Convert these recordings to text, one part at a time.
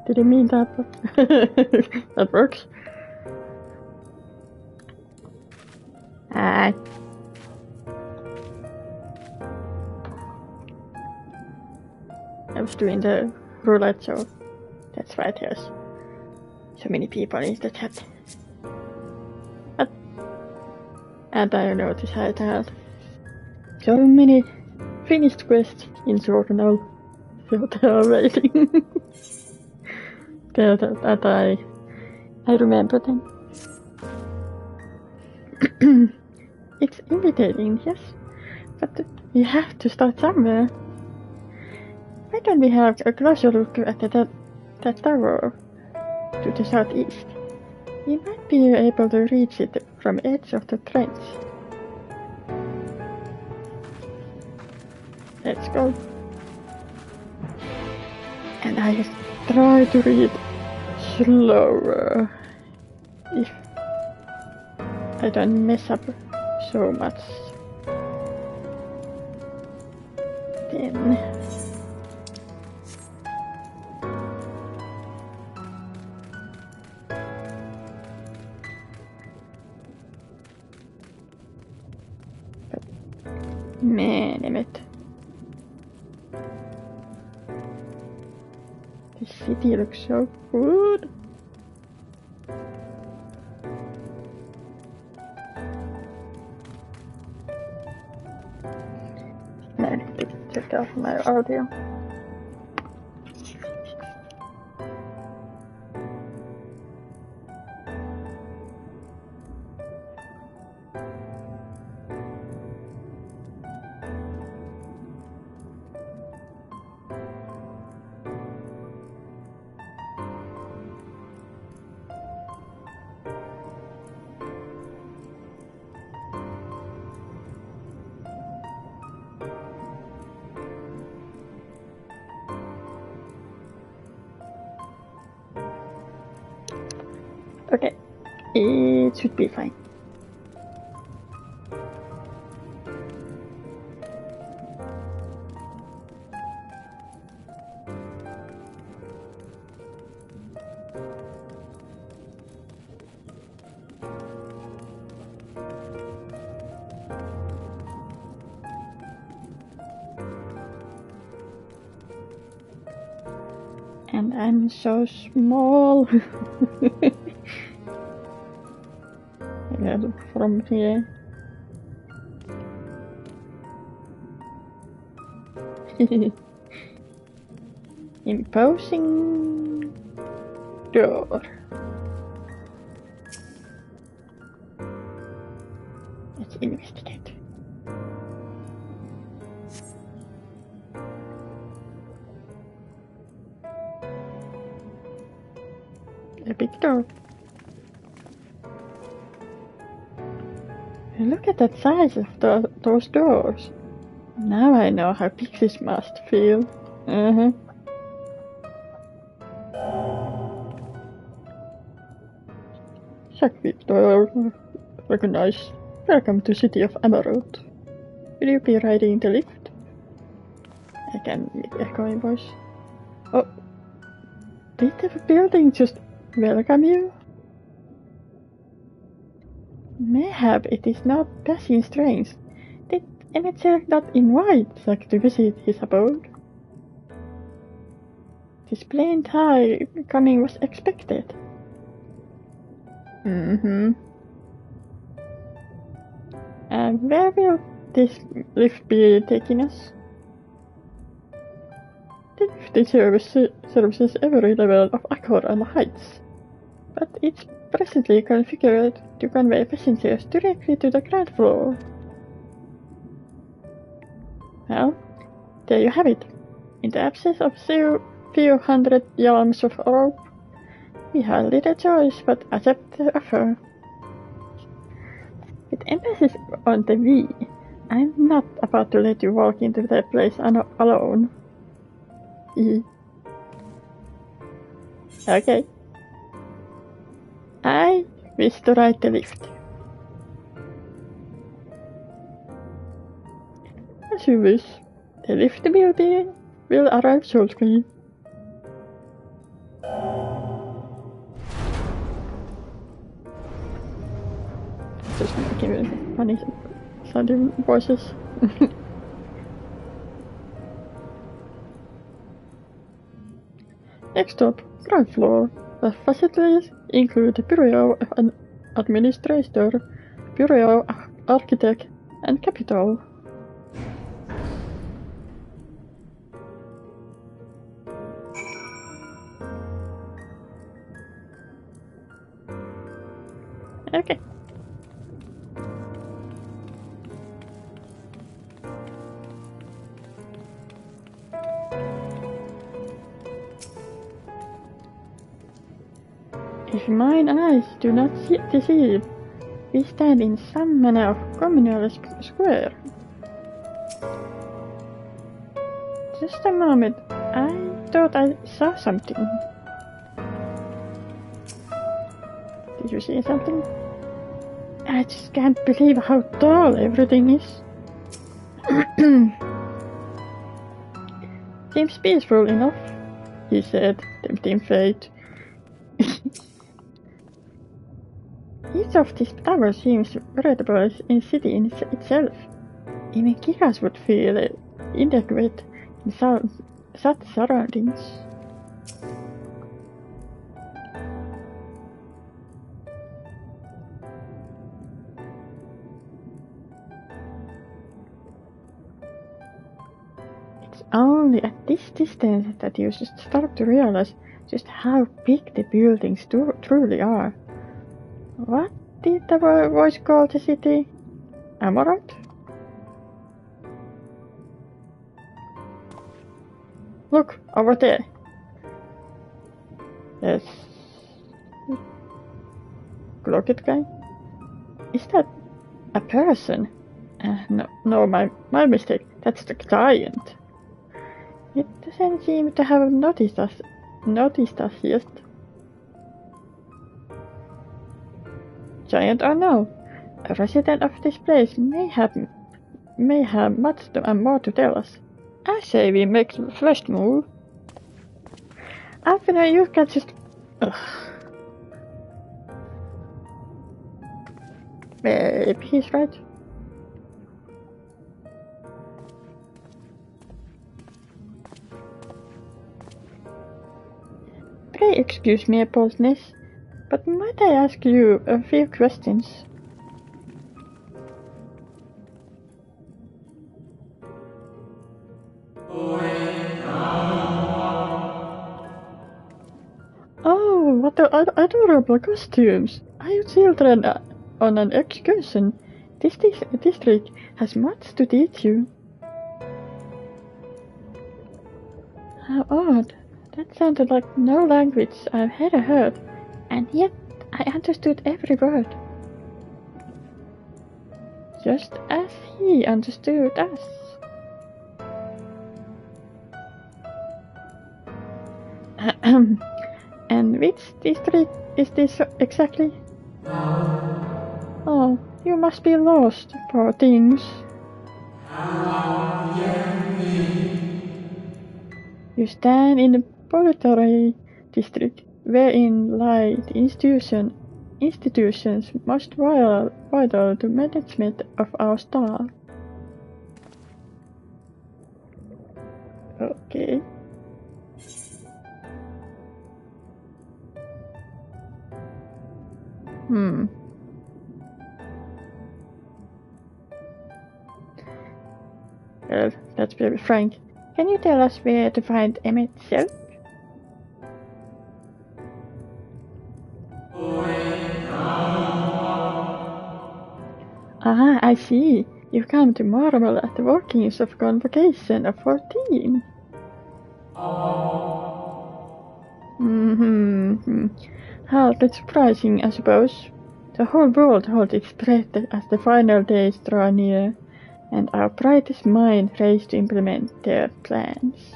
Did you mean that? That works. I was doing the roulette, so that's why there's so many people in the chat. But, and I noticed I had so many finished quests in journal, so they are waiting. that I remember them. It's irritating, yes, but we have to start somewhere. Why don't we have a closer look at that tower to the southeast? We might be able to reach it from edge of the trench. Let's go. And I try to read slower if I don't mess up so much. Then menemet. The city looks so good. I need to check out my audio. Okay, it should be fine. And I'm so small. From here. Imposing door. Let's investigate. A big door. Look at that size of those doors. Now I know how big this must feel. Sackville door. Recognize. Welcome to city of Amaurot. Will you be riding the lift? I can with echoing voice. Oh. Did the building just welcome you? Mayhap it is not passing strange. Did Amaurot not invite Zack to visit his abode? This plain tie coming was expected. And where will this lift be taking us? The lift services every level of Accor and Heights, but it's presently configured to convey passengers directly to the ground floor. Well, there you have it. In the absence of few hundred yalms of rope, we had little choice but accept the offer. With emphasis on the we, I'm not about to let you walk into that place alone. Okay. I wish to ride the lift. As you wish. The lift will arrive shortly. just making funny sounding voices. Next up, ground floor. The facilities include the Bureau of an Administrator, Bureau of Architect, and Capitol. Okay. If mine eyes do not deceive, we stand in some manner of communal square. Just a moment, I thought I saw something. Did you see something? I just can't believe how tall everything is. Seems peaceful enough, he said, tempting fate. Each of these towers seems veritable in city in itself. Even gigas would feel inadequate in such surroundings. It's only at this distance that you should start to realize just how big the buildings truly are. What did the voice call the city? Amaurot? Look, over there. Yes. Cloaked guy? Is that a person? No, my mistake. That's the giant. It doesn't seem to have noticed us yet. Giant or no, a resident of this place may have much more to tell us. I say we make the first move. After you can just... Ugh. Maybe he's right. Pray excuse me, boldness. But might I ask you a few questions? Oh, what adorable costumes! Are you children on an excursion? This district has much to teach you. How odd. That sounded like no language I've ever heard. And yet, I understood every word. Just as he understood us. And which district is this exactly? Oh, you must be lost, poor things. You stand in the Politary district, wherein lie the institutions most vital to management of our star. Okay. Well, let's be frank. Can you tell us where to find Emmett Self? Ah, I see. You've come to marvel at the workings of Convocation of 14. Hardly surprising, I suppose. The whole world holds its breath as the final days draw near, and our brightest minds race to implement their plans.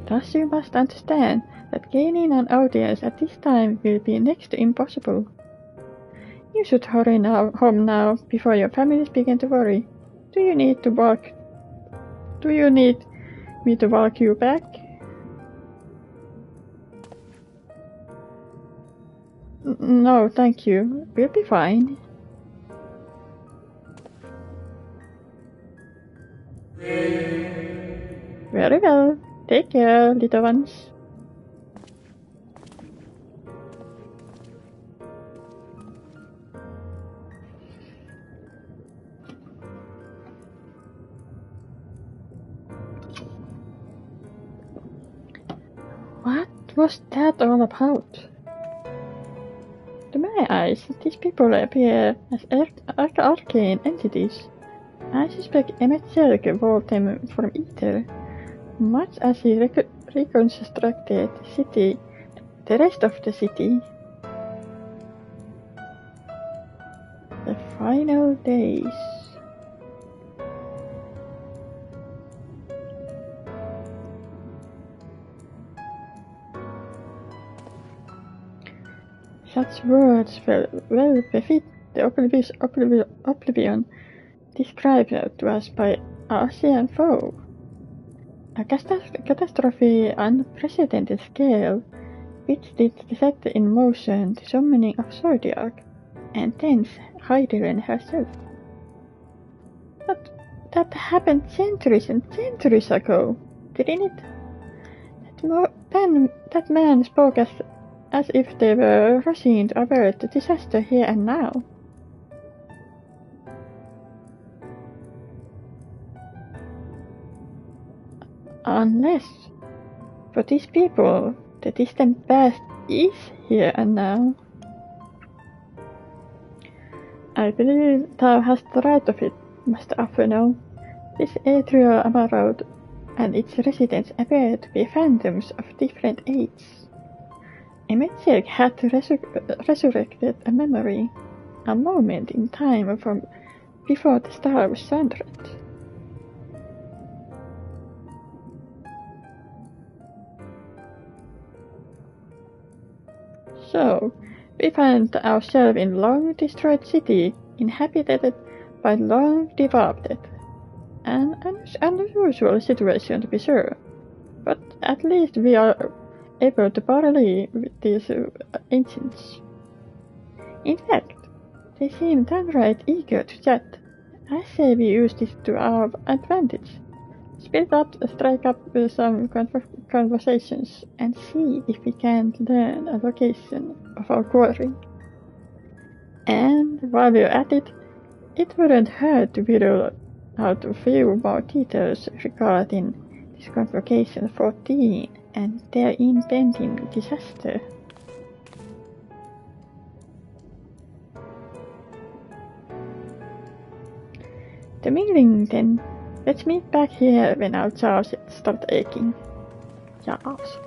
Thus you must understand that gaining an audience at this time will be next to impossible. You should hurry home now before your families begin to worry. Do you need me to walk you back? No, thank you. We'll be fine. Very well. Take care, little ones. What was that all about? To my eyes, these people appear as arcane entities. I suspect Amaurot evolved them from ether, much as he reconstructed the city, the rest of the city. The final days. Such words well befit the oblivion described to us by our Ocean foe. A catastrophe on unprecedented scale, which did set in motion the summoning of Zodiac, and thence Heidelin herself. But that happened centuries and centuries ago, didn't it? That man spoke as if they were rushing to avert the disaster here and now. Unless, for these people, the distant past is here and now. I believe thou hast the right of it, Master Aerher. This aerial Amaurot and its residents appear to be phantoms of different ages. Amaurot had resurrected a memory, a moment in time from before the star was sundered. So, we find ourselves in long destroyed city, inhabited by long devoted. An unusual situation to be sure, but at least we are able to parley with these ancients. In fact, they seem downright eager to chat. I say we use this to our advantage. Strike up some conversations and see if we can learn a location of our quarry. And while we're at it, it wouldn't hurt to whittle out a few more details regarding this Convocation 14 and their impending disaster. The mingling then. Let's meet back here when our jaws start aching. Jaws.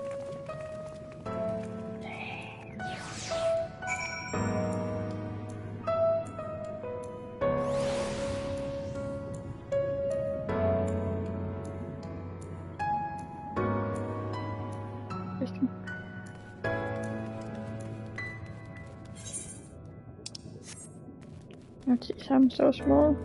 Let's see, I'm so small.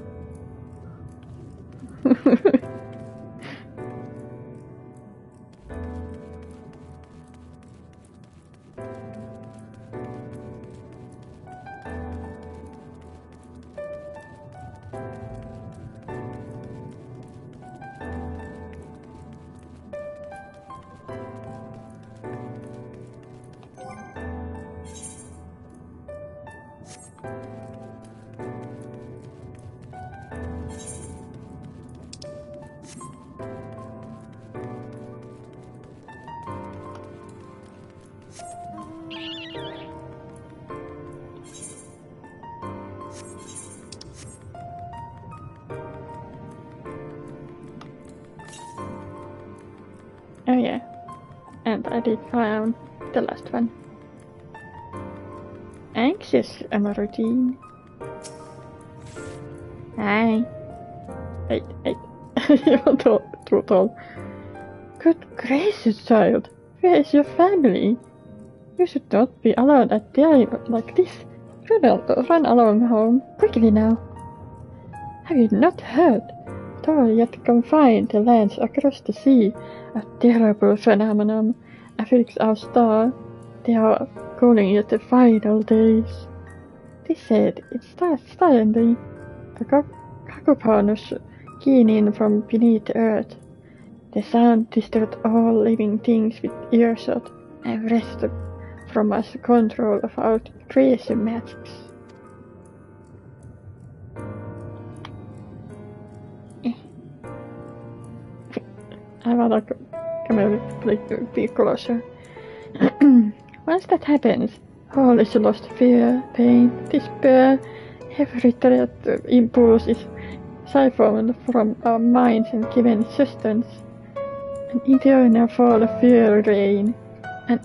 Oh yeah, and I did find the last one. Anxious, Amaurot I. Hi. Hey. You're too tall. Good gracious, child. Where is your family? You should not be alone at day like this. Run along home, quickly now. Have you not heard? Thor yet confined the lands across the sea. A terrible phenomenon afflicts our star. They are calling it the final days. They said it starts suddenly. A cacophonous keening from beneath the earth. The sound disturbed all living things with earshot and wrested from us control of our crazy magics. I wanna come a bit closer. Once that happens, all is lost: fear, pain, despair. Every threat impulse is siphoned from our minds and given substance. An eternal fall of fear rain, an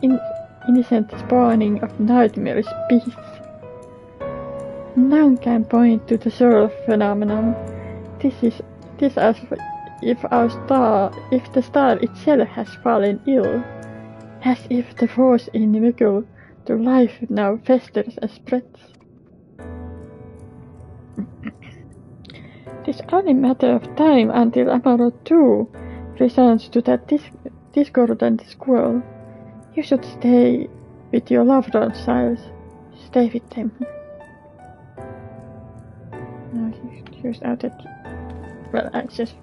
innocent spawning of nightmarish beasts. None can point to the soul phenomenon. This as if the star itself has fallen ill, as if the force inimical to life now festers and spreads. It is only a matter of time until Amaurot II returns to that discordant squirrel. You should stay with your loved ones, Silas. Stay with them. No, here's out that. Well, access.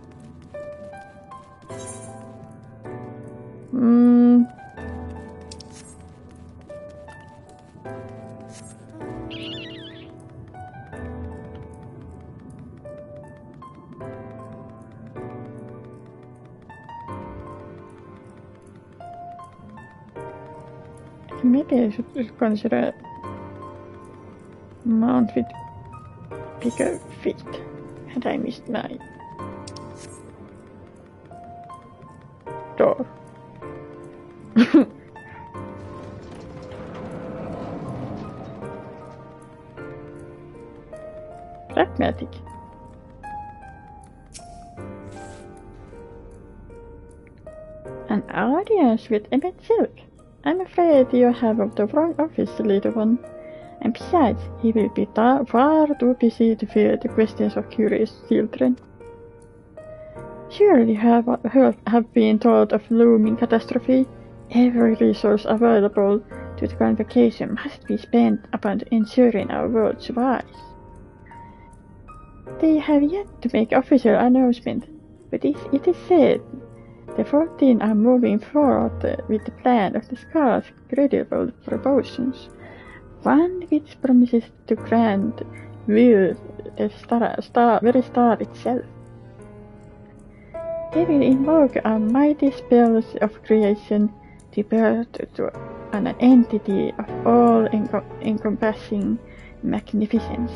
Maybe I should consider mount with bigger feet, and I missed my door. Pragmatic. An audience with Emmett Silk. I'm afraid you have the wrong office, little one. And besides, he will be far too busy to field the questions of curious children. Surely you have been told of looming catastrophe. Every resource available to the convocation must be spent upon ensuring our world survives. They have yet to make official announcement, but it is said the 14 are moving forward with the plan of the Scar's credible proportions, one which promises to grant will the very star itself. They will invoke our mighty spells of creation to birth to an entity of all-encompassing magnificence,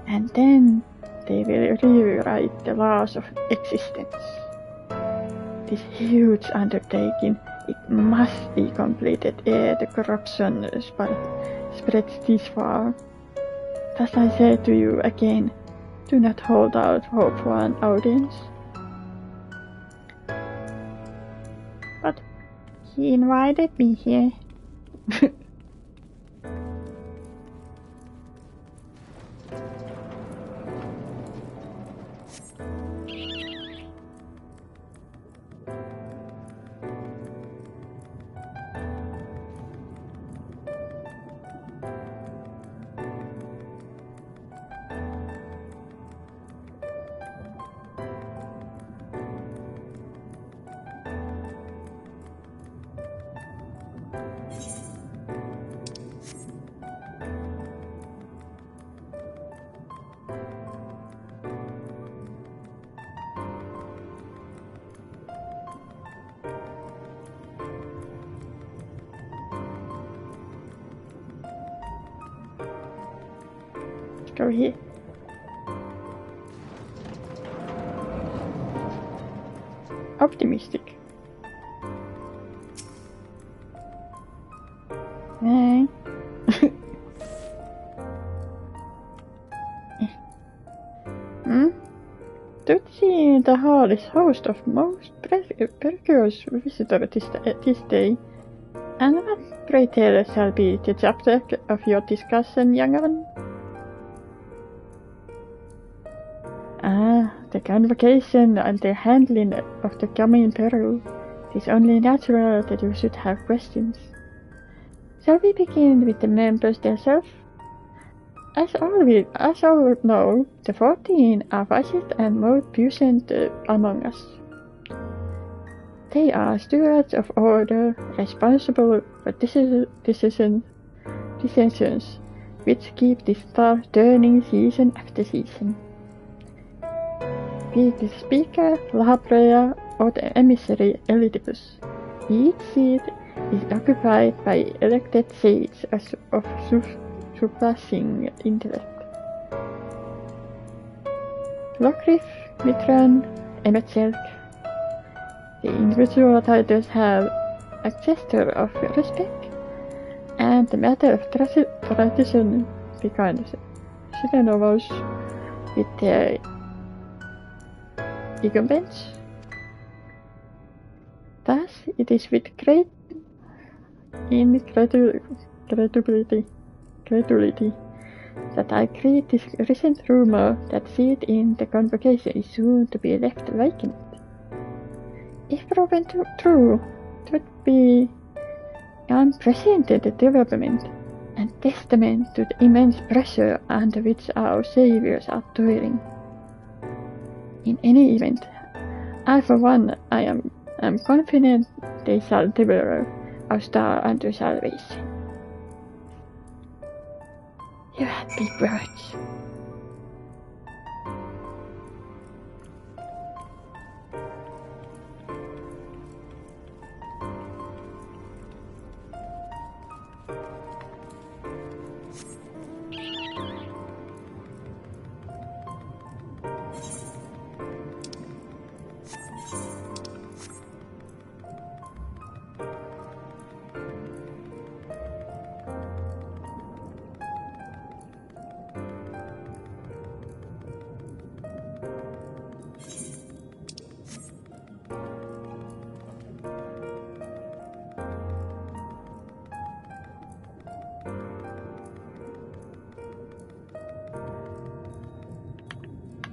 and then they will rewrite the laws of existence. This huge undertaking, it must be completed ere the corruption spreads this far. Thus I say to you again, do not hold out hope for an audience. But he invited me here. Go here. Optimistic. Hey. Don't see the hall is host of most precocious visitors this day. And what, pray tell, shall be the subject of your discussion, young one? The convocation and the handling of the coming peril. It is only natural that you should have questions. Shall we begin with the members themselves? As all know, the 14 are wisest and most puissant among us. They are stewards of order, responsible for decisions which keep the star turning season after season. Be the speaker, Lahabrea, or the emissary, Elidibus. Each seat is occupied by elected sages of surpassing intellect. Locrif, Mitran, Emetselk. The individual titles have a gesture of respect, and the matter of tradition becomes synonymous with their incumbents. Thus, it is with great incredulity that I greet this recent rumor that seat in the convocation is soon to be left vacant. If proven true, it would be unprecedented development and testament to the immense pressure under which our saviors are toiling. In any event, I for one am confident they shall deliver our star unto salvation. You had big words.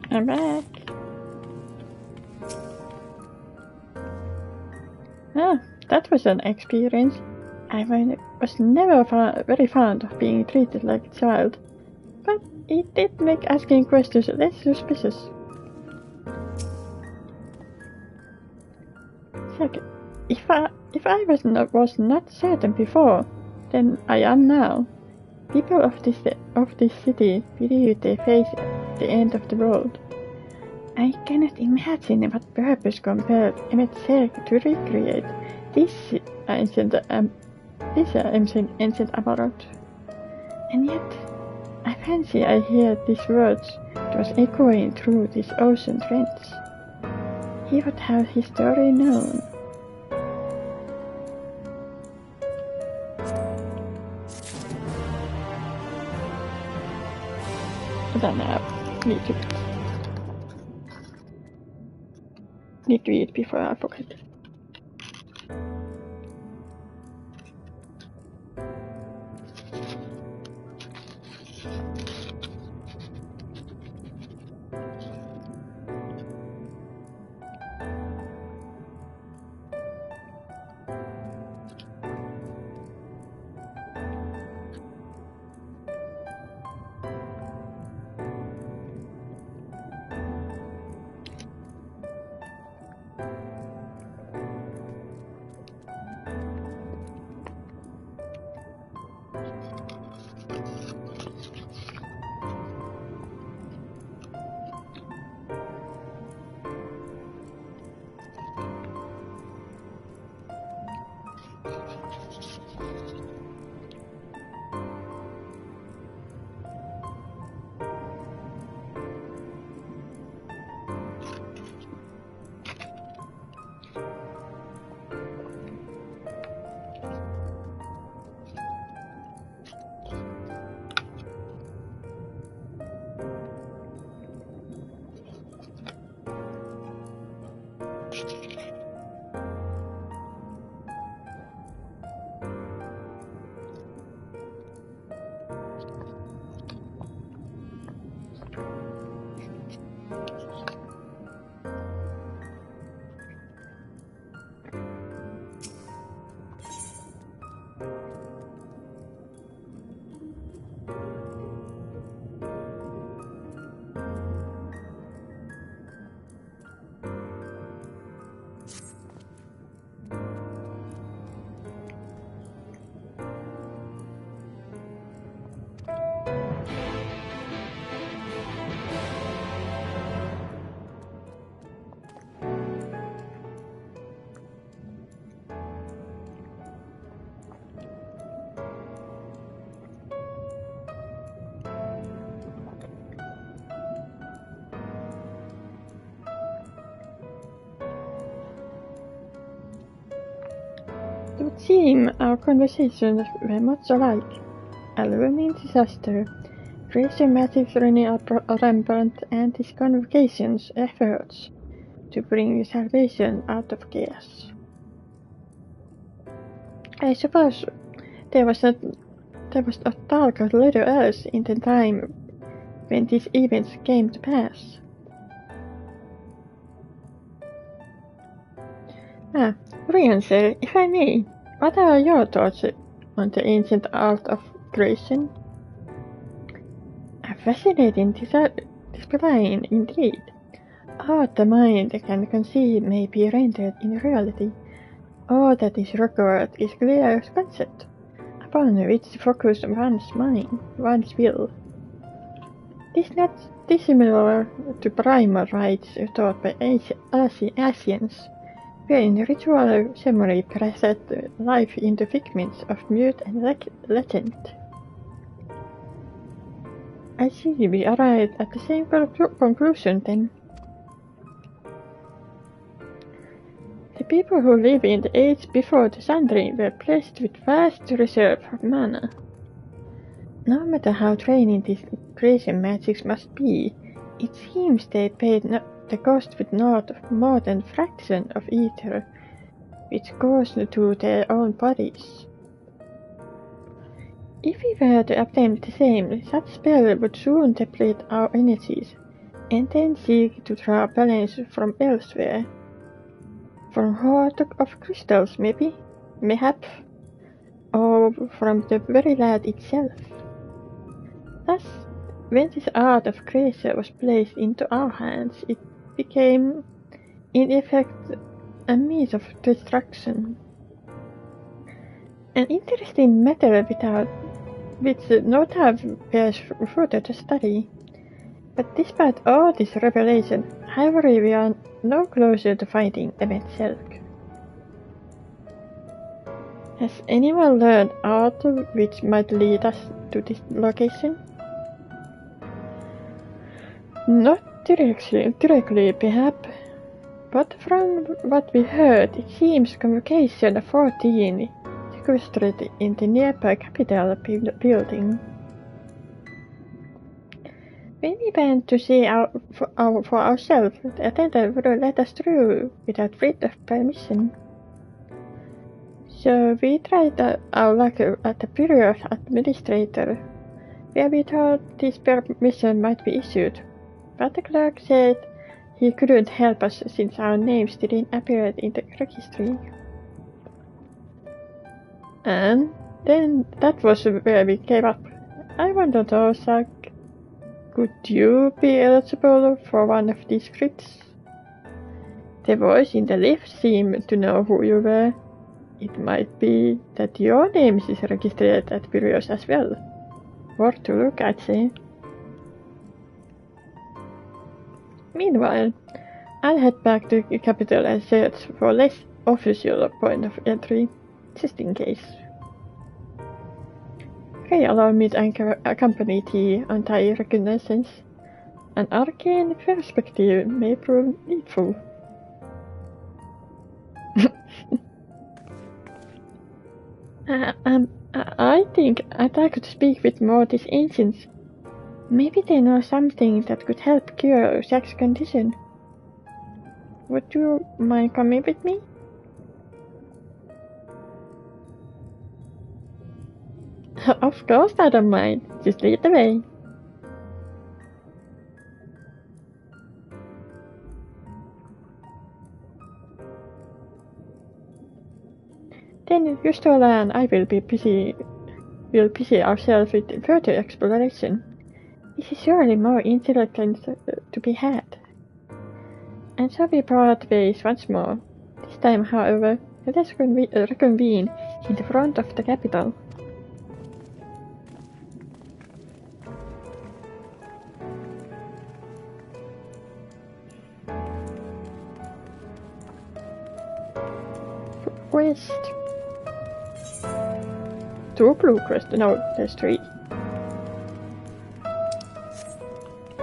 I'm back. That was an experience. I was never very fond of being treated like a child, but it did make asking questions less suspicious. Look, if I was not certain before, then I am now. People of this city believe they face the end of the world. I cannot imagine what purpose compelled Emetselk to recreate this ancient Amaurot. And yet, I fancy I hear these words was echoing through this ocean trench. He would have his story known. Then I need to eat before I forget. It would seem our conversations were much alike. A looming disaster, crazy massive running up rampant, and his congregation's efforts to bring salvation out of chaos. I suppose there was not talk of little else in the time when these events came to pass. Brianser, if I may, what are your thoughts on the ancient art of creation? A fascinating discipline indeed. All the mind can conceive may be rendered in reality. All that is required is clear concept, upon which to focus one's mind, one's will. It is not dissimilar to primal rites taught by Asians, wherein ritual ceremony preset life into figments of myth and legend. I see we arrived at the same conclusion then. The people who lived in the age before the Sundry were blessed with vast reserve of mana. No matter how draining these creation magics must be, it seems they paid the cost with not more than a fraction of ether, which goes to their own bodies. If we were to attempt the same, such spell would soon deplete our energies, and then seek to draw balance from elsewhere. From heart of crystals, mayhap, or from the very land itself. Thus, when this art of creation was placed into our hands, it became, in effect, a means of destruction. An interesting matter which no doubt bears further to study. But despite all this revelation, however, we are no closer to finding the Metzelk. Has anyone learned aught which might lead us to this location? Not directly perhaps, but from what we heard, it seems Convocation 14 sequestered in the nearby Capitol building. When we went to see for ourselves, the attendant would let us through without writ of permission. So we tried our luck at the Bureau Administrator, where we thought this permission might be issued, but the clerk said he couldn't help us since our names didn't appear in the registry. And then that was where we gave up. I wonder though, Zach, could you be eligible for one of these writs? The voice in the lift seemed to know who you were. It might be that your name is registered at bureaus as well. Worth to look, I'd say. Meanwhile, I'll head back to the capital and search for less official point of entry, just in case. Pray allow me to accompany thee on thy reconnaissance. An arcane perspective may prove needful. I think I could speak with more of these ancients. Maybe they know something that could help cure Jack's condition. Would you mind coming with me? Of course I don't mind. Just lead the way. Then Justola and I will busy ourselves with further exploration. This is surely more intelligence to be had. And so we part ways once more. This time, however, let us reconvene in the front of the capital. Quest. 2 blue quests. No, there's 3.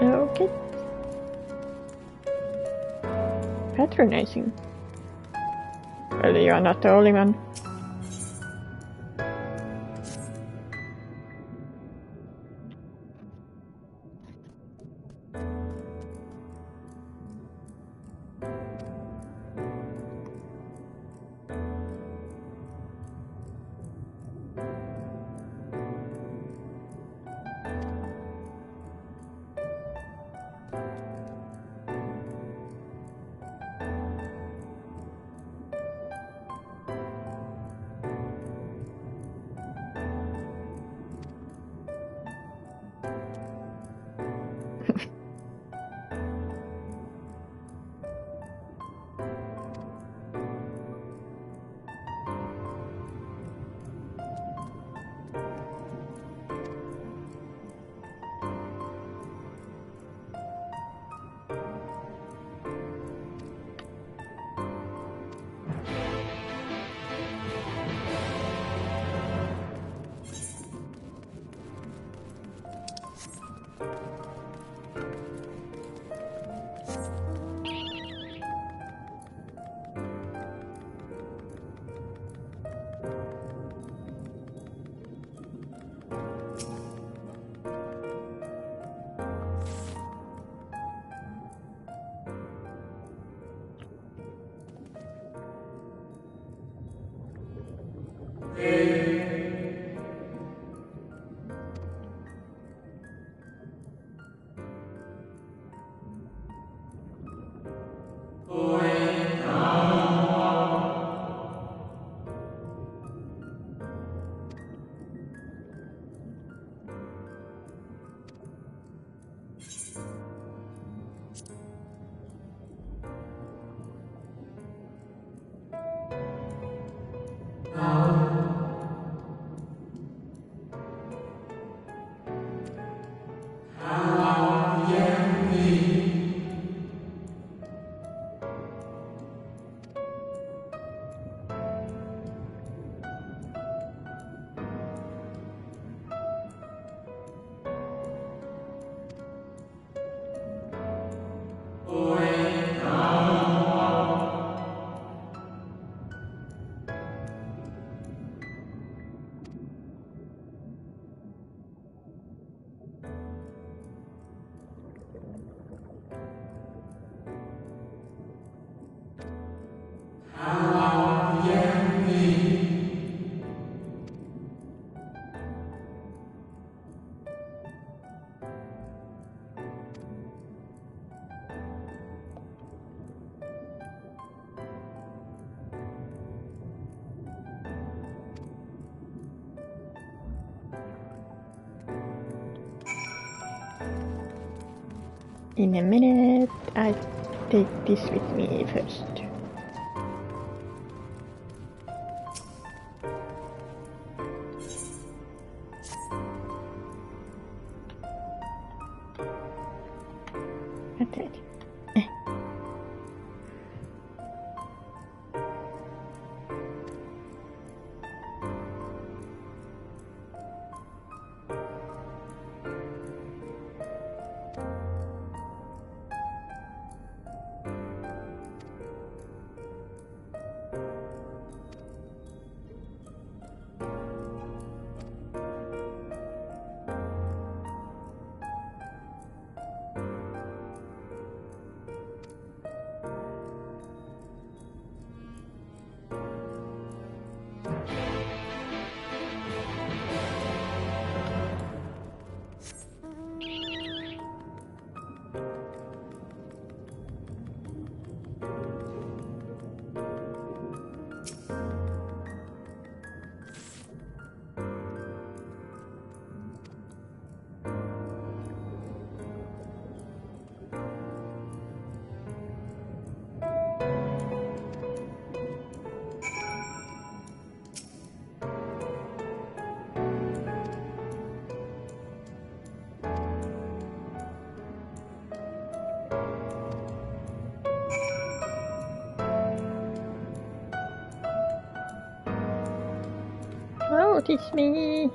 Okay. Patronizing. Well, you are not the only one. In a minute, I take this with me first. That's it. Oh, it's me!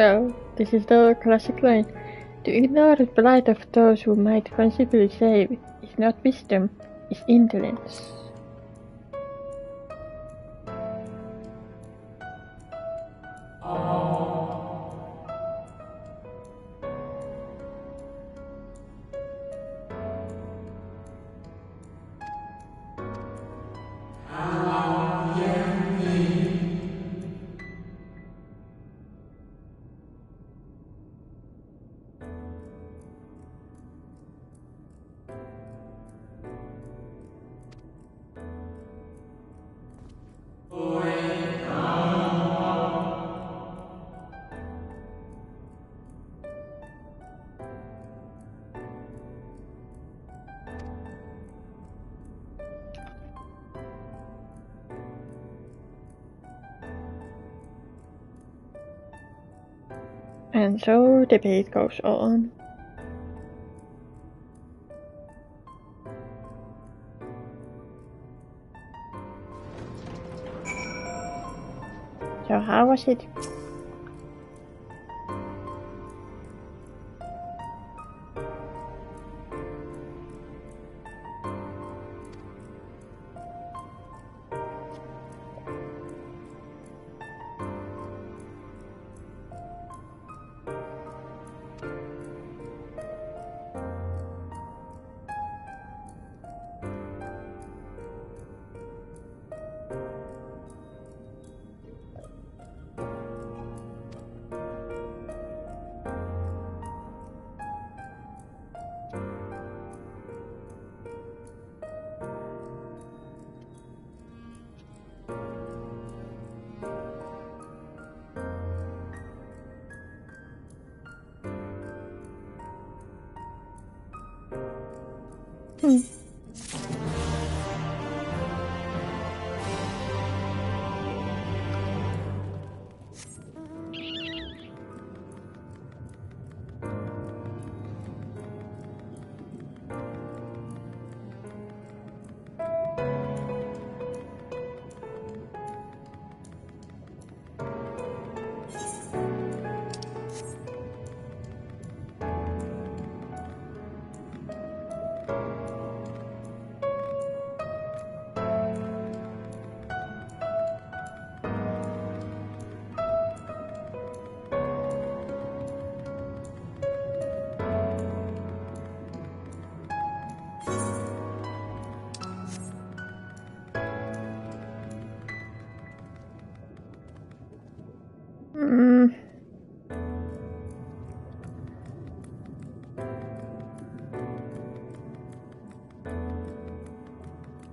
Oh, this is the classic line. To ignore the plight of those who might possibly save is not wisdom, it's indolence. And so debate goes on. So how was it?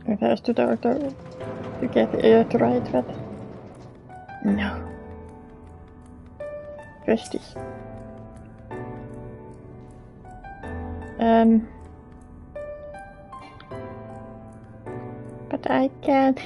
It has to doctor to get the aerher right, but no. Justice. But I can't.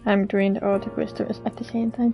I'm doing the auto questions at the same time.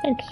Thanks.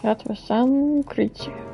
That was some creature.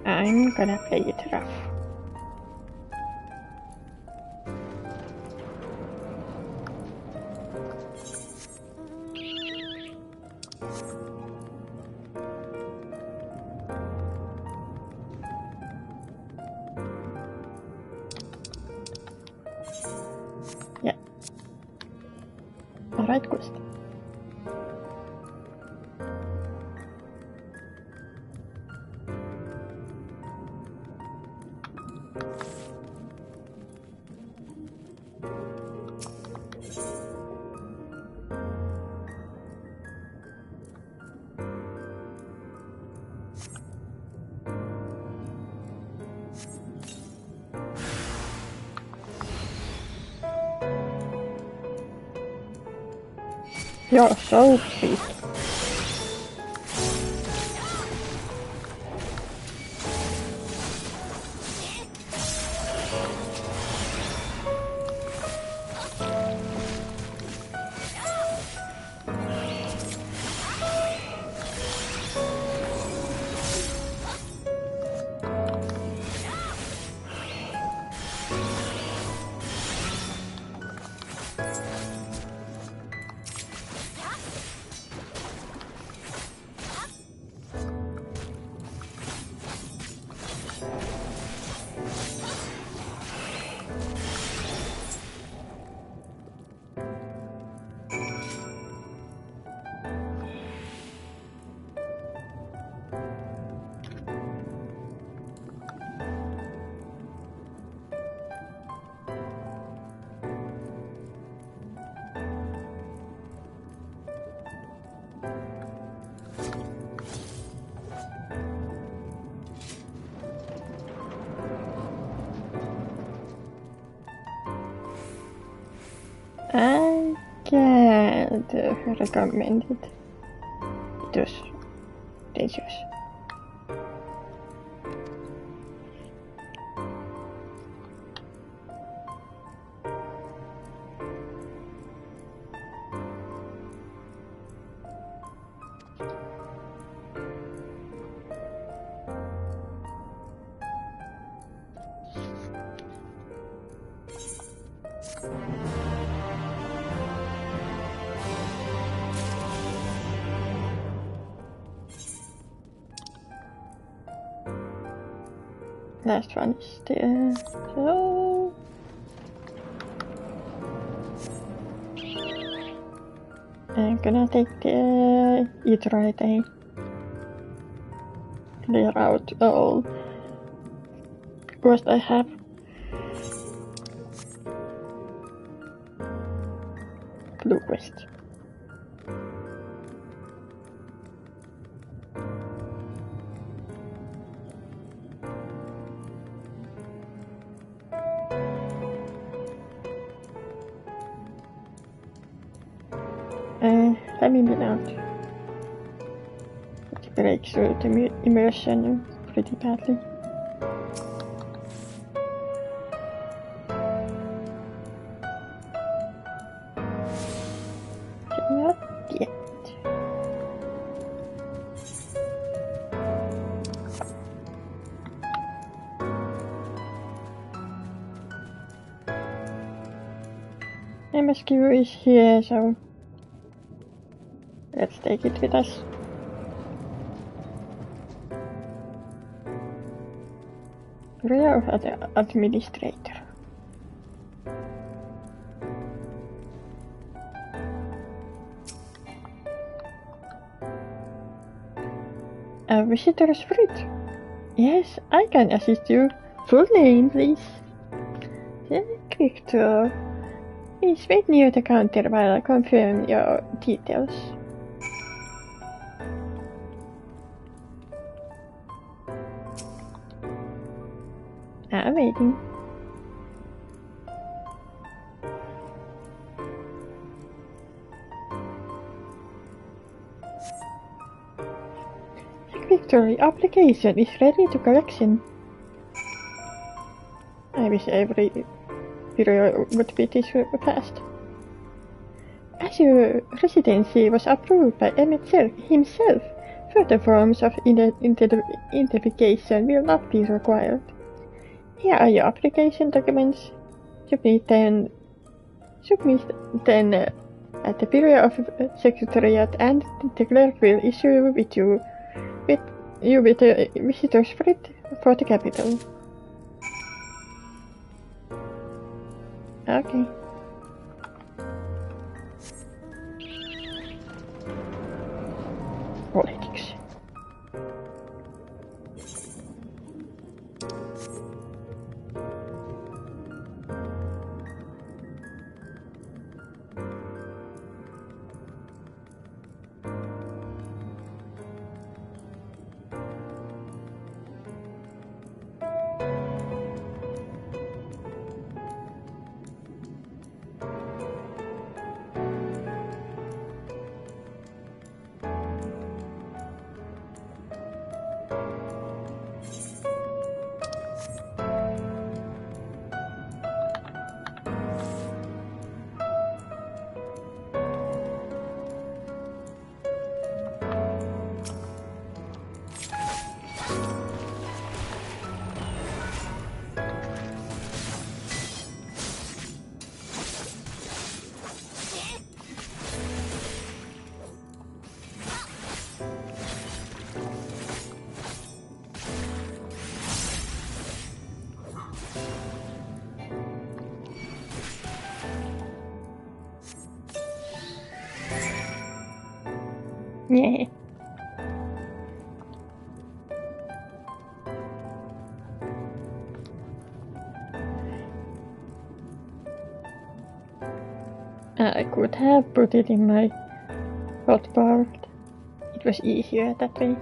I'm gonna play it rough. Yeah. Alright, quest. You're so sweet. I can't recommend it. It was dangerous. Last one is there, so... I'm gonna take the aerher and clear out all what I have. Blue quest. Let me bin out. It breaks through the immersion pretty badly. Not yet. MSQ is here, so let's take it with us. Area of the administrator. A visitor's fruit. Yes, I can assist you. Full name, please. Quick draw. Please wait near the counter while I confirm your details. I'm waiting. Victory application is ready to collection. I wish every bureau would be this fast. As your residency was approved by Emmett himself, further forms of identification will not be required. Here are your application documents. Submit them at the Bureau of Secretariat, and the clerk will issue with a visitor's fruit for the capital. Okay. Politics. Yeah. I could have put it in my hotbar. It was easier that way.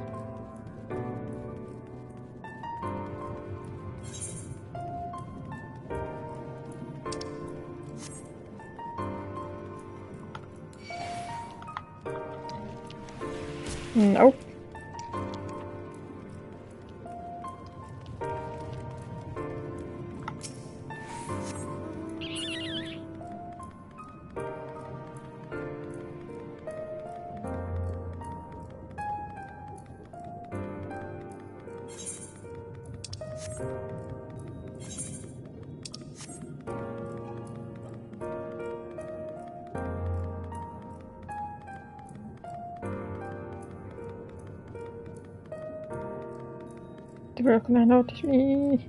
Nope. You're gonna notice me.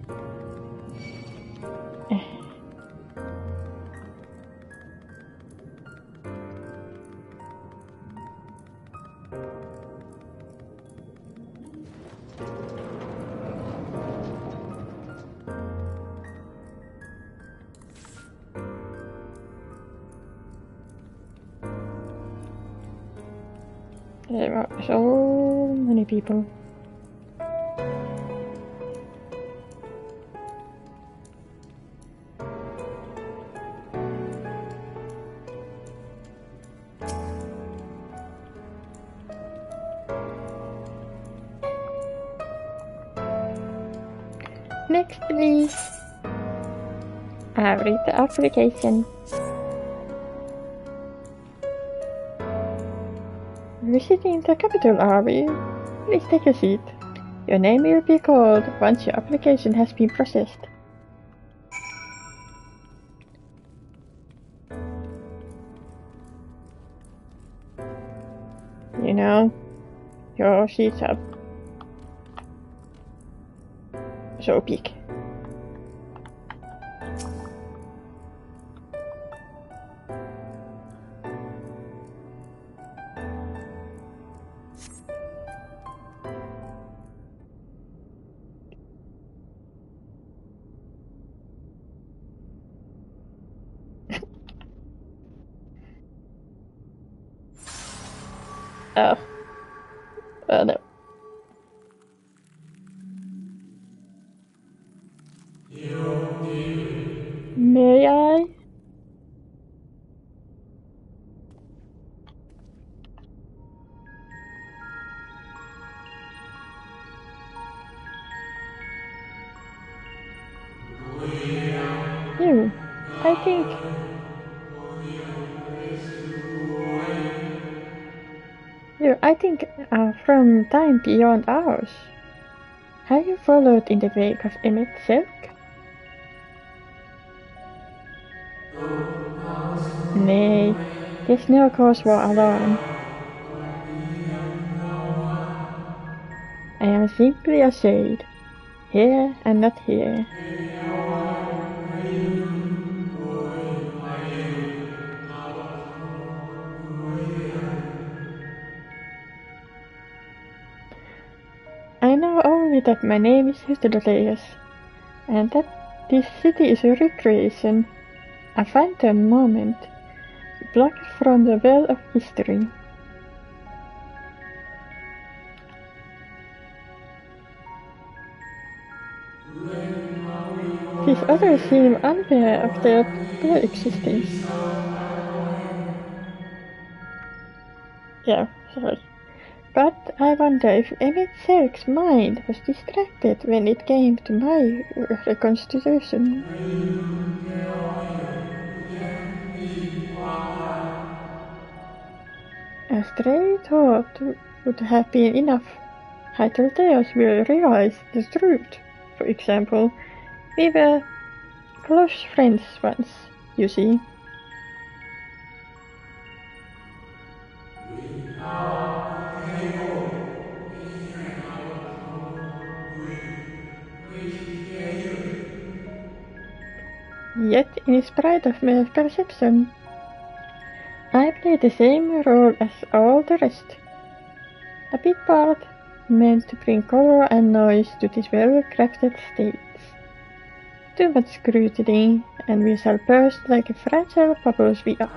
There are so many people. Next, please. I'll read the application. Visiting the capital, are we? Please take a seat. Your name will be called once your application has been processed. You know, your seats are so big. Oh no. May I? You, I think... from time beyond ours. Have you followed in the wake of Emmett Silk? Nay, there's no cause for alarm. I am simply a shade, here and not here. I know only that my name is Hysteroteus, and that this city is a recreation, a phantom moment, blocked from the well of history. These others seem unaware of their bare existence. Yeah, sorry. But I wonder if Emmett Selk's mind was distracted when it came to my reconstitution. A stray thought would have been enough. Hydrateus will realize the truth. For example, we were close friends once, you see. Yet, in spite of my perception, I play the same role as all the rest. A bit part meant to bring color and noise to these well-crafted states. Too much scrutiny, and we shall burst like fragile bubbles we are.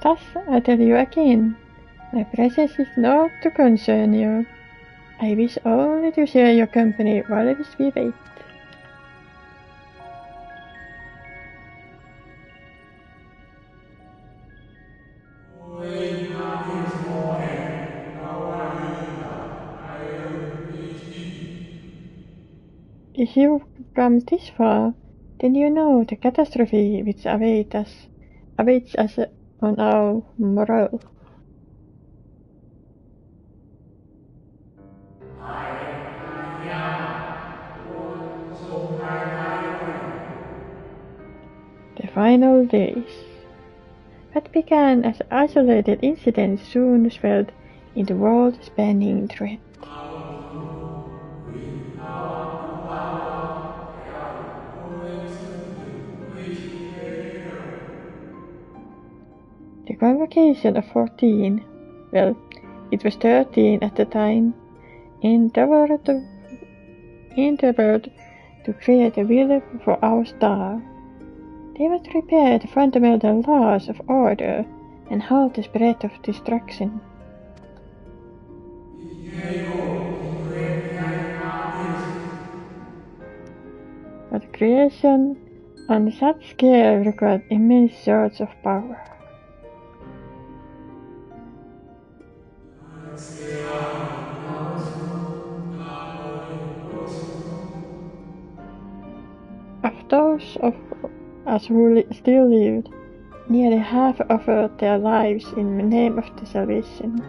Thus, I tell you again, my presence is not to concern you. I wish only to share your company while we wait. If you've come this far, then you know the catastrophe which awaits us on our morale. The final days. What began as isolated incidents soon swelled into world-spanning threat. The Convocation of 14, well, it was 13 at the time, endeavored to create a will for our star. They would repair the fundamental laws of order and halt the spread of destruction. But creation on such scale required immense surge of power. Of those of us who still lived, nearly half offered their lives in the name of the salvation.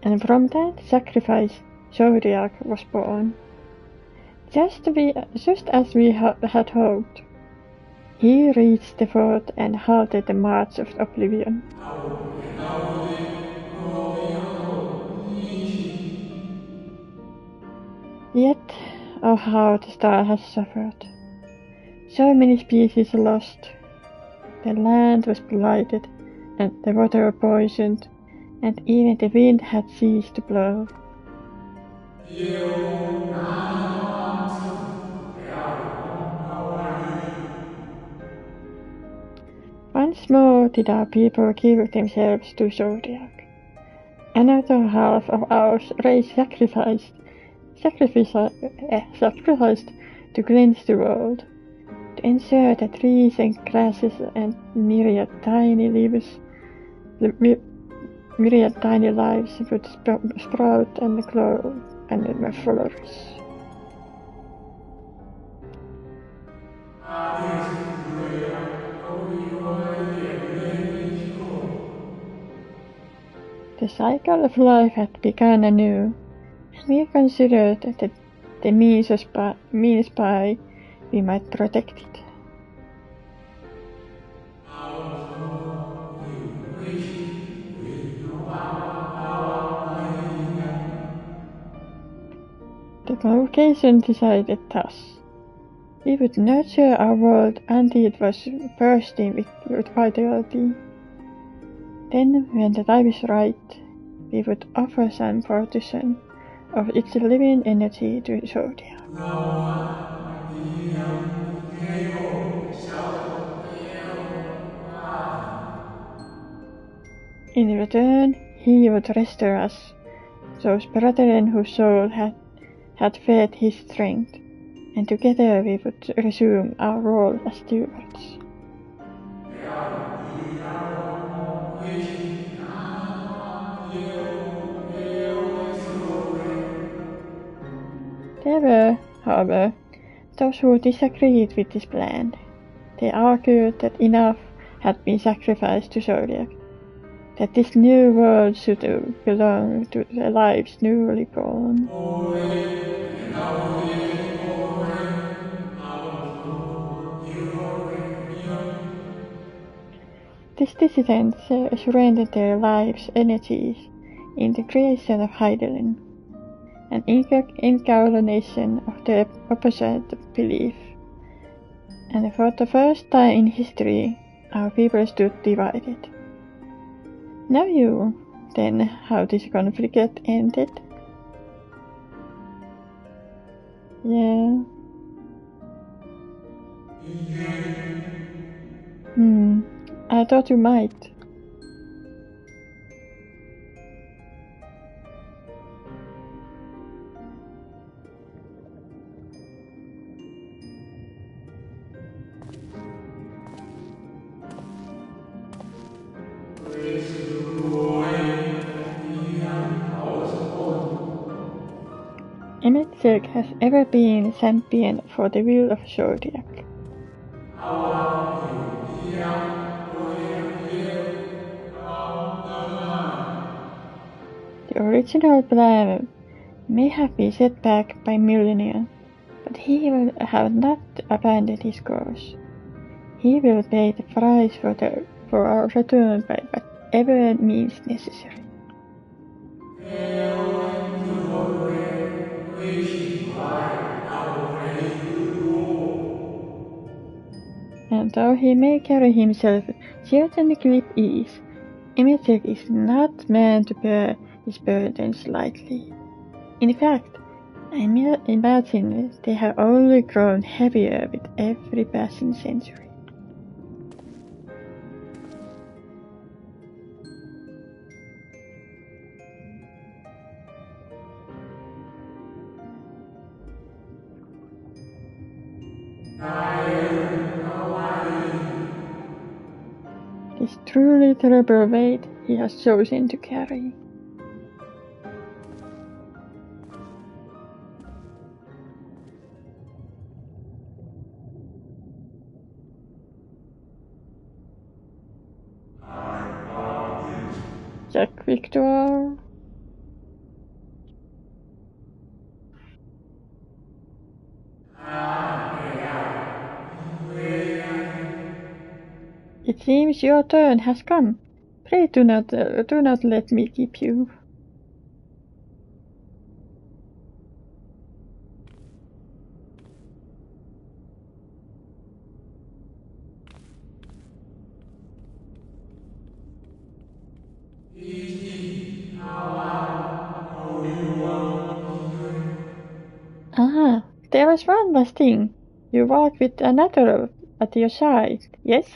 And from that sacrifice, Zodiac was born. Just as we had hoped, he reached the fort and halted the march of oblivion. Yet, oh how the star has suffered. So many species lost. The land was blighted, and the water poisoned, and even the wind had ceased to blow. Once more did our people give themselves to Zodiac. Another half of our race sacrificed to cleanse the world, to ensure that trees and grasses and myriad tiny lives would sprout and grow and flourish. The cycle of life had begun anew, and we considered that the means by we might protect it. The Convocation decided thus. We would nurture our world until it was bursting with vitality. Then, when the time is right, we would offer some portion of its living energy to Zodiac. In return, he would restore us, those brethren whose soul had fed his strength, and together we would resume our role as stewards. There were, however, those who disagreed with this plan. They argued that enough had been sacrificed to Zodiac, that this new world should belong to the lives newly born. These dissidents surrendered their lives' energies in the creation of Heidelin, an incarnation of the opposite belief. And for the first time in history, our people stood divided. Know you, then, how this conflict ended? Yeah. I thought you might. Emetzek has ever been champion for the will of Zodiac. original plan may have been set back by millennia, but he will have not abandoned his course. He will pay the price for our return by whatever means necessary. And though he may carry himself certainly with ease, Amaurot is not meant to bear his burdens lightly. In fact, I imagine they have only grown heavier with every passing century. This truly terrible weight he has chosen to carry. Jack Victor. It seems your turn has come. Pray do not let me keep you. Ah, there was one last thing. You walk with another at your side, yes?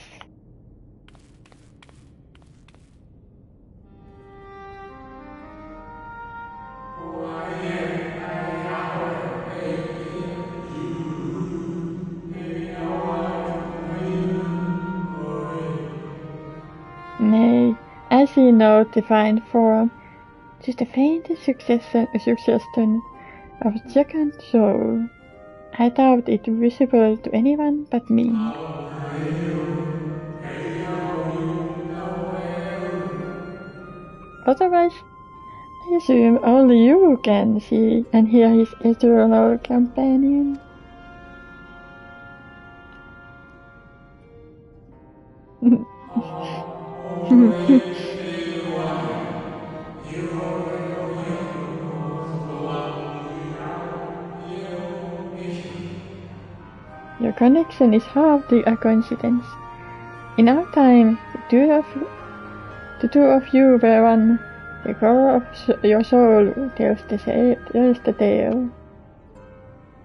Nay, I see no defined form, just the faintest suggestion of a second soul. I doubt it visible to anyone but me. Otherwise, I assume only you can see and hear his eternal companion. Your connection is hardly a coincidence. In our time, the two of you were one. The core of your soul tells the tale.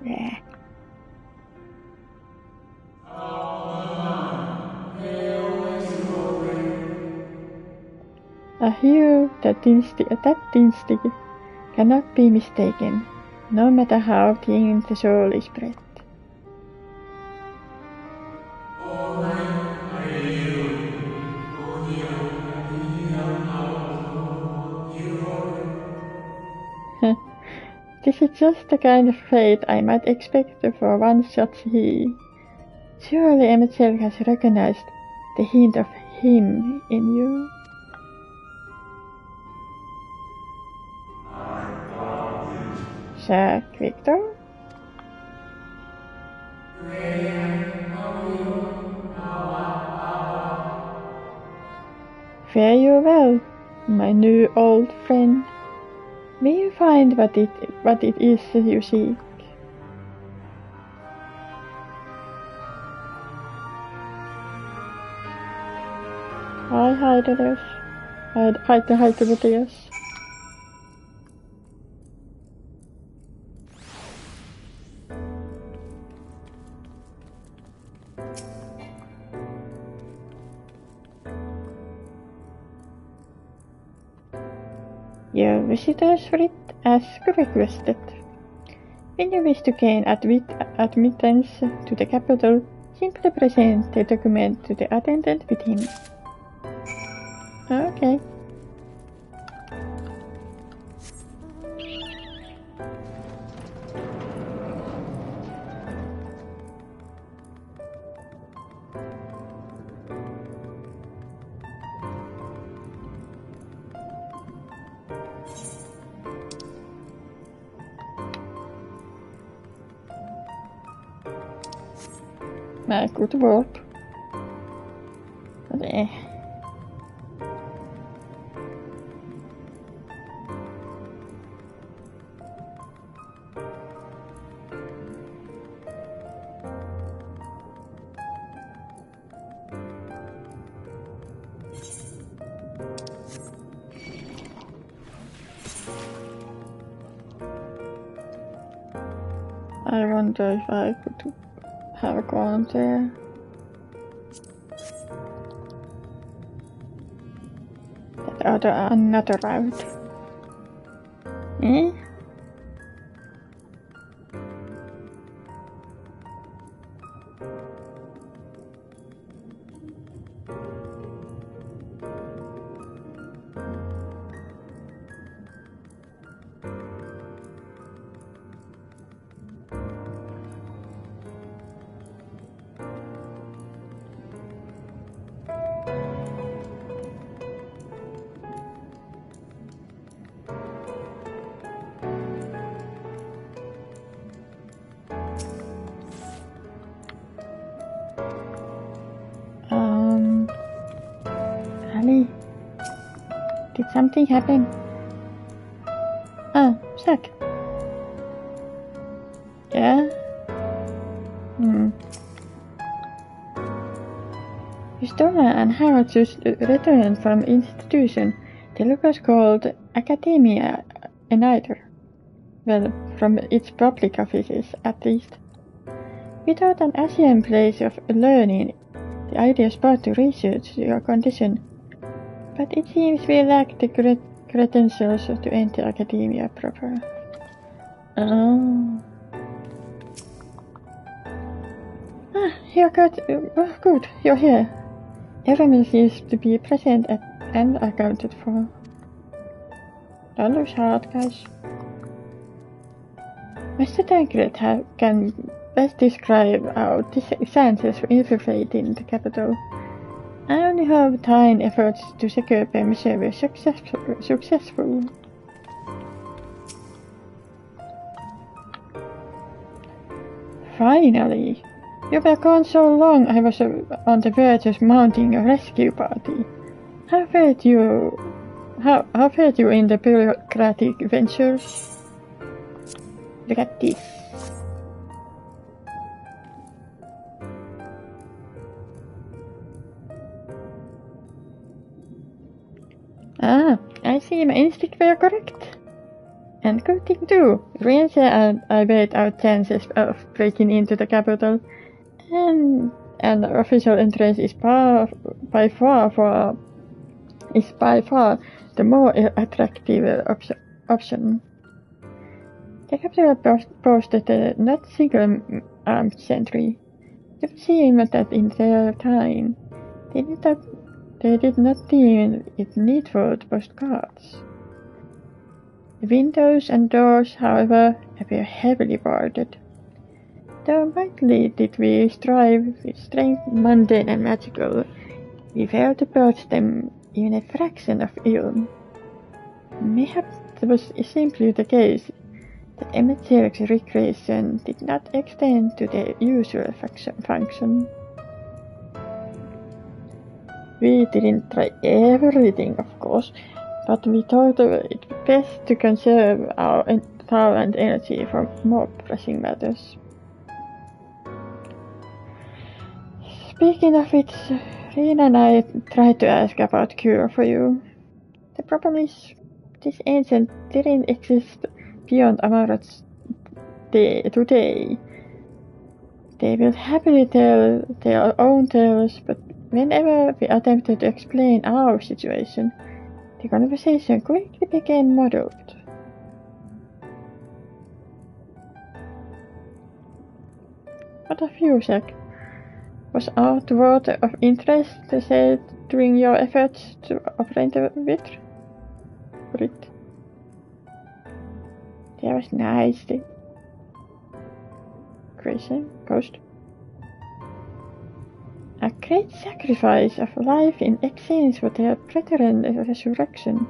Yeah. A hue that instinct cannot be mistaken, no matter how thin the soul is spread. This is just the kind of fate I might expect for one such he. Surely Amaurot has recognized the hint of him in you. Jack Victor? Fare you well, my new old friend. May you find what it is you seek. Hi, Dennis. Hi, Matthias. Your visitors read as requested. When you wish to gain admittance to the capital, simply present the document to the attendant with him. Okay. med good work. Det. I wonder if I could have gone there. Another route. Eh? Ali, did something happen? Oh, Zack. Yeah? Stola and Harrod just returned from institution. The look was called Academia aerher. Well, from its public offices, at least. We thought an Asian place of learning, the ideal spot to research your condition. But it seems we lack the credentials to enter academia proper. Oh. You're good. Oh, good, you're here. Everyone seems to be present and accounted for. That looks hard, guys. Mr. Tancred can best describe our chances for infiltrating the capital. I only hope time efforts to secure permission were successful. Finally! You were gone so long I was on the verge of mounting a rescue party. How fared you in the bureaucratic ventures? Look at this. I see my instincts were correct. And good thing too. Rienzi and I weighed our chances of breaking into the capital, and the official entrance is by far the more attractive option. The capital boasted not single armed sentry. It would seem that in their time they did not deem it needful to post guards. The windows and doors, however, were heavily guarded. Though mightily did we strive with strength mundane and magical, we failed to purge them even a fraction of ill. Mayhaps it was simply the case that Emmett-Zerg's recreation did not extend to their usual function. We didn't try everything, of course, but we thought it best to conserve our time and energy for more pressing matters. Speaking of which, Rena and I tried to ask about cure for you. The problem is, this ancient didn't exist beyond Amaurot's today. They will happily tell their own tales, but whenever we attempted to explain our situation, the conversation quickly became muddled. What of you, Zack? Was art worth of interest said during your efforts to obtain the writ? That was nice. Ghost. A great sacrifice of life in exchange for their brethren resurrection.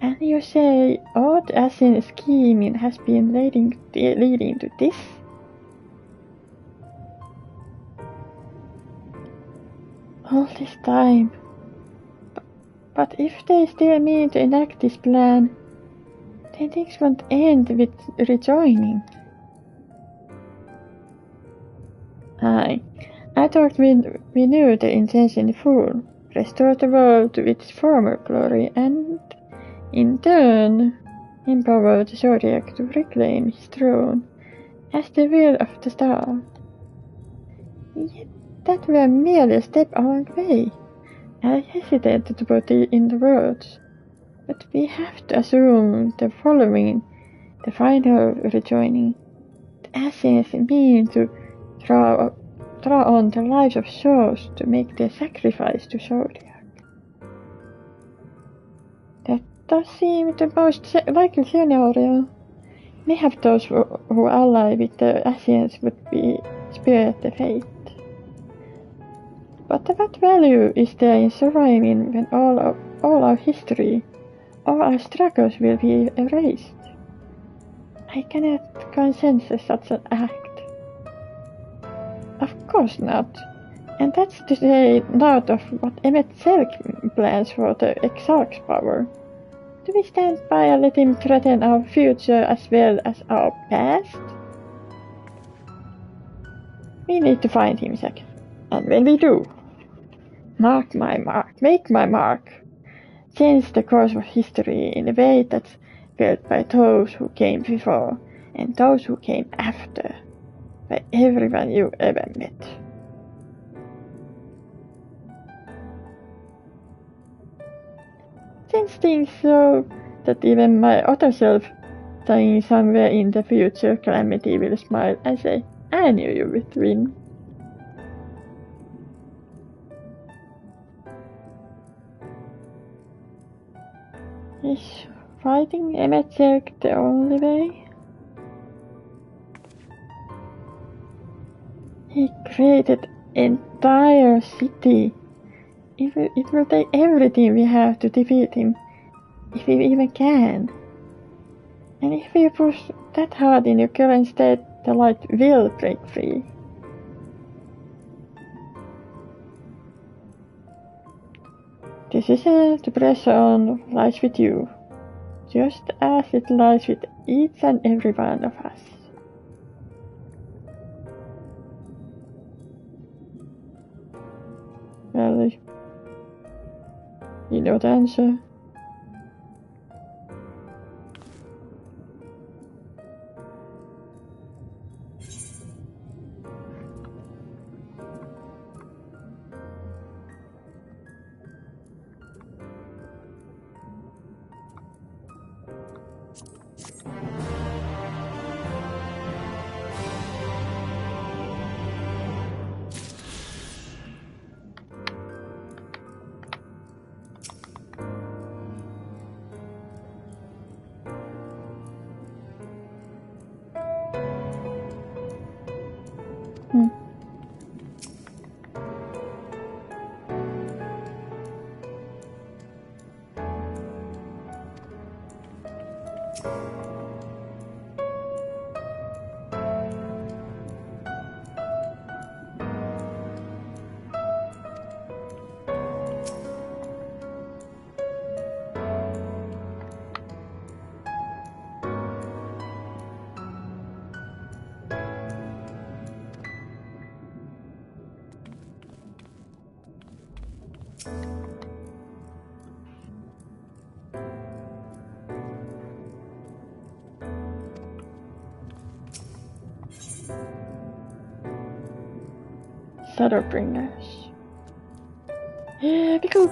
And you say odd Asian scheming has been leading to this? All this time. But if they still mean to enact this plan, then things won't end with rejoining. I thought we knew the intention in full, restore the world to its former glory, and, in turn, empower the Zodiac to reclaim his throne as the will of the star. Yet that were merely a step along the way. I hesitated to put it in the words, but we have to assume the following, the final rejoining. The Assassins mean to draw on the lives of souls to make their sacrifice to Zodiac. That does seem the most likely scenario. Mayhap those who ally with the Assassins would be spared the fate. But what value is there in surviving when all our history, all our struggles will be erased? I cannot consent to such an act. Of course not. And that's to say naught of what Amaurot plans for the Exarch's power. Do we stand by and let him threaten our future as well as our past? We need to find him, Zack. And when we do, mark my mark, make my mark, change the course of history in a way that's felt by those who came before and those who came after, by everyone you ever met. Change things so that even my other self, dying somewhere in the future calamity, will smile and say, I knew you would win. Is fighting Amaurot the only way? He created an entire city. It will take everything we have to defeat him, if we even can. And if we push that hard in your current state, the light will break free. Decision to press on lies with you, just as it lies with each and every one of us. Well, you know the answer. Shadowbringers. Here we go.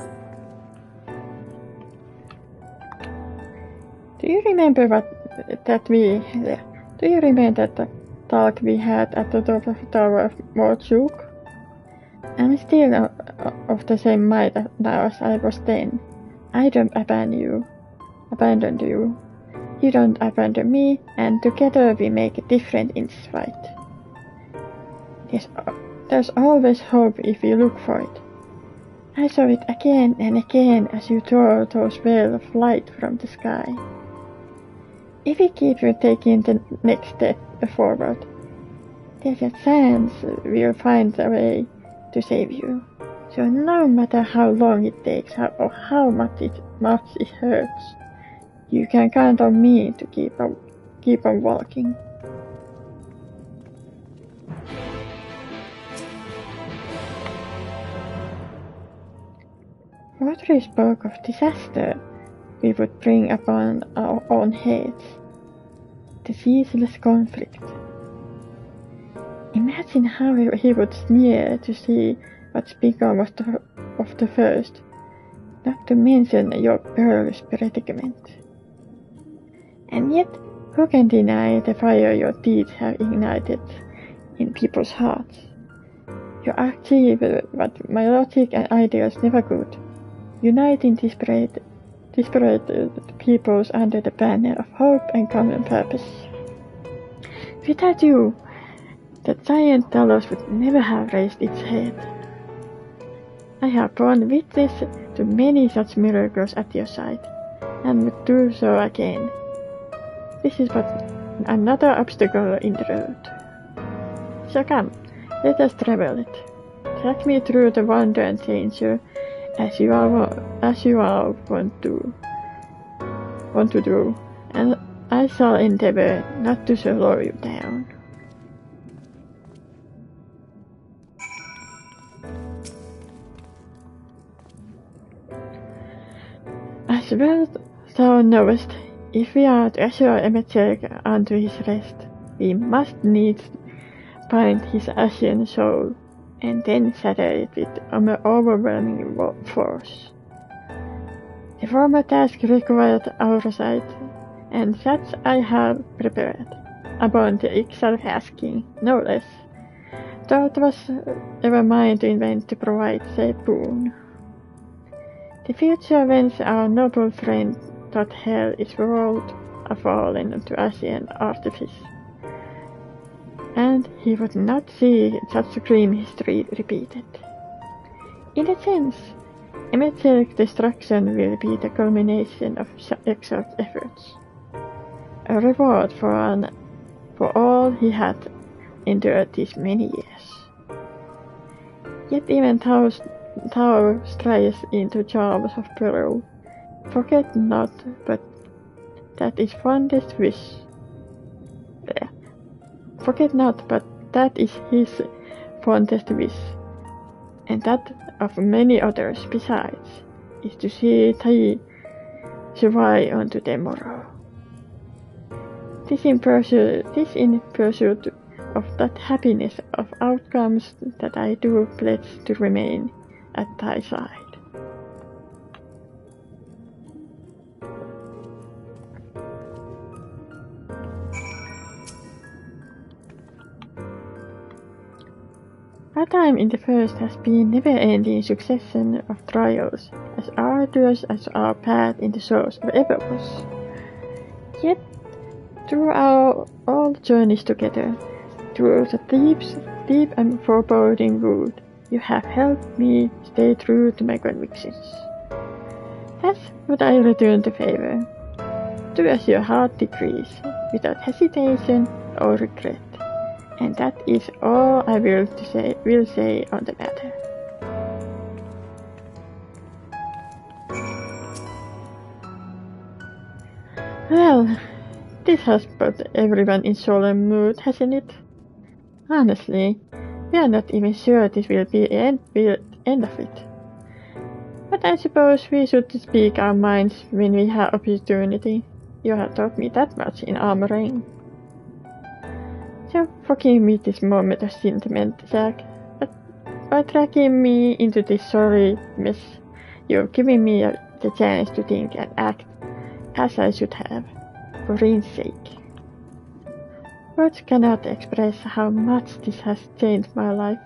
Do you remember the talk we had at the top of the tower of Amaurot I? I'm still of the same mind now as I was then. I don't abandon you. You don't abandon me, and together we make a difference in this fight. There's always hope if you look for it. I saw it again and again as you tore those veils of light from the sky. If we keep taking the next step forward, there's a chance we'll find a way to save you. So no matter how long it takes or how much it hurts, you can count on me to keep on walking. Rodri spoke of disaster we would bring upon our own heads, the ceaseless conflict. Imagine how he would sneer to see what's become of the first, not to mention your perilous predicament. And yet, who can deny the fire your deeds have ignited in people's hearts? You achieve what my logic and ideals never could, uniting disparate peoples under the banner of hope and common purpose. Without you, the giant Talos would never have raised its head. I have borne witness to many such miracles at your side, and would do so again. This is but another obstacle in the road. So come, let us travel it. Track me through the wonder and danger, as you all want to do, and I shall endeavor not to slow you down. As well thou knowest, if we are to assure Amaurot unto his rest, we must needs bind his ashen soul, and then shatter it with overwhelming force. The former task required oversight, and such I have prepared, upon the exile asking, no less, though it was ever mine to invent to provide safe boon. The future whence our noble friend thought hell is world a fallen to ashen artifice, and he would not see such a grim history repeated. In a sense, Amaurot's destruction will be the culmination of Exalt's efforts, a reward for all he had endured these many years. Yet even thou strayest into charms of peril, forget not but that is fondest wish. Forget not but that is his fondest wish, and that of many others besides, is to see thee survive unto the morrow. This in pursuit of that happiness of outcomes that I do pledge to remain at thy side. Our time in the first has been never-ending succession of trials, as arduous as our path in the source ever was. Yet, through our all journeys together, through the deep and foreboding wood, you have helped me stay true to my convictions. Thus would I return the favor, do as your heart decrees, without hesitation or regret. And that is all I will say on the matter. Well, this has put everyone in solemn mood, hasn't it? Honestly, we are not even sure this will be the end of it. But I suppose we should speak our minds when we have opportunity. You have taught me that much in Amaurot I. So forgive me this moment of sentiment, Zack, but by dragging me into this sorry mess, you've given me the chance to think and act as I should have, for Rin's sake. Words cannot express how much this has changed my life,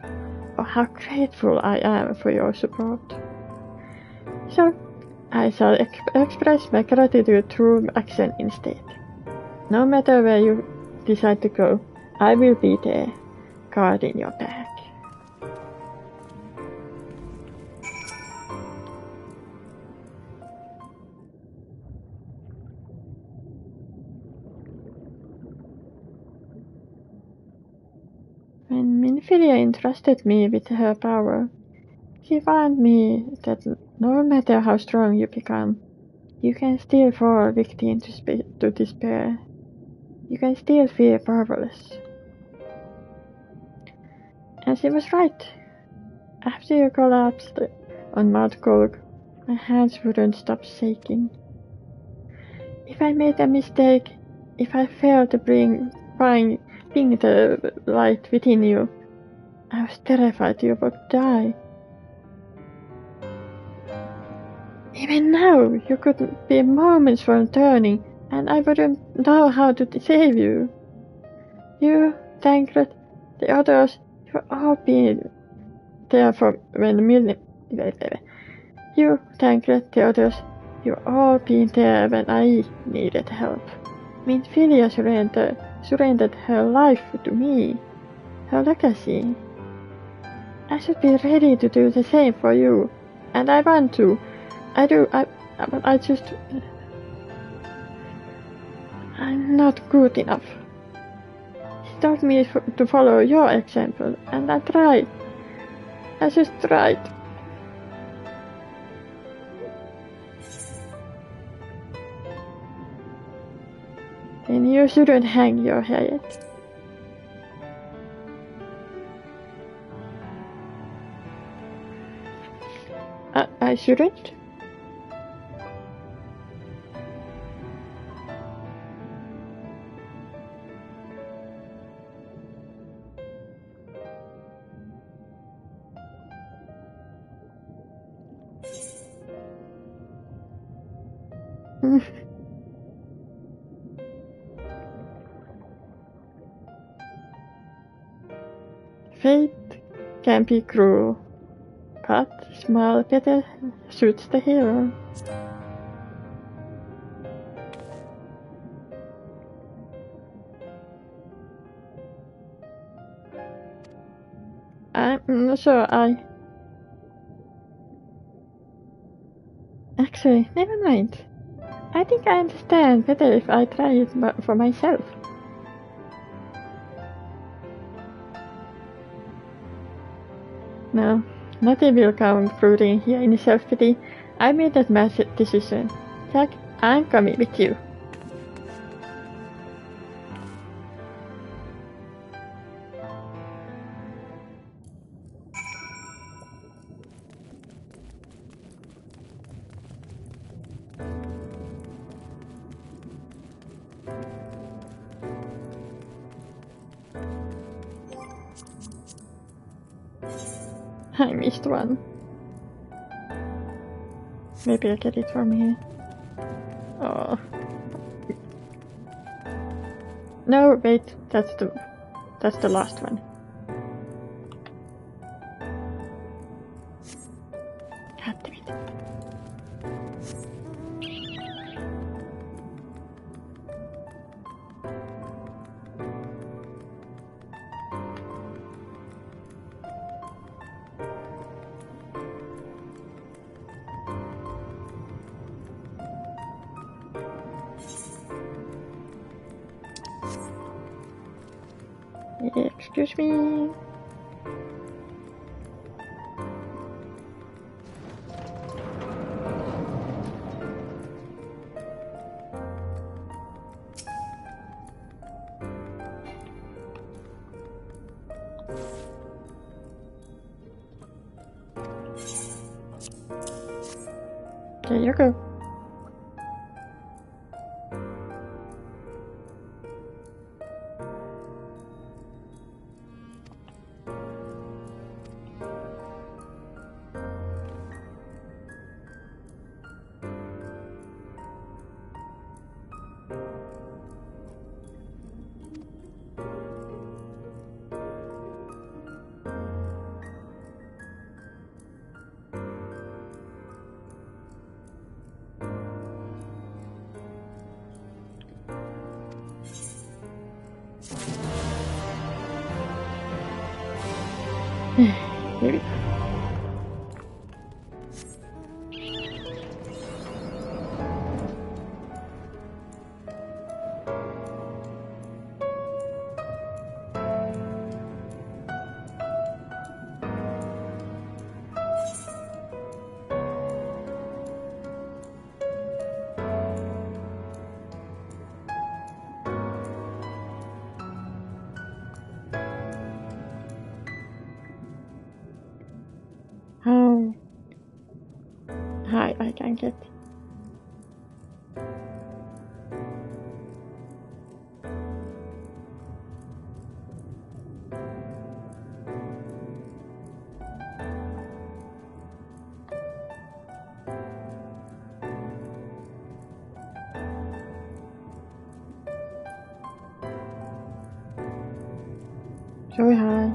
or how grateful I am for your support. So, I shall express my gratitude through action instead. No matter where you decide to go, I will be there, guarding your back. When Minfilia entrusted me with her power, She warned me that no matter how strong you become, you can still fall victim to despair. You can still feel powerless. And she was right. After you collapsed on Mount Golg, my hands wouldn't stop shaking. If I made a mistake, if I failed to bring the light within you, I was terrified you would die. Even now, you could be moments from turning, and I wouldn't know how to save you. You, Tancred, the others, you've all been there for when You, Tancred, the others, you've all been there when I needed help. Minfilia surrendered her life to me, her legacy. I should be ready to do the same for you, and I want to. I'm not good enough. She told me to follow your example, and I tried. I just tried. Then you shouldn't hang your head. I shouldn't? Fate can be cruel, but small better suits the hero. I'm not sure Actually, never mind. I think I understand better if I try it for myself. No, nothing will come fruiting here in self-pity. I made that massive decision. Jack, I'm coming with you. I missed one. Maybe I'll get it from here. Oh. No, wait, that's the last one. God damn it. Excuse me. There you go. how high I can get. So high.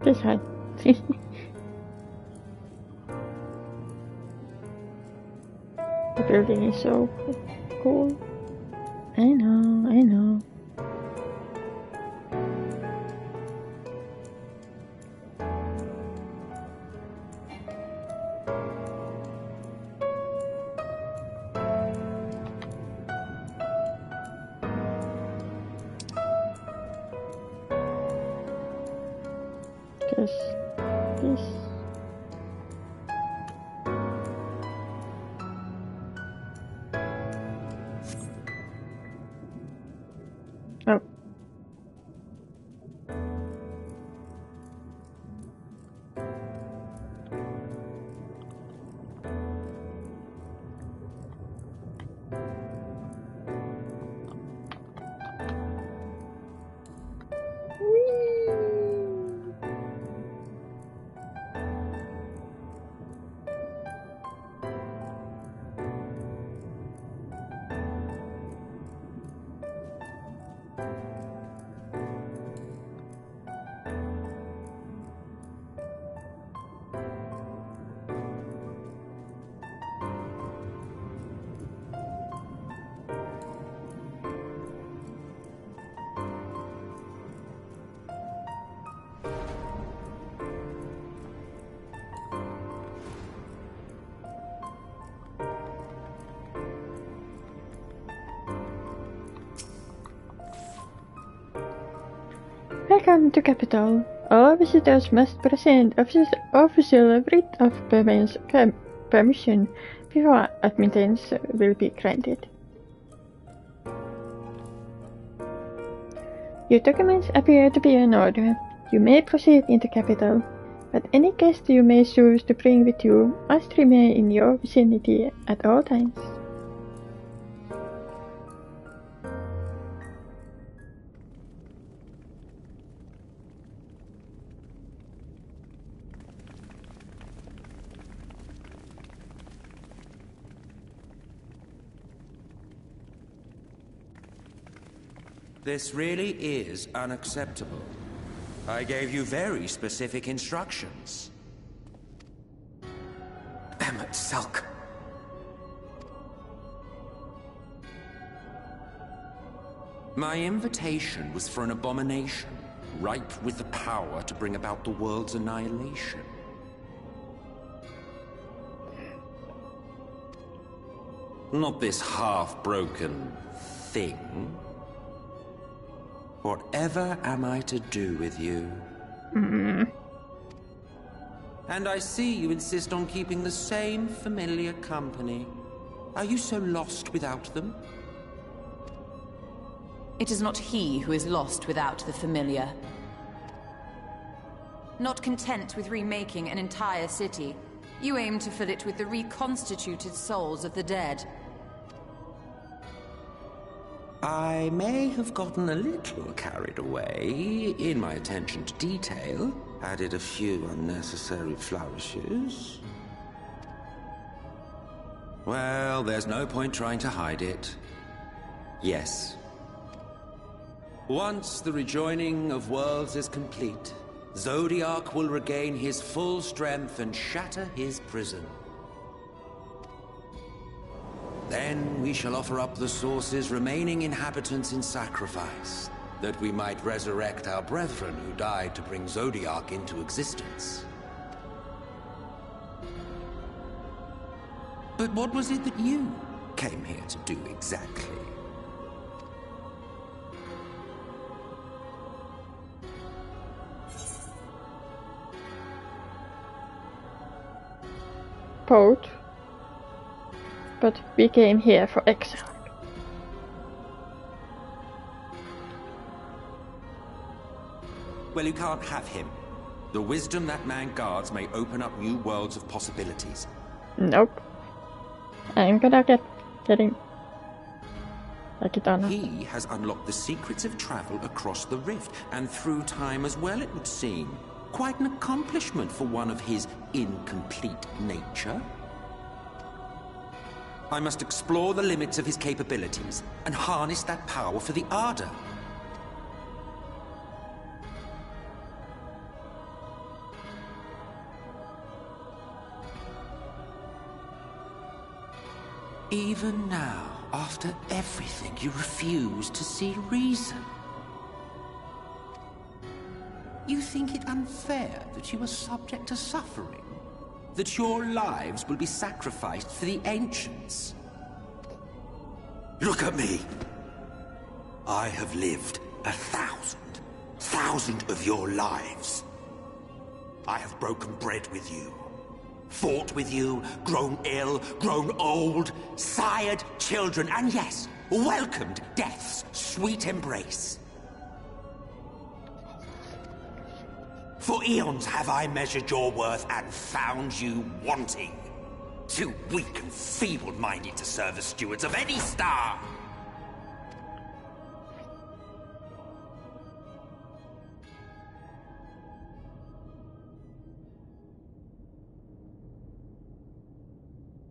This high. The building is so cool. I know, I know. This. Oh. Welcome to Capital. All visitors must present official writ of permission before admittance will be granted. Your documents appear to be in order. You may proceed into Capital, but any guest you may choose to bring with you must remain in your vicinity at all times. This really is unacceptable. I gave you very specific instructions. Emmett Selk. My invitation was for an abomination, ripe with the power to bring about the world's annihilation. Not this half-broken thing. Whatever am I to do with you? And I see you insist on keeping the same familiar company. Are you so lost without them? It is not he who is lost without the familiar. Not content with remaking an entire city, you aim to fill it with the reconstituted souls of the dead. I may have gotten a little carried away in my attention to detail, added a few unnecessary flourishes. Well, there's no point trying to hide it. Yes. Once the rejoining of worlds is complete, Zodiac will regain his full strength and shatter his prison. Then we shall offer up the Source's remaining inhabitants in sacrifice, that we might resurrect our brethren who died to bring Zodiac into existence. But what was it that you came here to do exactly? Both. But we came here for exile. Well, you can't have him. The wisdom that man guards may open up new worlds of possibilities. Nope. I'm gonna get him. Like it or not. He has unlocked the secrets of travel across the rift, and through time as well, it would seem. Quite an accomplishment for one of his incomplete nature. I must explore the limits of his capabilities, and harness that power for the Ardor. Even now, after everything, you refuse to see reason. You think it unfair that you are subject to suffering? That your lives will be sacrificed for the Ancients? Look at me! I have lived 1,000 of your lives. I have broken bread with you, fought with you, grown ill, grown old, sired children, and yes, welcomed death's sweet embrace. For eons have I measured your worth and found you wanting. Too weak and feeble-minded to serve as stewards of any star.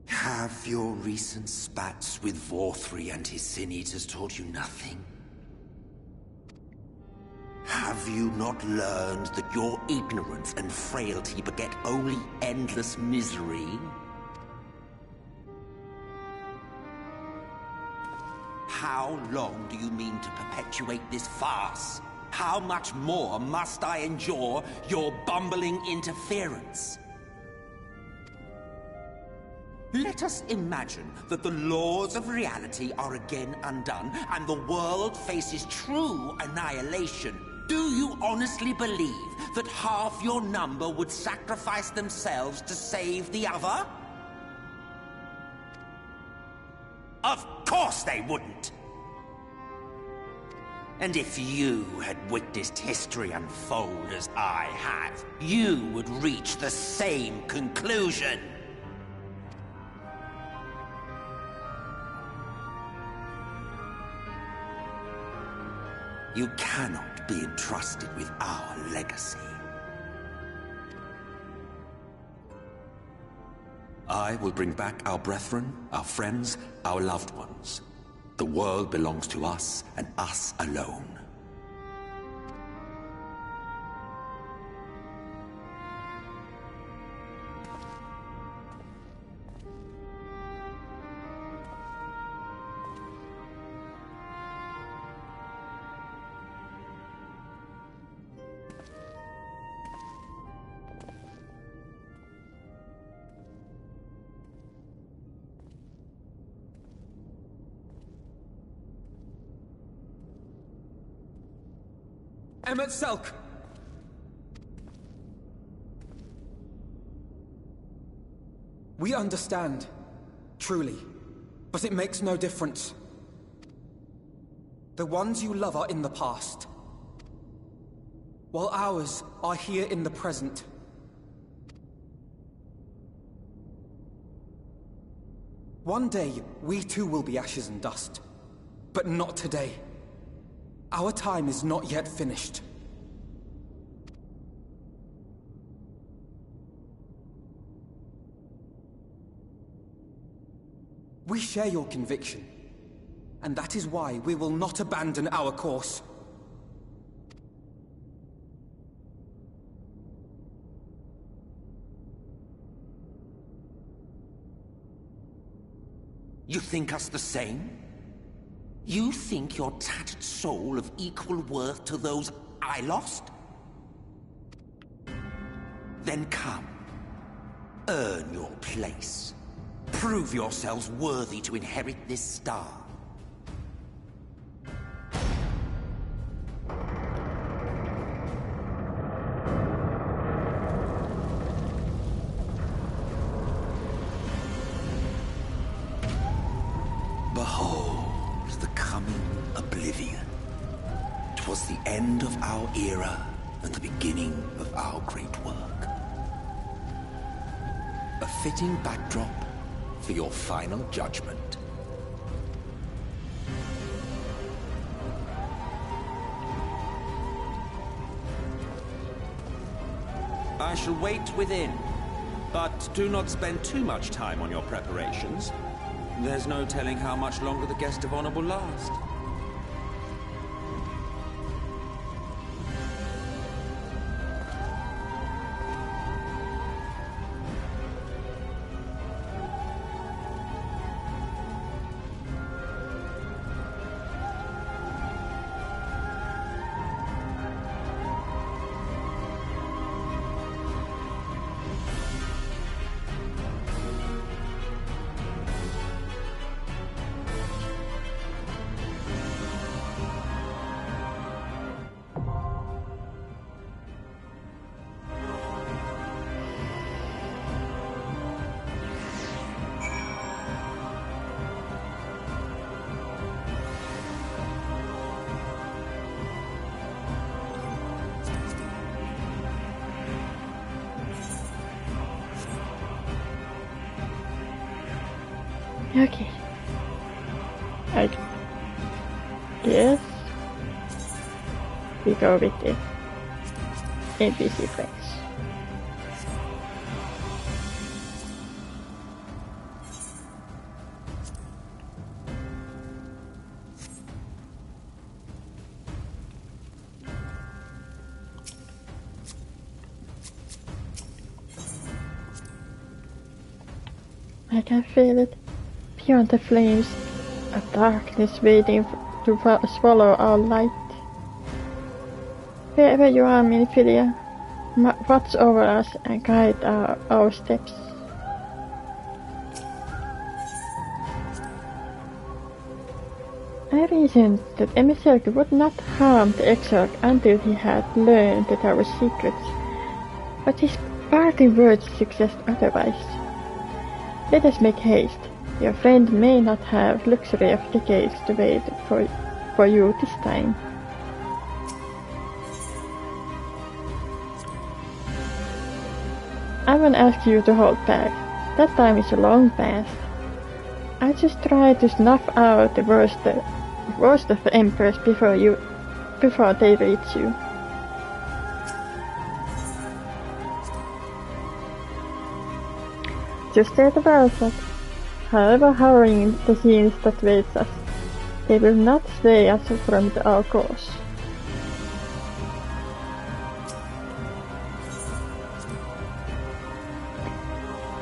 Have your recent spats with Vorthri and his Sin Eaters taught you nothing? Have you not learned that your ignorance and frailty beget only endless misery? How long do you mean to perpetuate this farce? How much more must I endure your bumbling interference? Let us imagine that the laws of reality are again undone, and the world faces true annihilation. Do you honestly believe that half your number would sacrifice themselves to save the other? Of course they wouldn't! And if you had witnessed history unfold as I have, you would reach the same conclusion. You cannot be entrusted with our legacy. I will bring back our brethren, our friends, our loved ones. The world belongs to us, and us alone. Emmett Selk! We understand, truly, but it makes no difference. The ones you love are in the past. while ours are here in the present. One day, we too will be ashes and dust. But not today. Our time is not yet finished. We share your conviction, and that is why we will not abandon our course. You think us the same? You think your tattered soul of equal worth to those I lost? Then come. Earn your place. Prove yourselves worthy to inherit this star. Behold the coming oblivion. 'Twas the end of our era and the beginning of our great work. A fitting backdrop for your final judgment. I shall wait within, but do not spend too much time on your preparations. There's no telling how much longer the guest of honor will last. Okay. I guess we go with the NPC friends. I can feel it. Beyond the flames, a darkness waiting to swallow our light. Wherever you are, Minfilia, watch over us and guide our steps. I reasoned that Emisark would not harm the Exarch until he had learned that our secrets, but his parting words suggest otherwise. Let us make haste. Your friend may not have luxury of decades to wait for you this time. I won't ask you to hold back. That time is long past. I just try to snuff out the worst of the Emperors before they reach you. Just say the words that, however harrowing the scenes that waits us, they will not sway us from our course.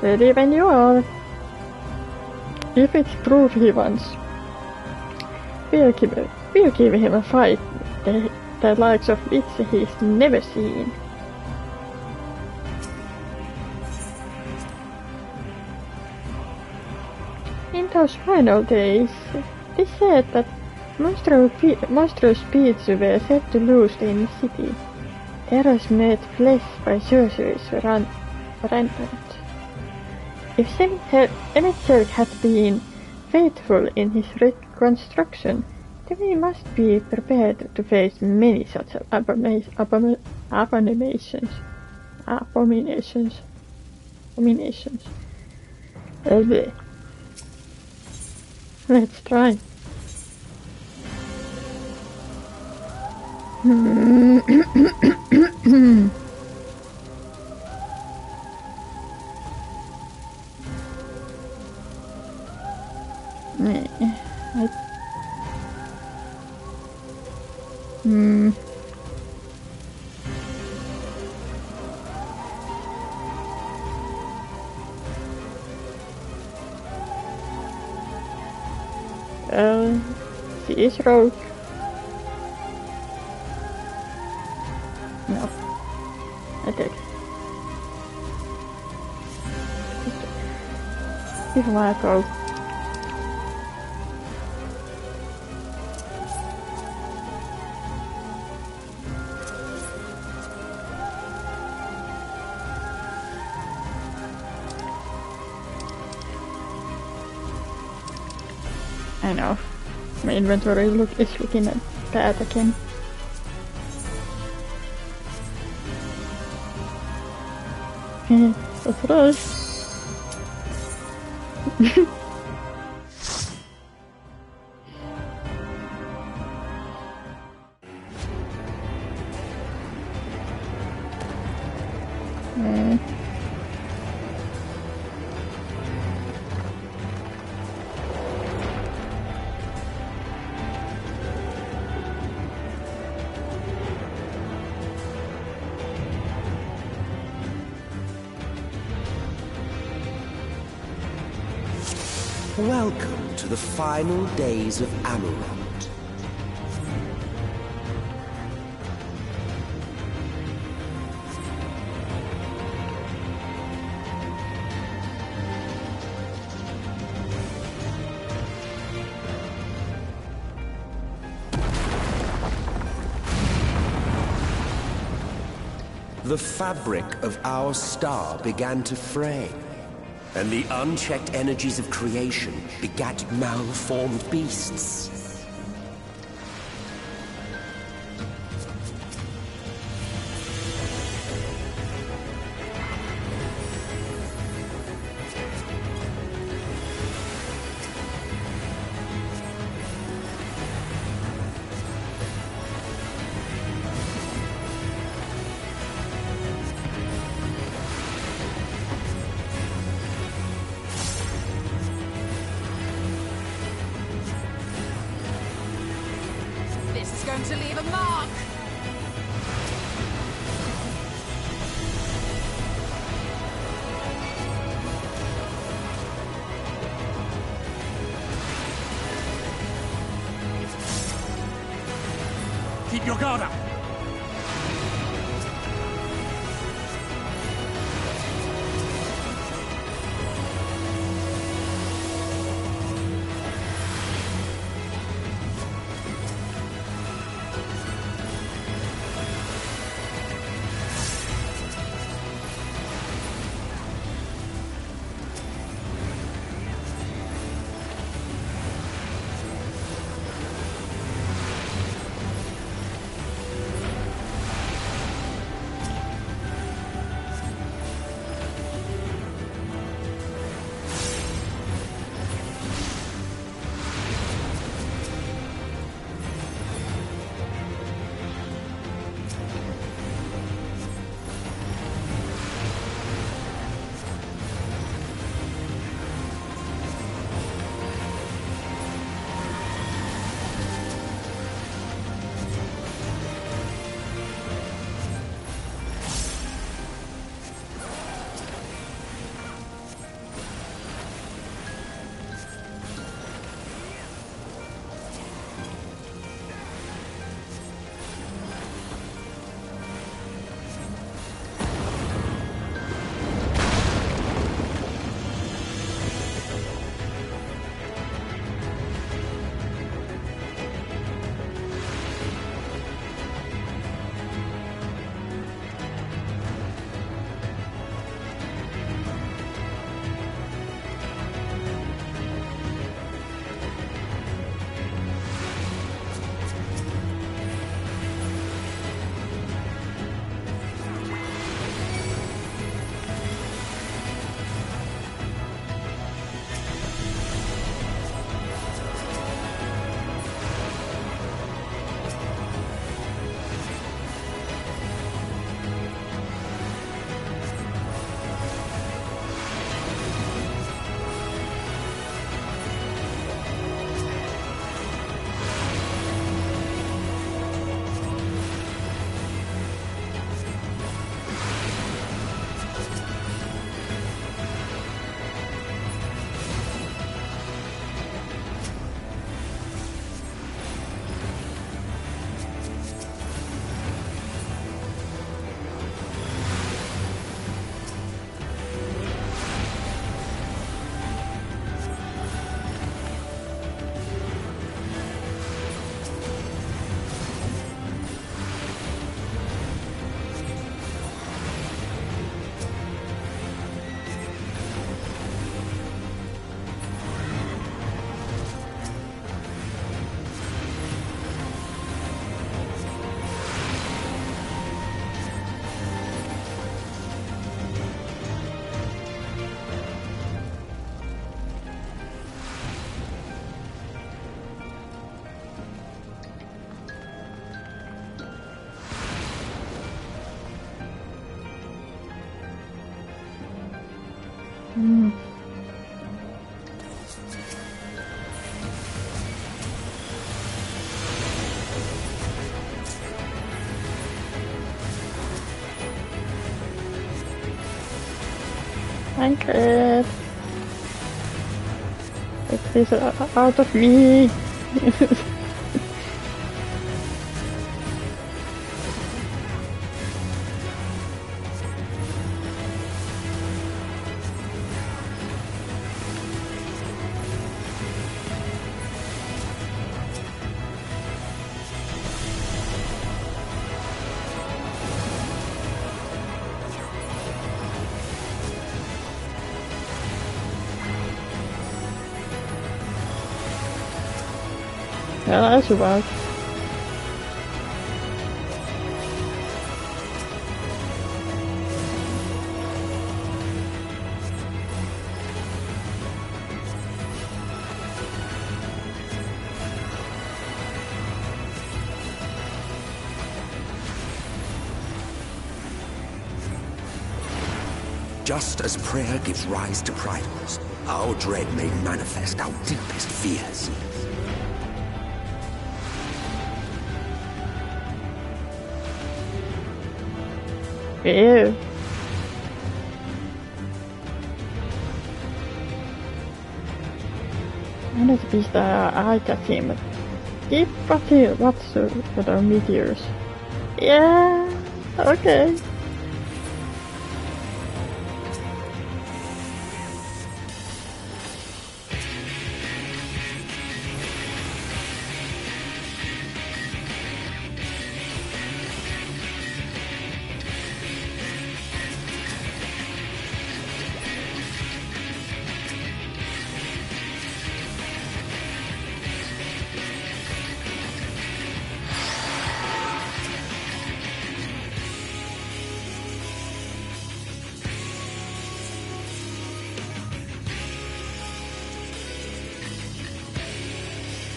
Ready when you are. If it's proof he wants, we'll give him a fight the likes of which he's never seen. In those final days, they said that monstrous beasts were set to loose in the city. Terrors made flesh by sorceries rampant. If Emisark had been faithful in his reconstruction, Then we must be prepared to face many such abominations. Abominations. Bleh. Let's try. She is rogue. No. Attack. Give my code. I know. My inventory is looking at bad again. That's right. Welcome to the final days of Amaurot. The fabric of our star began to fray, and the unchecked energies of creation begat malformed beasts. This is going to leave a mark! Keep your guard up! Thank it. Take this out of me. Well, I survived. Just as prayer gives rise to bridals, our dread may manifest our deepest fears. Ew. Hennes pistää aikaisemmin. Kippasi vatsuutta meteors. Yeah, okay.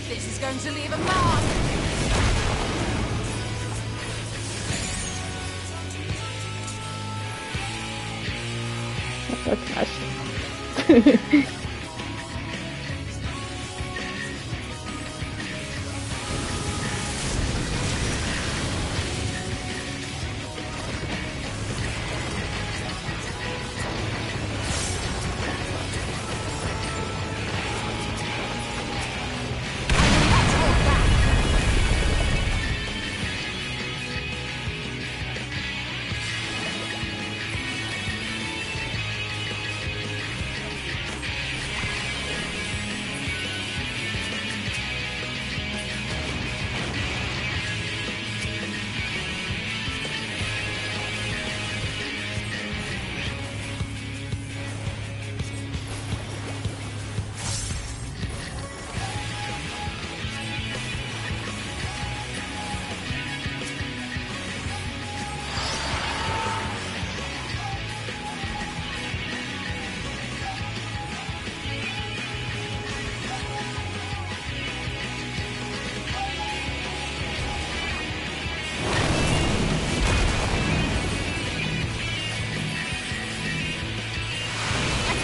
This is going to leave a mark! That's nice.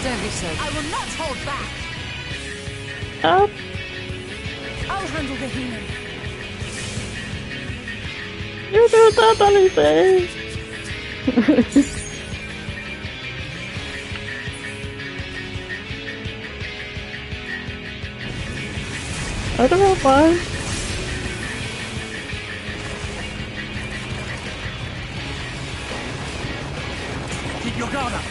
Don't be so. I will not hold back. Up. I'll handle the healing. You do that, anything. I don't know why. Keep your guard up.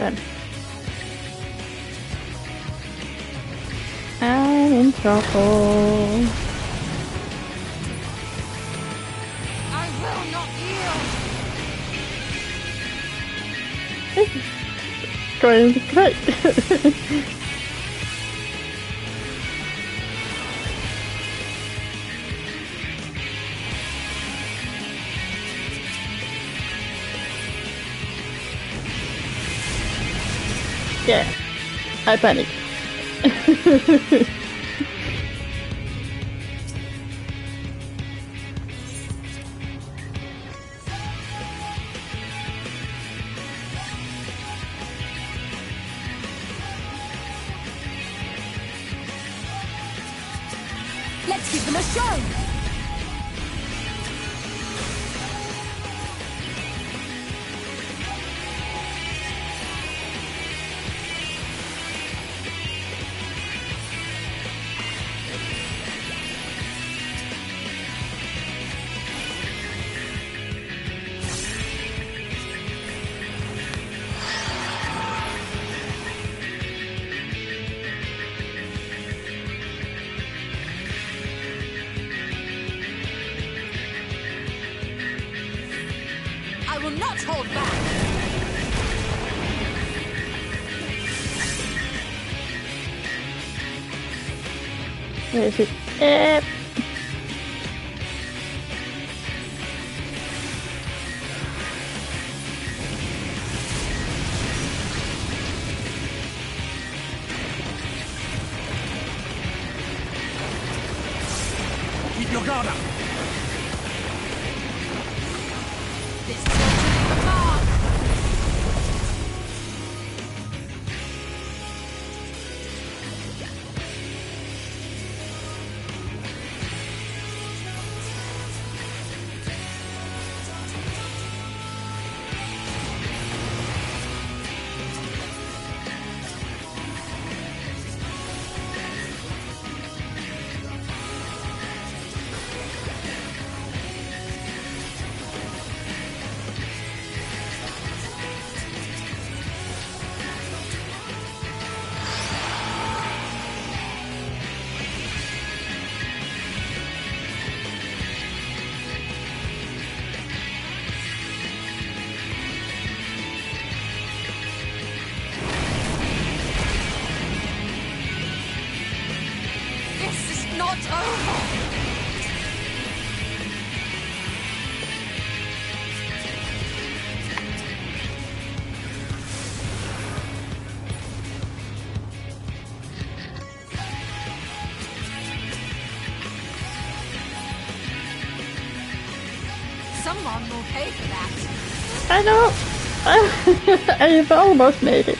then. I'm in trouble. I will not yield. This is going great. Yeah, I panic. Let's give them a show. I will not hold back. Where is it? Keep your guard up. This is the mark. This is not over. Someone will pay for that. I know! I've almost made it.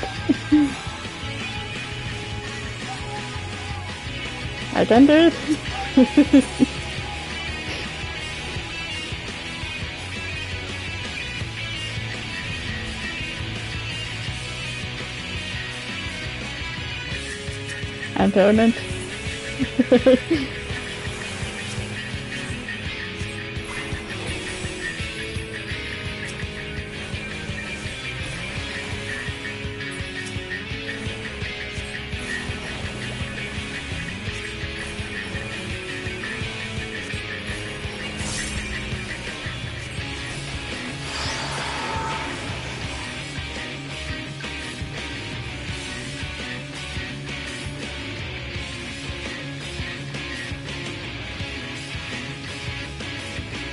I can do it. Opponent.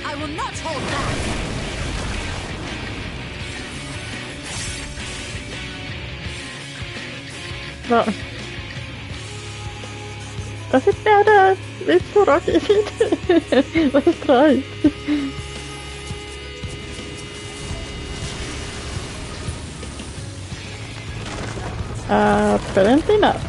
I will not hold back. No. Does it matter? It's so rock, is it? Let's try. Apparently not.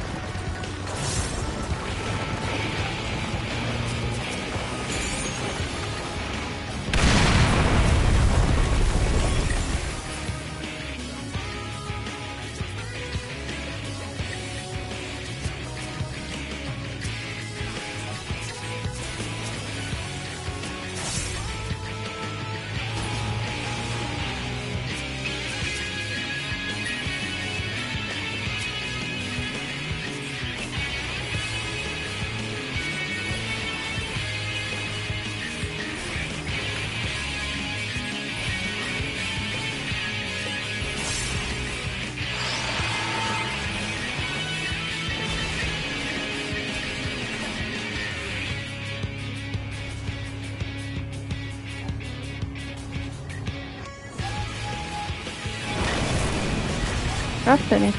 happening?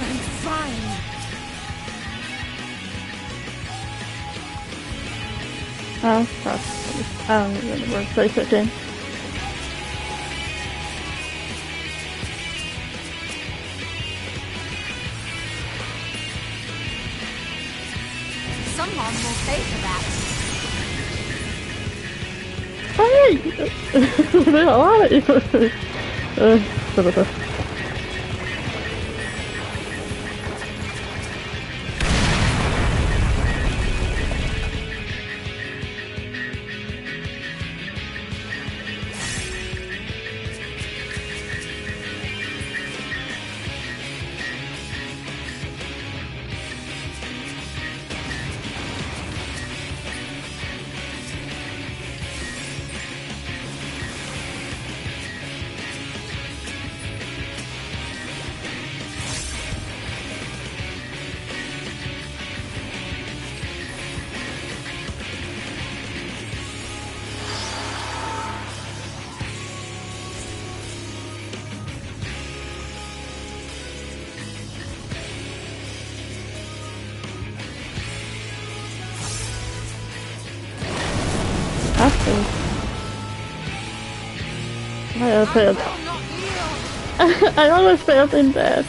I'm fine. Oh, that's the wrong place again. Someone will pay for that. Hey! Det har det! I failed. I always failed in that.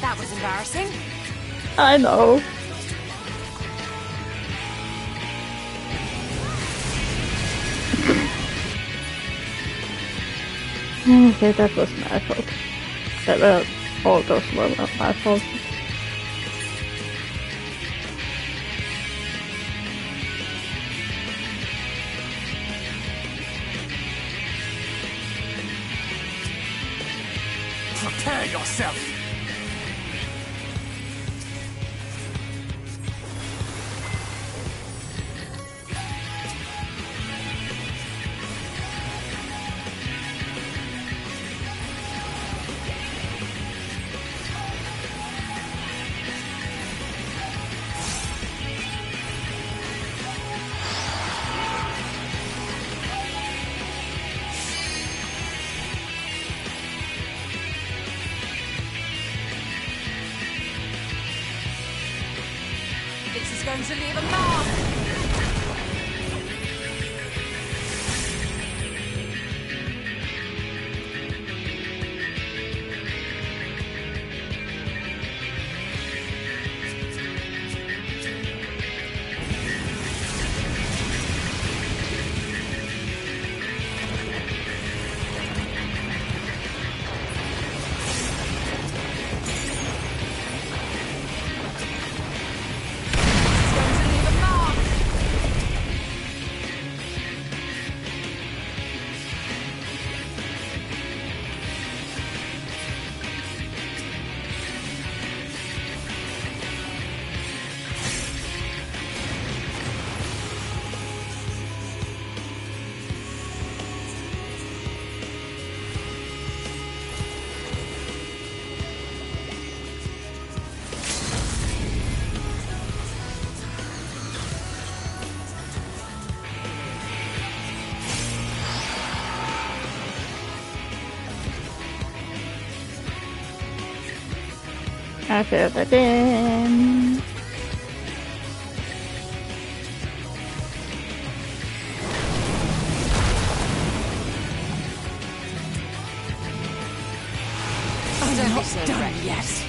That was embarrassing. I know. Okay, that was my fault. All those were my fault. Prepare yourself! This is going to leave a mark. I failed again. Don't be so reckless.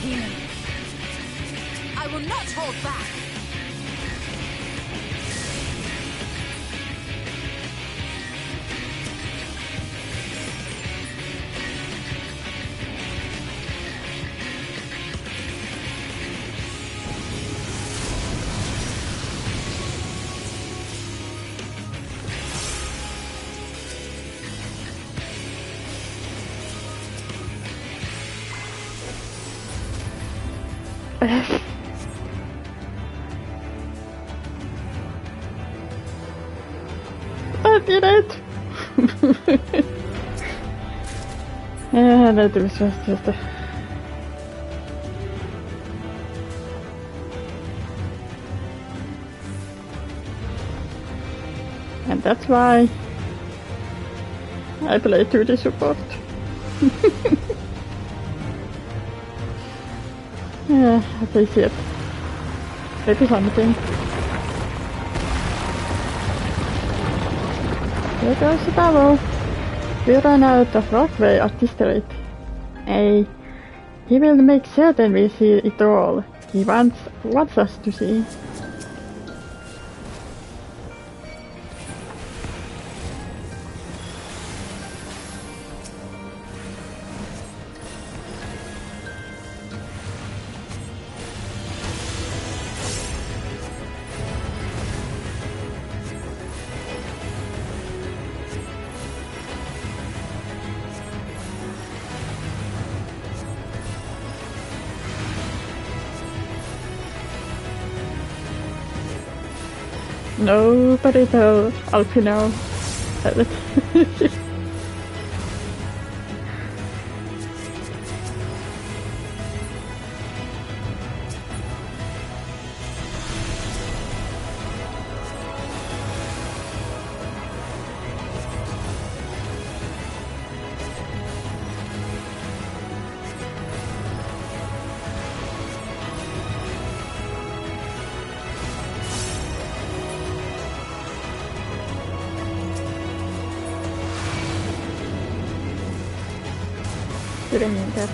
healing. I will not hold back. I did it! Ja, det är svårt, just det. And that's why I play 2D support. Yeah, I appreciate maybe something. There goes the barrel. We run out of roadway at this rate. He will make certain we see it all. He wants us to see. Nobody tell Alpino. Didn't mean that.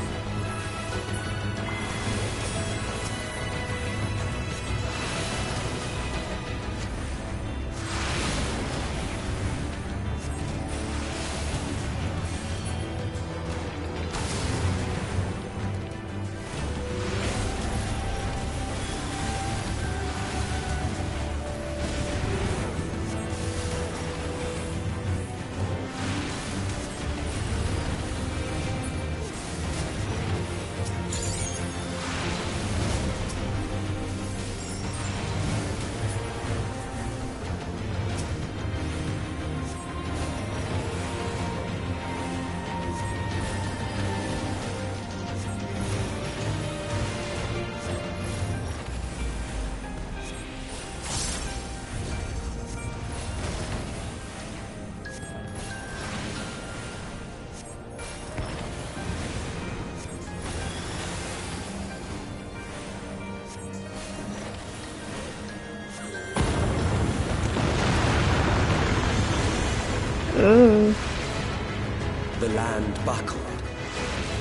The land buckled.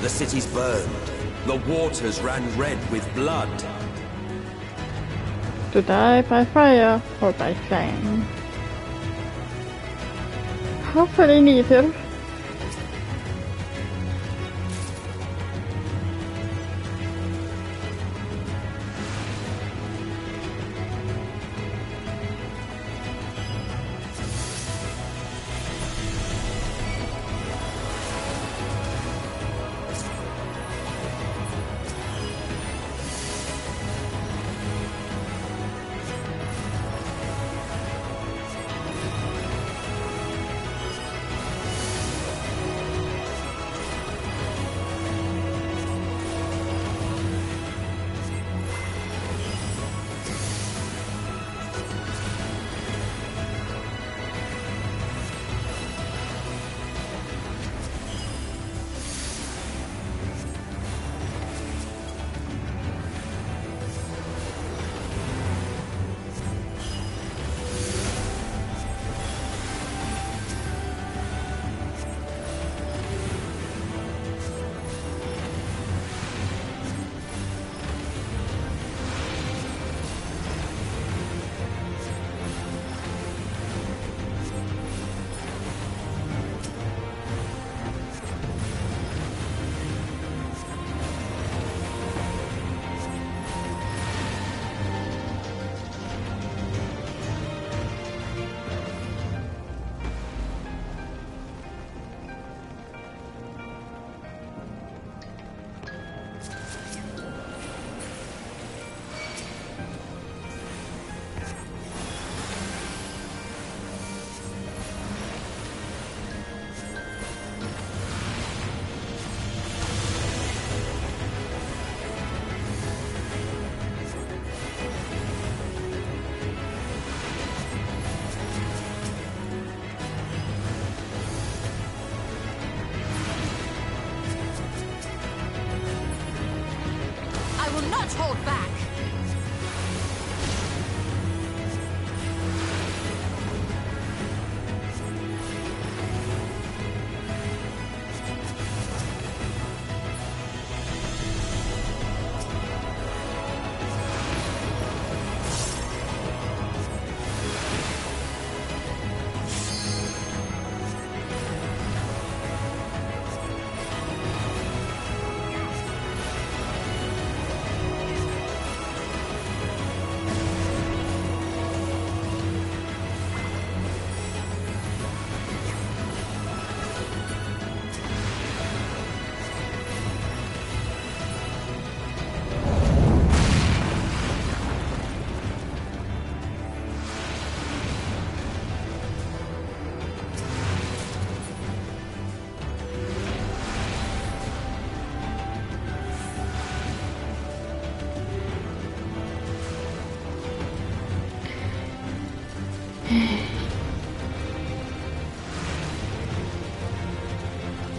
The cities burned. The waters ran red with blood. To die by fire or by flame. Hopefully neither. will not hold back!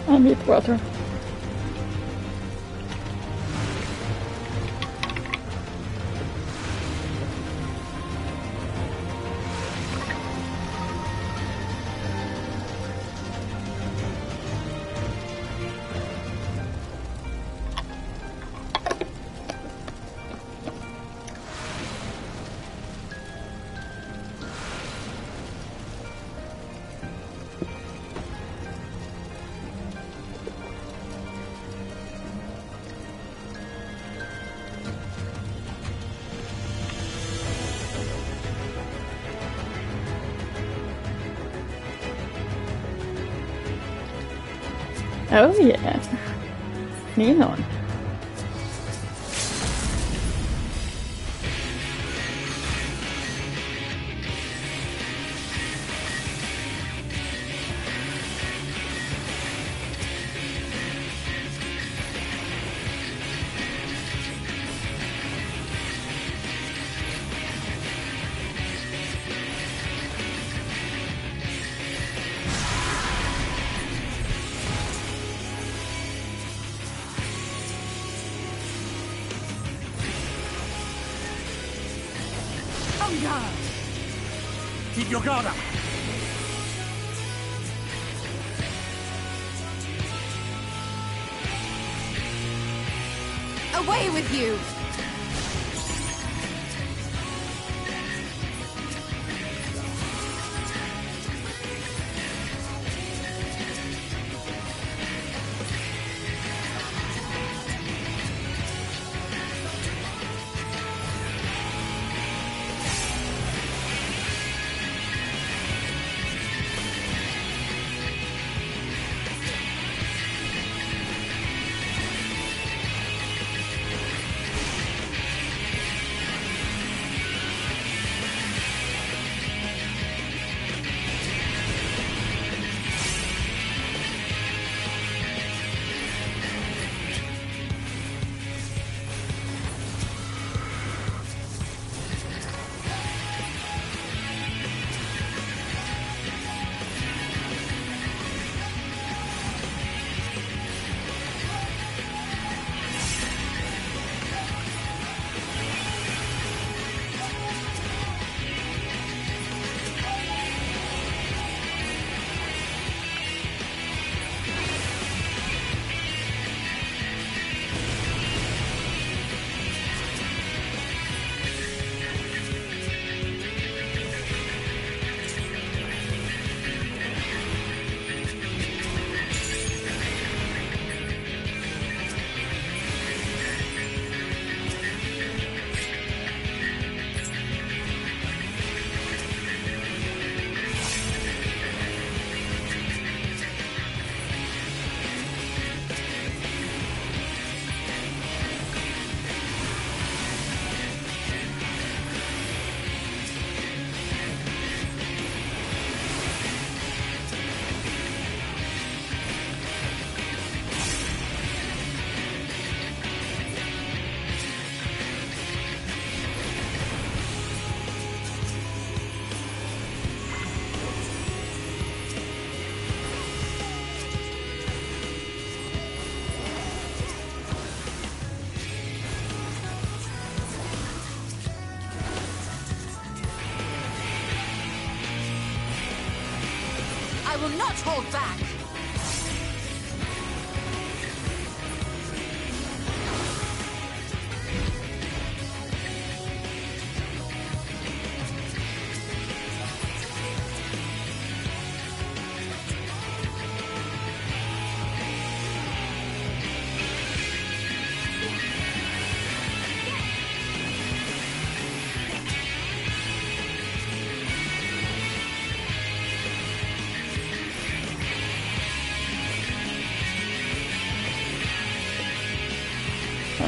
I need water. Oh yeah. Neon. Keep your guard up! Away with you! I will not hold back!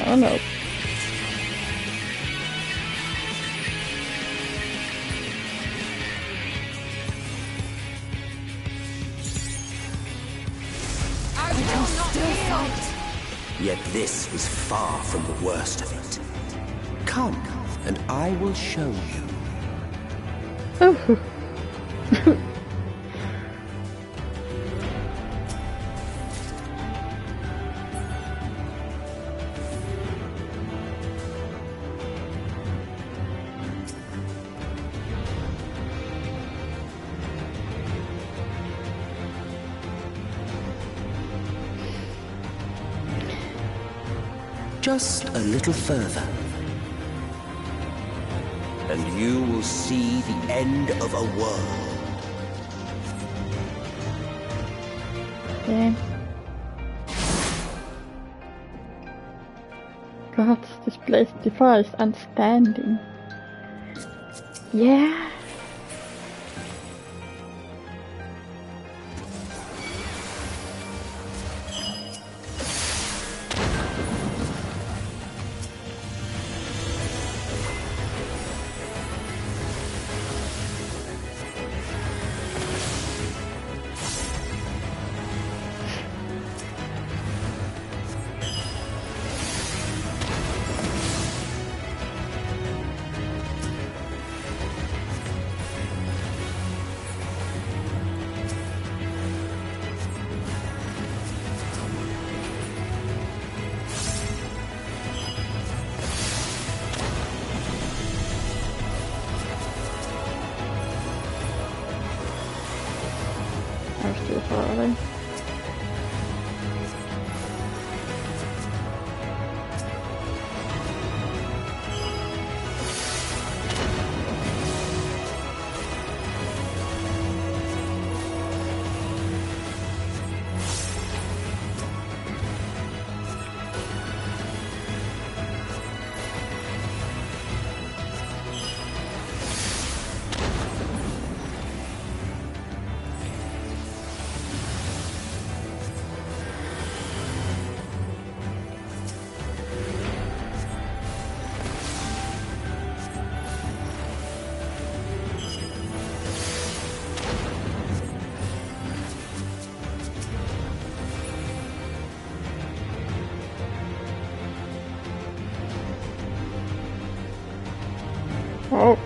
Oh no. I will not yield! Yet this is far from the worst of it. Come, and I will show you. Oh. Just a little further, and you will see the end of a world. Okay. God, this place defies understanding. Yeah. I'm still far away. Oh.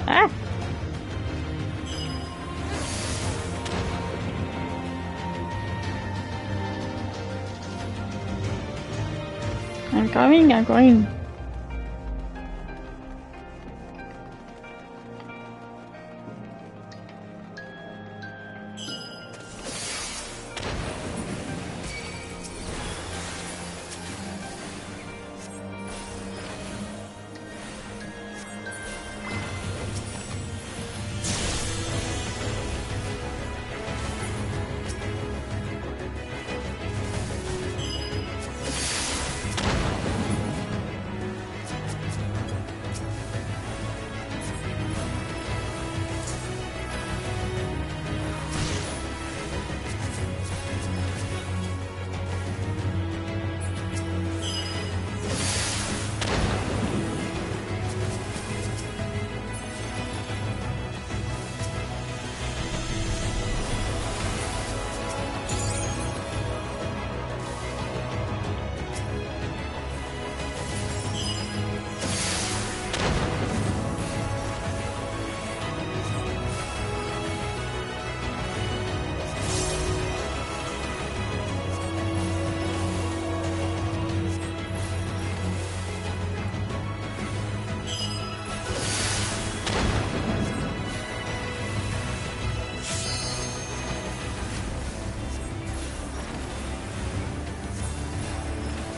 Ah. I'm going.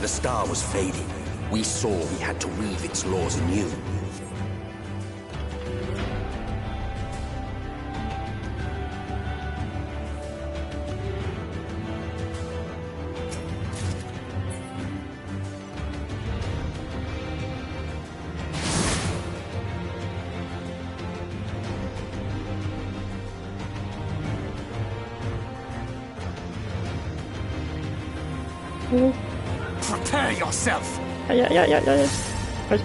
star was fading, we saw we had to weave its laws anew. Prepare yourself! Yeah. Push.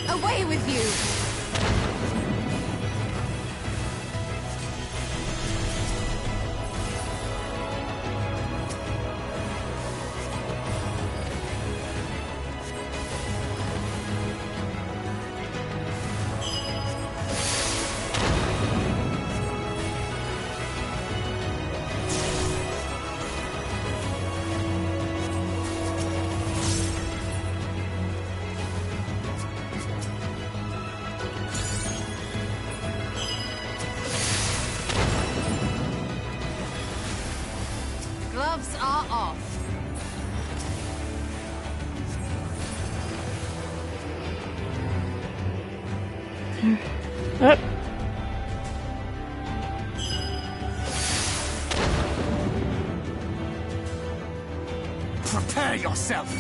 Away with you! Gloves are off. Up. Prepare yourself!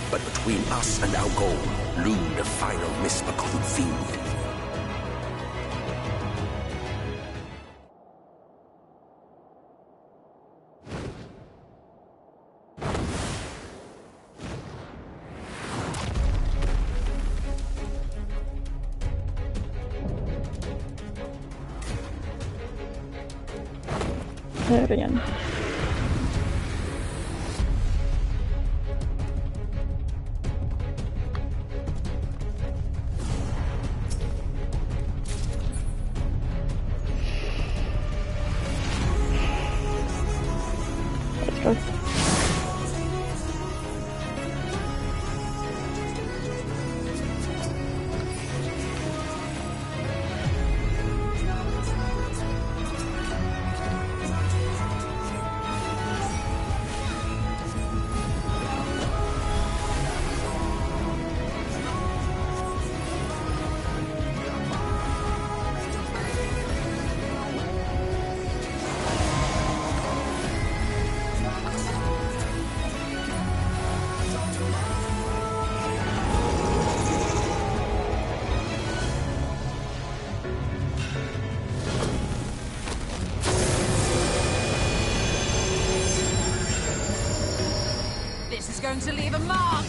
But between us and our goal loomed a final misbegotten fiend. There again. Let's go. This is going to leave a mark!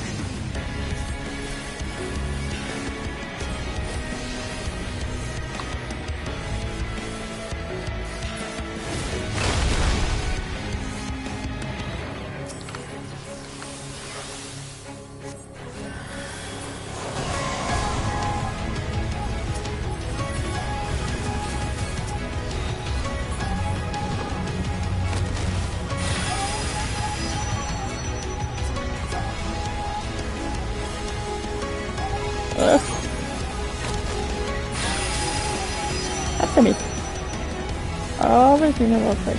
After me. Always in the wrong place.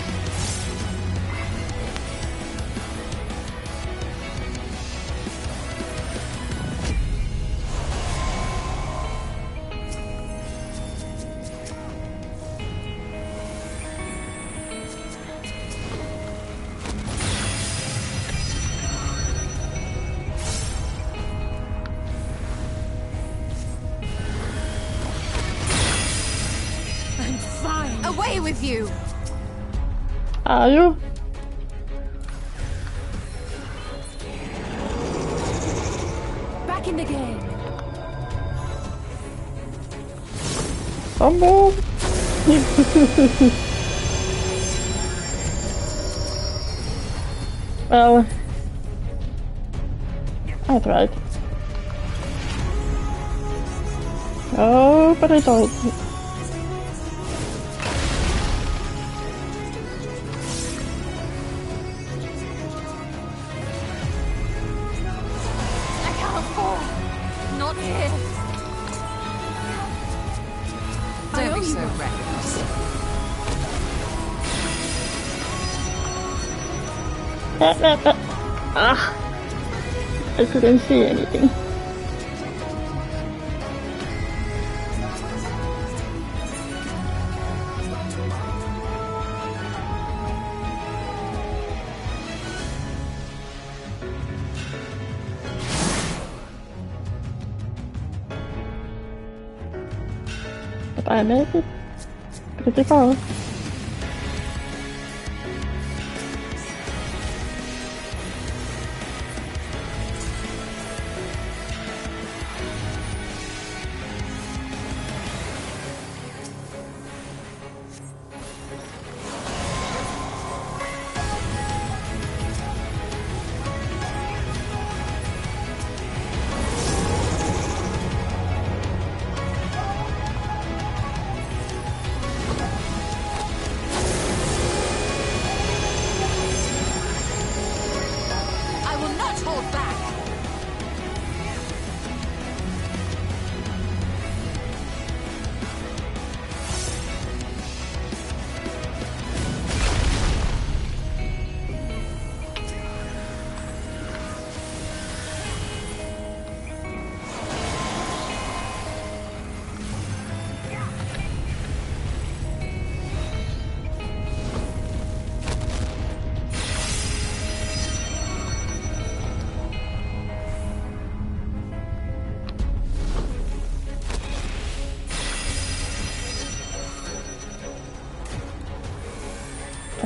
Away with you! Are you? Back in the game! Fumble! Well, I tried. Oh, but I died. Not here. Don't be so reckless. Ah! I couldn't see anything. But I made it pretty far.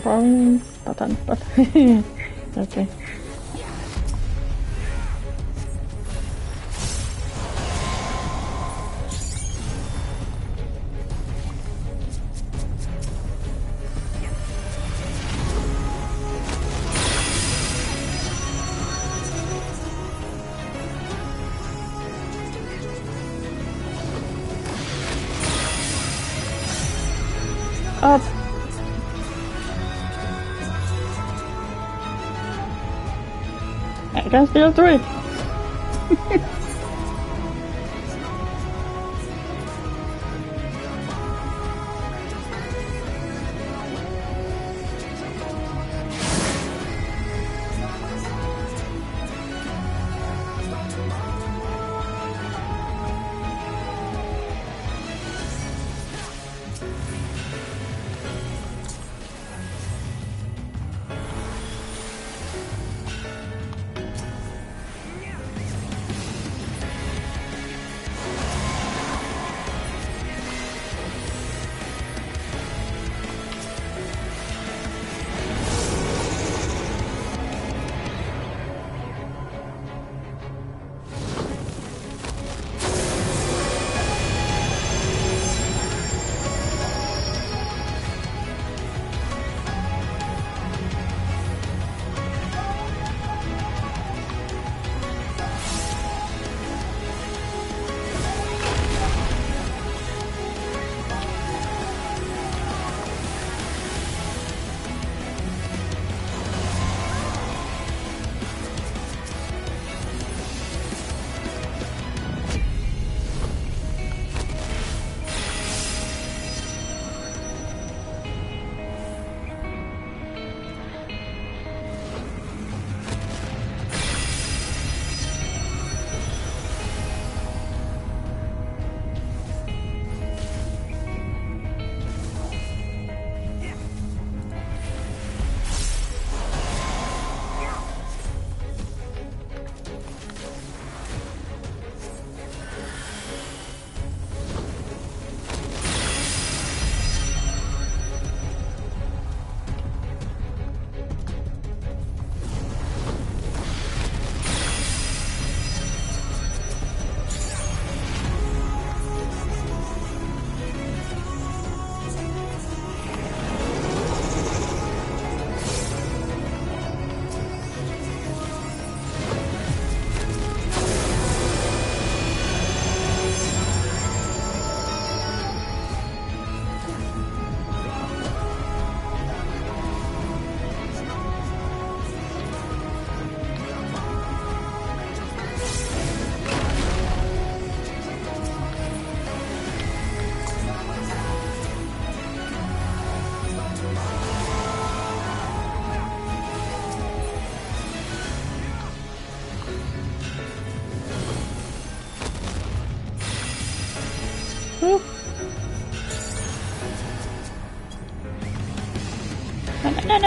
Wrong button, but okay. Up. I can still do it.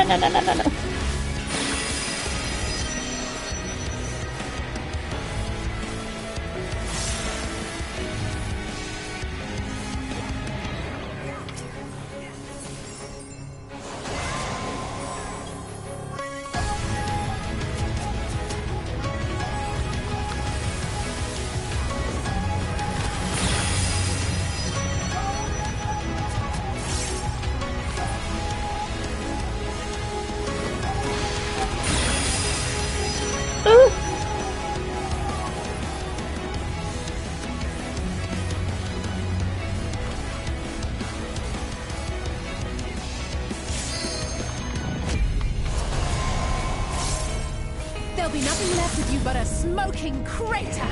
no. There'll be nothing left of you but a smoking crater!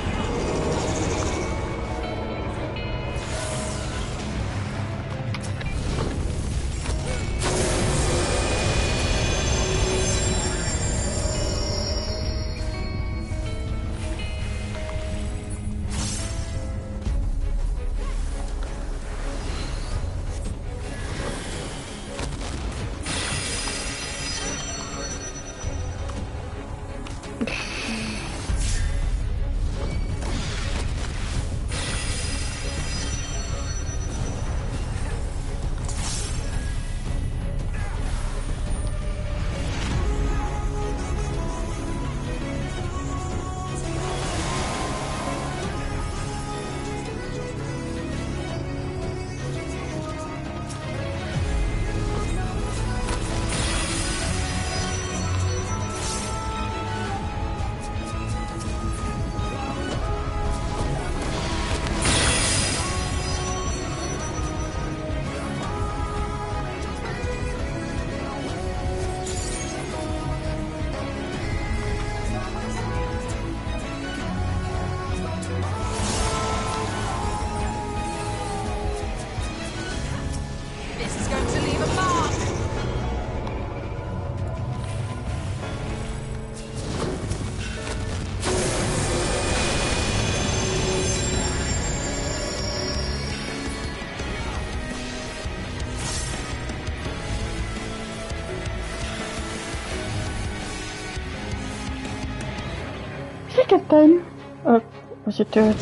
Second time, or was it third?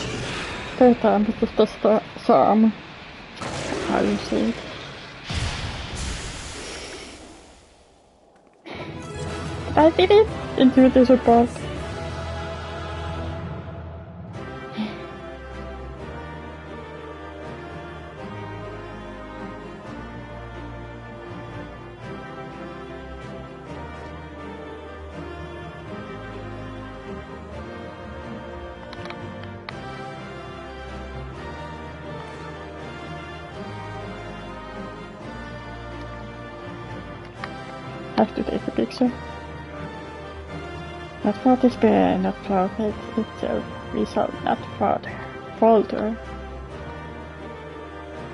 Third time it was just the Sam. How you say it. I did it into this part. Have to take a picture. Not for despair, not for fate itself, we shall not falter.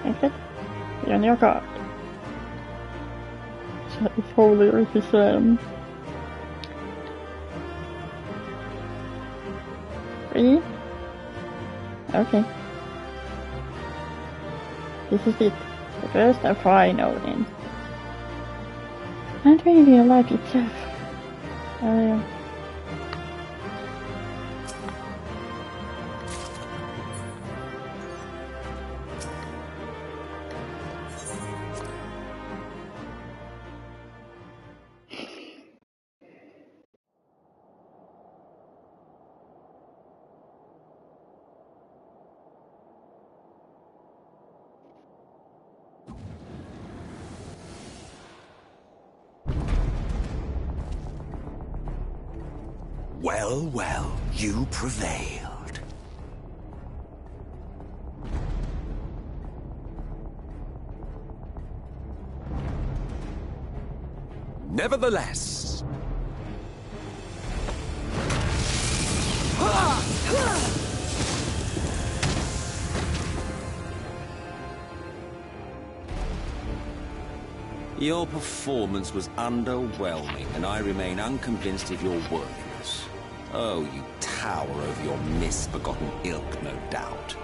Exit, be on your guard. So if holy or if it's Free? Okay. This is it, the first and final then. And really life itself. Well, well, you prevailed. Nevertheless... Your performance was underwhelming, and I remain unconvinced of your worthiness. Oh, you tower over your misbegotten ilk, no doubt.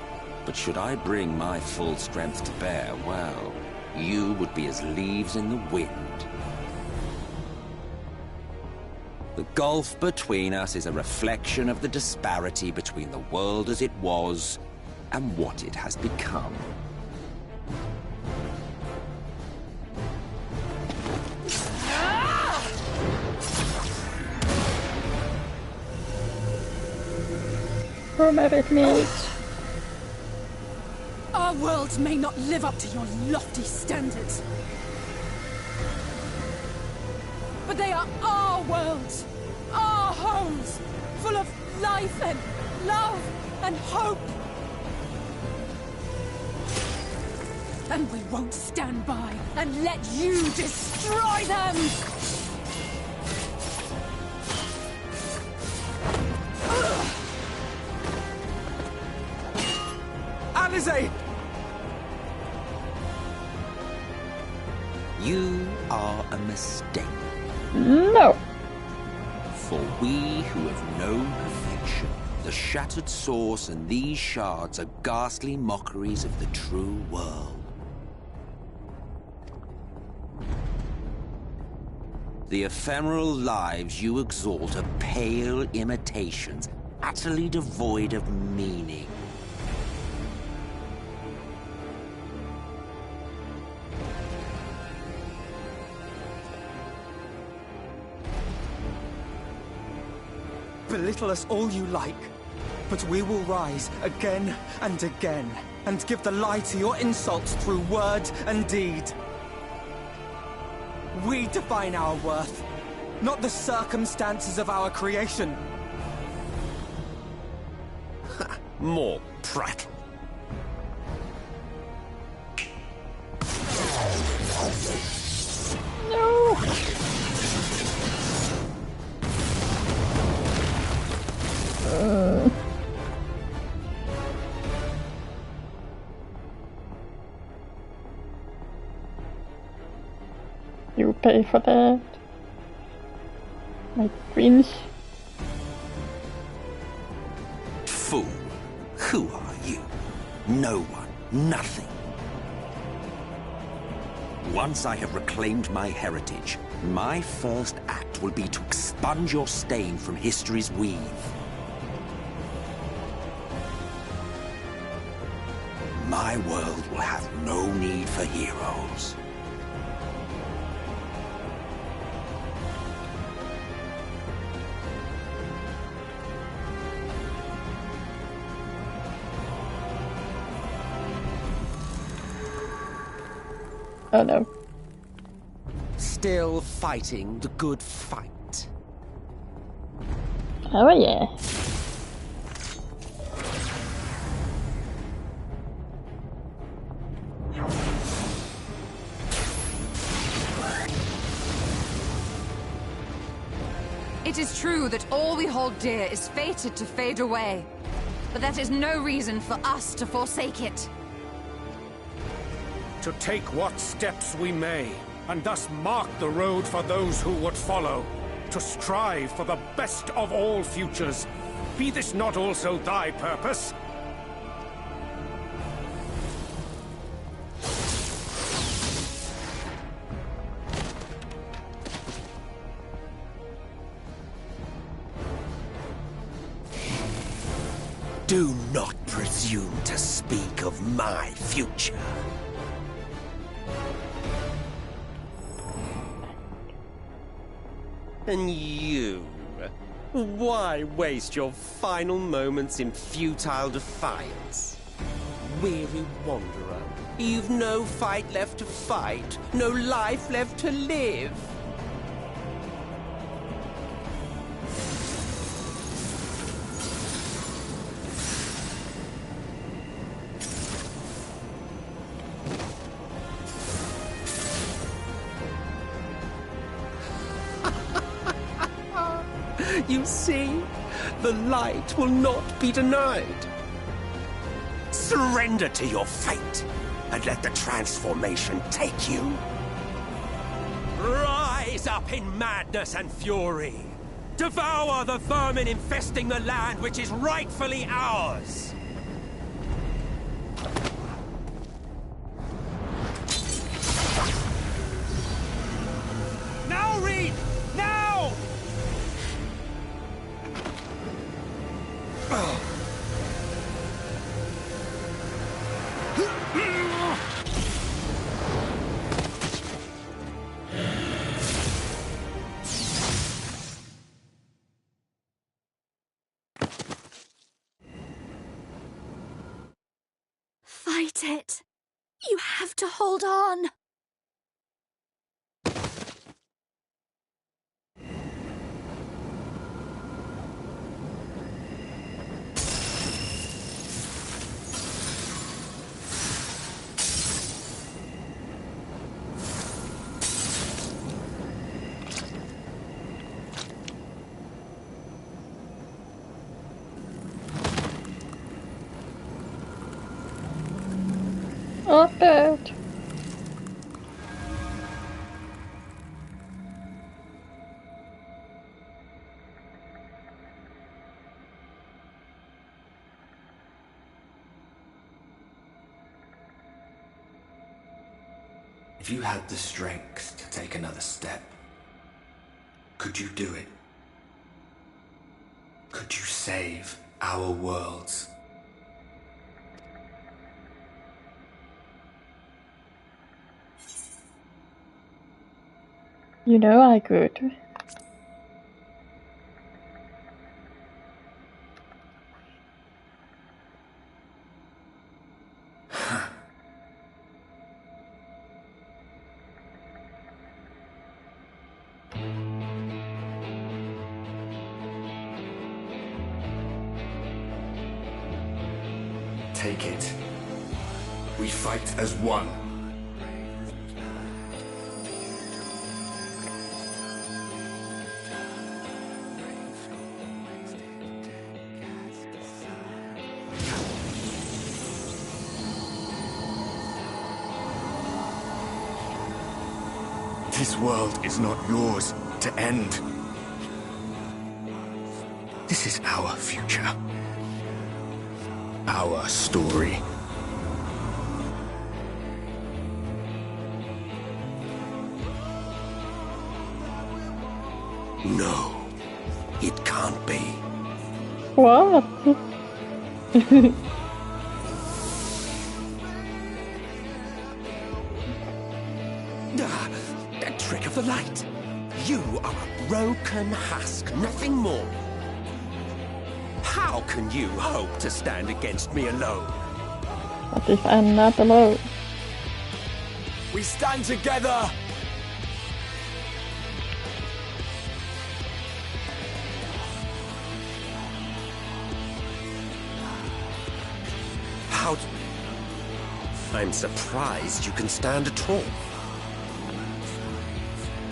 But should I bring my full strength to bear, well, you would be as leaves in the wind. The gulf between us is a reflection of the disparity between the world as it was and what it has become. Whom have it made? Our world may not live up to your lofty standards. But they are our worlds, our homes, full of life and love and hope. And we won't stand by and let you destroy them! Alizé! You are a mistake. No. For we who have known perfection, the shattered source and these shards are ghastly mockeries of the true world. The ephemeral lives you exalt are pale imitations, utterly devoid of meaning. Belittle us all you like, but we will rise again and again, and give the lie to your insults through word and deed. We define our worth, not the circumstances of our creation. More prattle. No. You pay for that. My dreams. Fool. Who are you? No one. Nothing. Once I have reclaimed my heritage, my first act will be to expunge your stain from history's weave. My world will have no need for heroes. Oh no. Still fighting the good fight. Oh yeah. It is true that all we hold dear is fated to fade away, but that is no reason for us to forsake it. To take what steps we may, and thus mark the road for those who would follow. To strive for the best of all futures. Be this not also thy purpose? Do not presume to speak of my future. And you? Why waste your final moments in futile defiance? Weary wanderer, you've no fight left to fight, no life left to live. You see, the light will not be denied. Surrender to your fate, and let the transformation take you. Rise up in madness and fury. Devour the vermin infesting the land which is rightfully ours. Now, Reed! Now! Fight it. You have to hold on. Oh, bird. If you had the strength to take another step, could you do it? Could you save our worlds? You know I could. Take it. We fight as one. This world is not yours to end. This is our future. Our story. No, it can't be. What? That trick of the light. You are a broken husk, nothing more. How can you hope to stand against me alone? What if I'm not alone? We stand together! How... I'm surprised you can stand at all.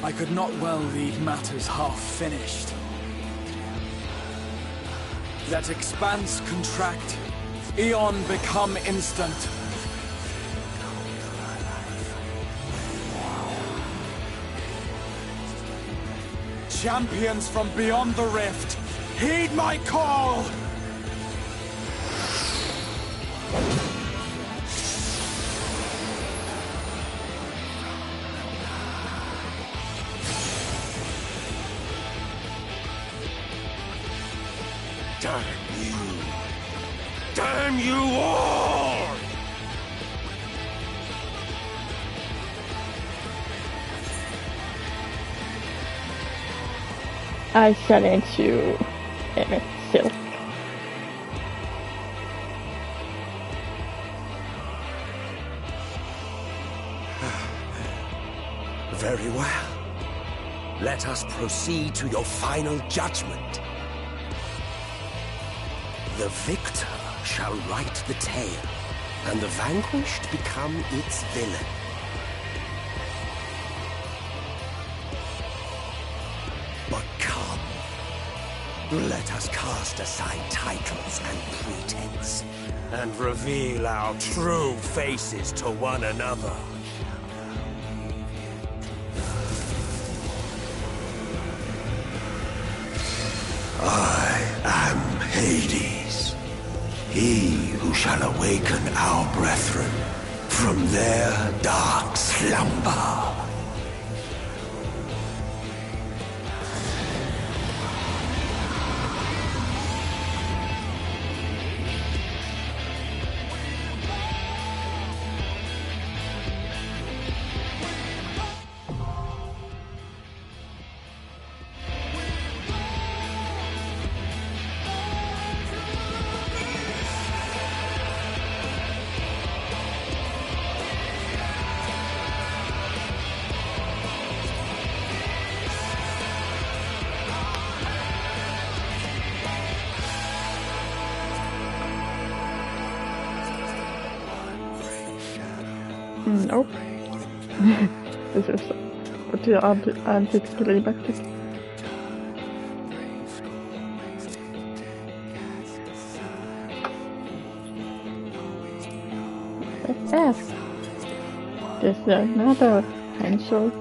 I could not well leave matters half-finished. Let expanse contract, eon become instant. Champions from beyond the rift, heed my call! Damn you! Damn you all! I challenge you, Emmett Silk. Very well. Let us proceed to your final judgment. The victor shall write the tale, and the vanquished become its villain. But come, let us cast aside titles and pretense, and reveal our true faces to one another. I am Hades, he who shall awaken our brethren from their dark slumber. Nope. This is too anticlimactic. Let's ask. There's another pencil.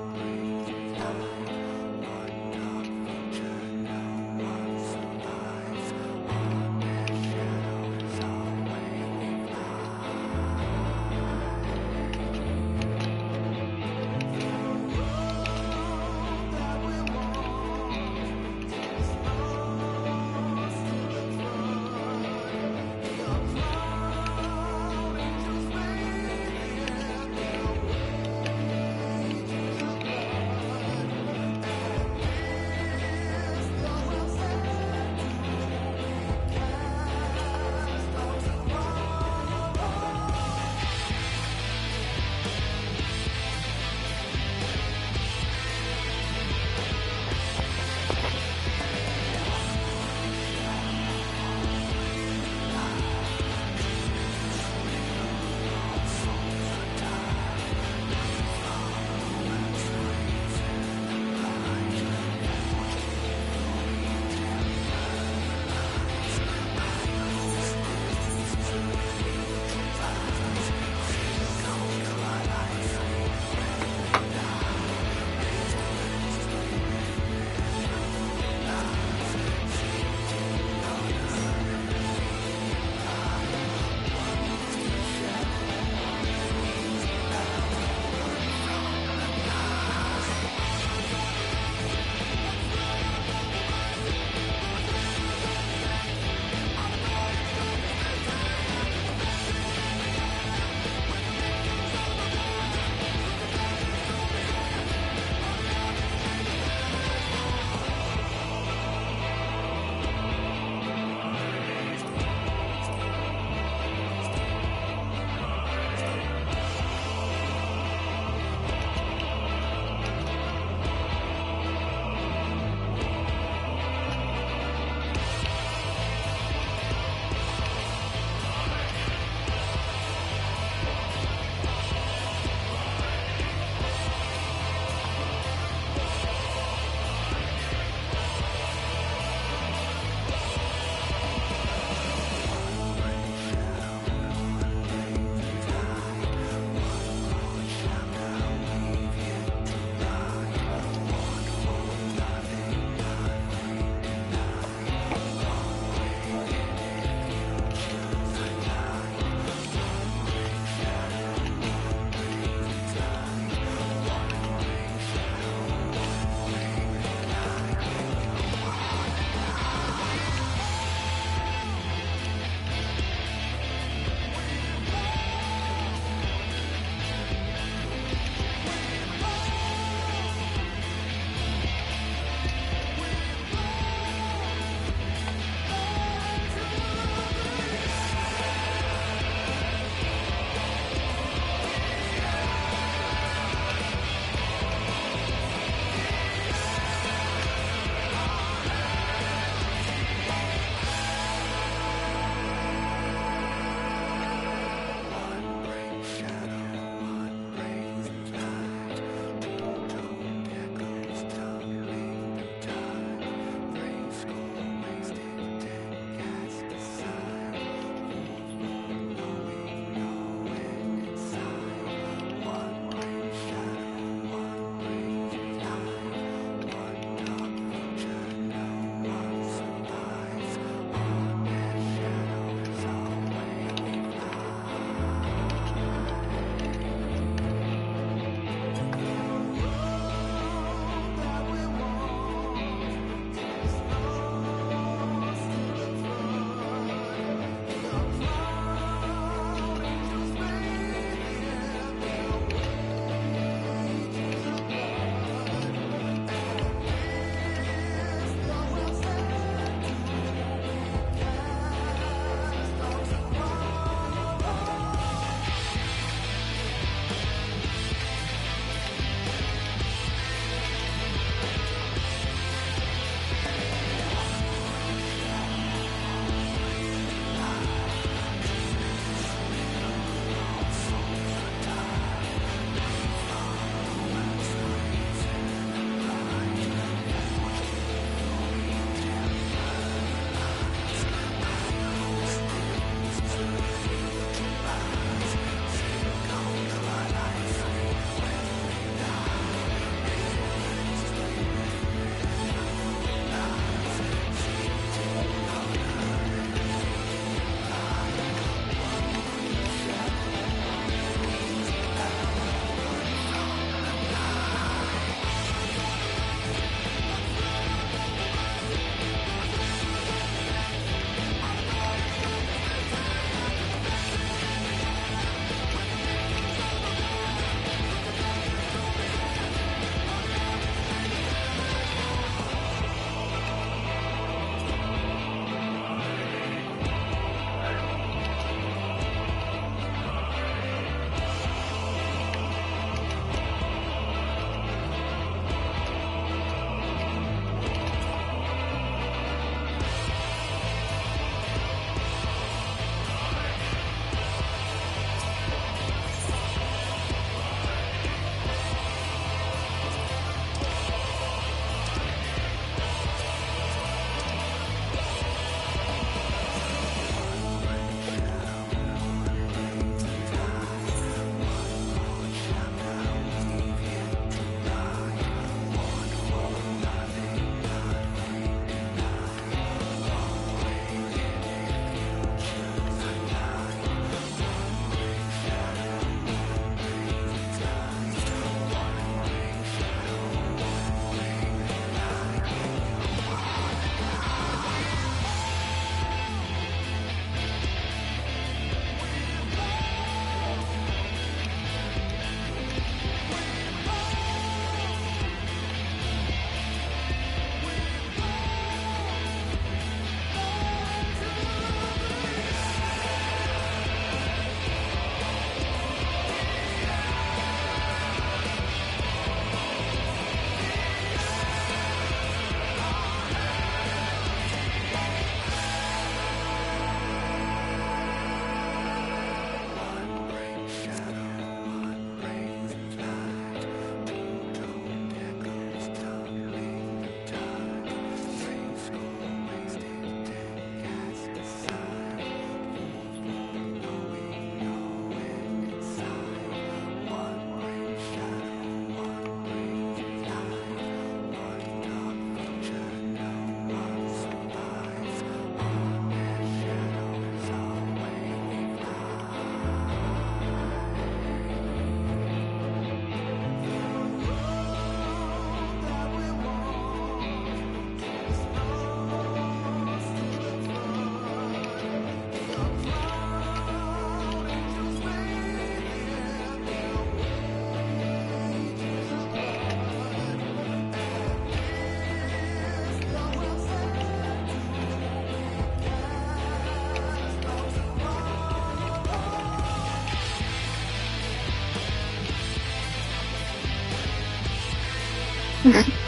Aw.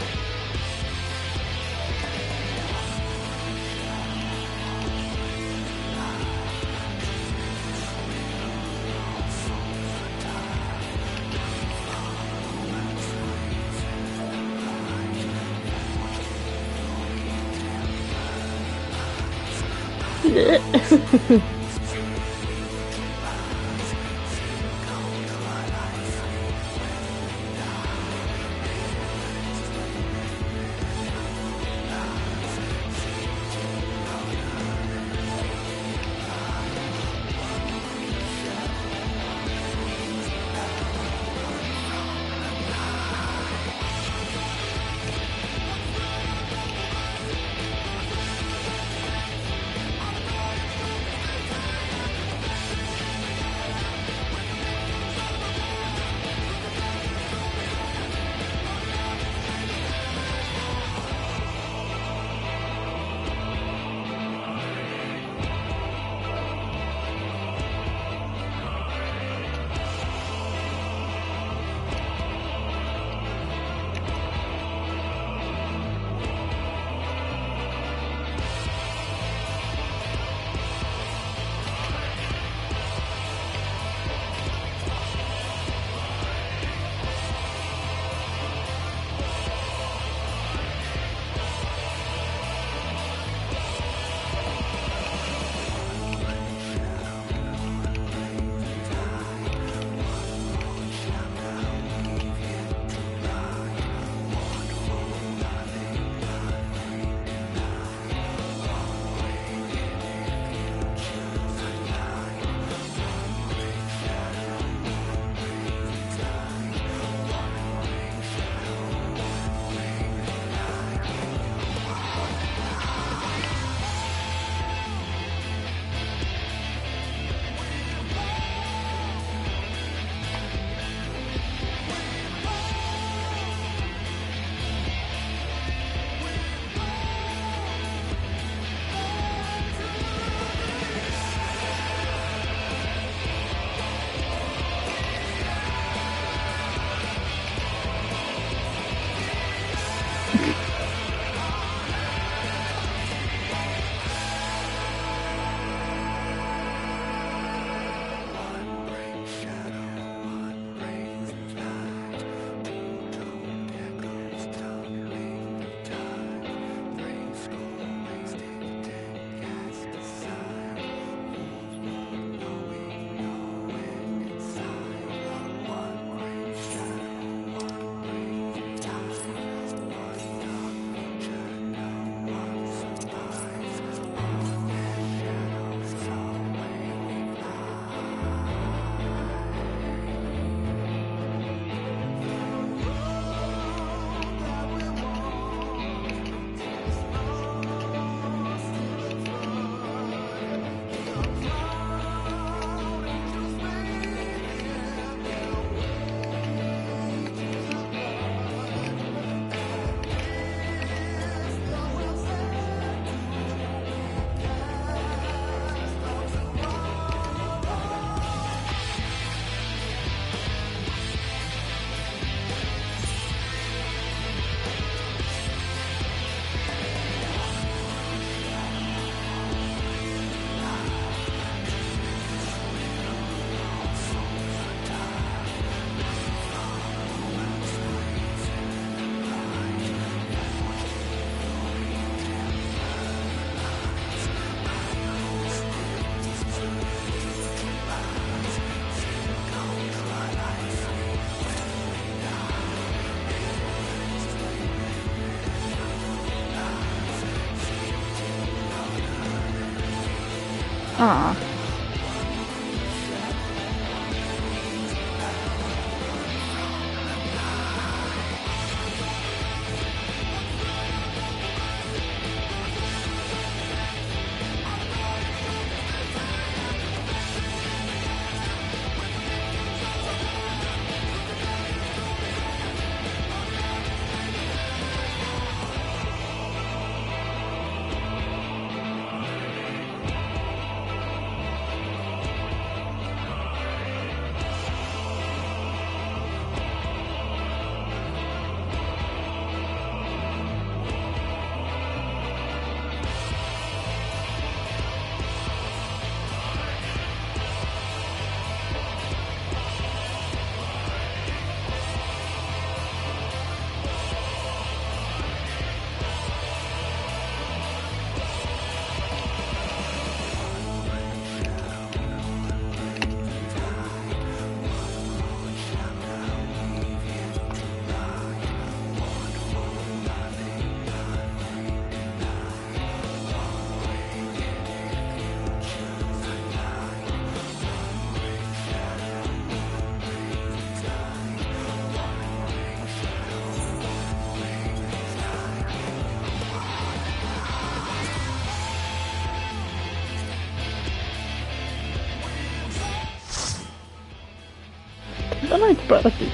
light party.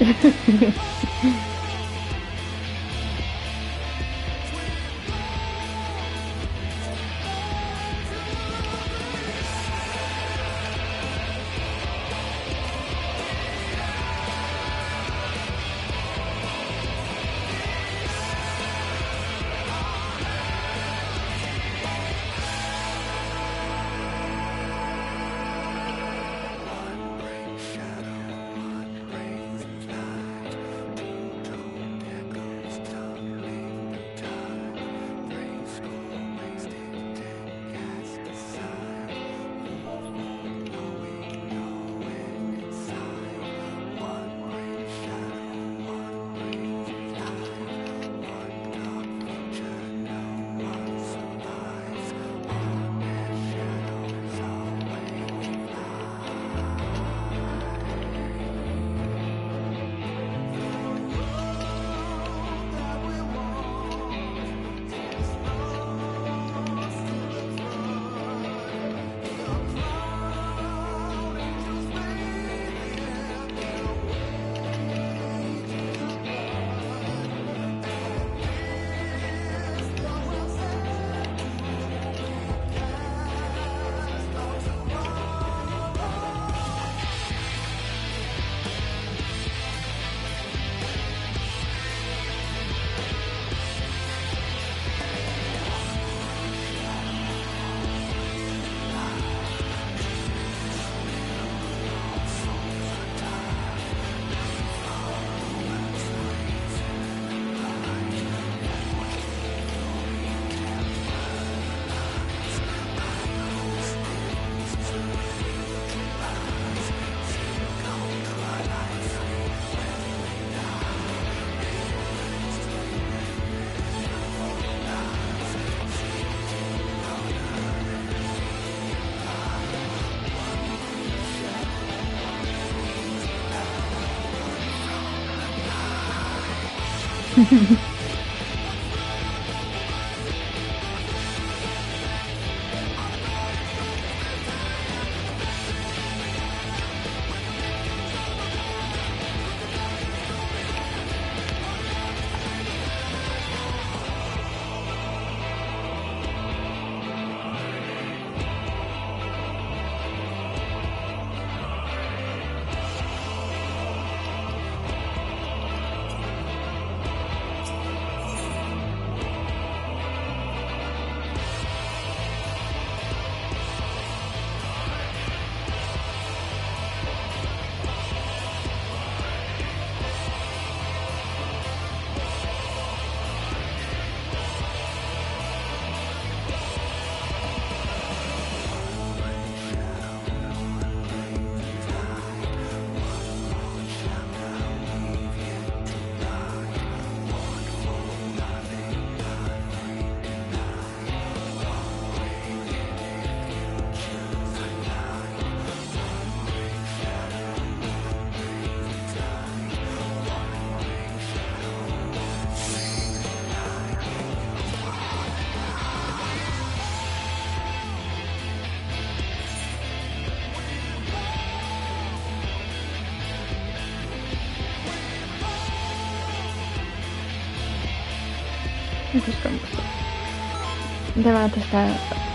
Det var tästä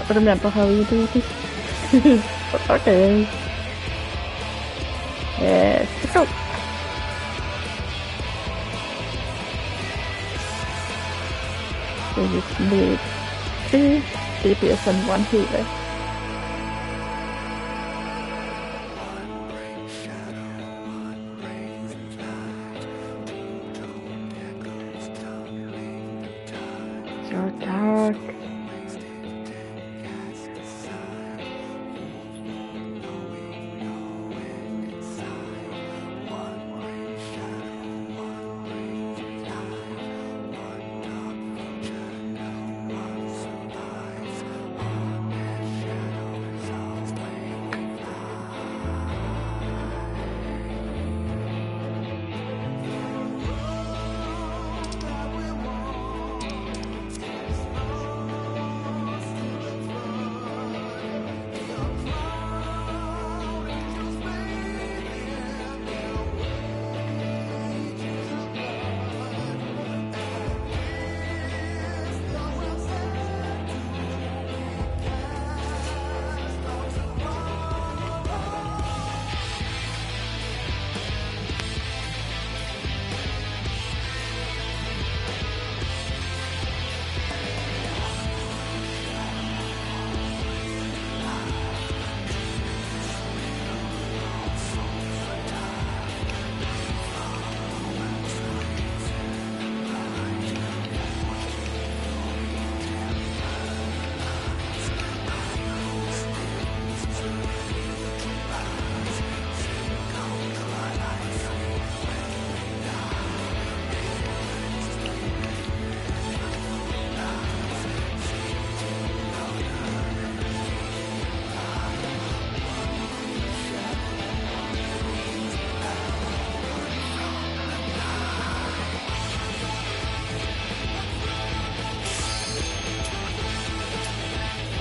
remember how you do this. Okay. Let's go. So you need 3 DPS and 1 healer. So dark.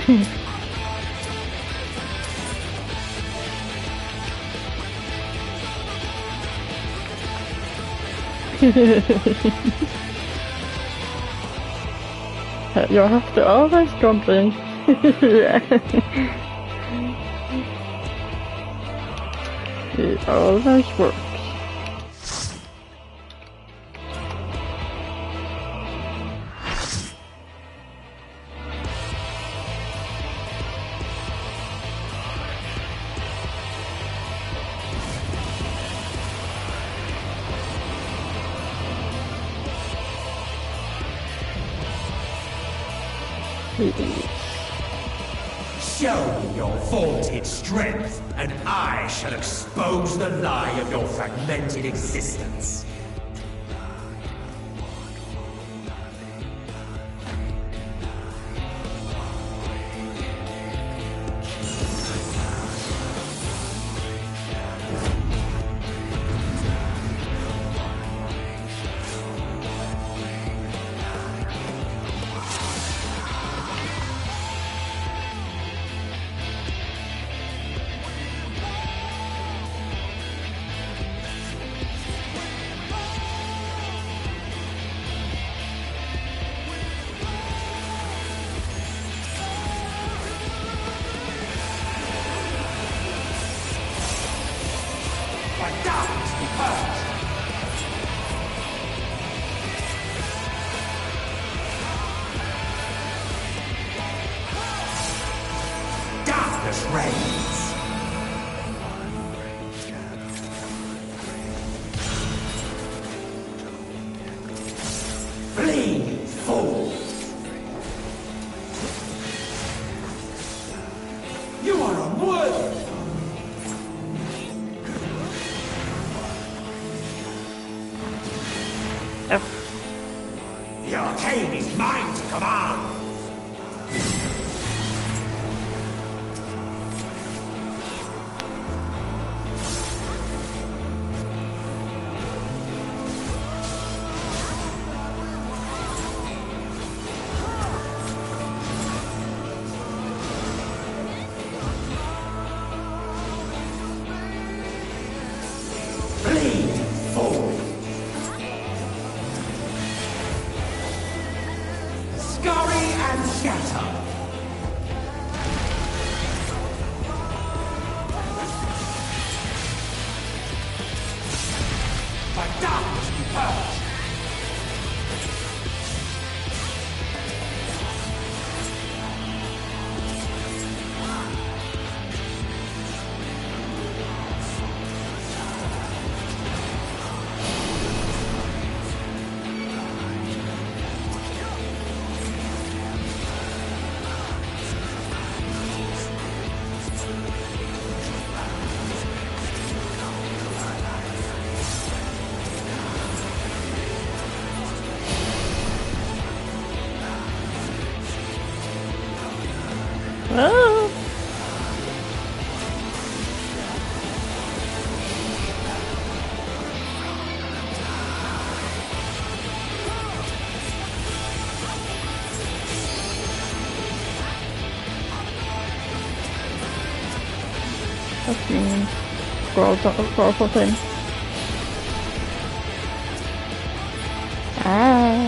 You have to always complain. It always works. Show me your vaunted strength, and I shall expose the lie of your fragmented existence. The arcane is mine to command! Oh. That's mean. Powerful thing. Ah.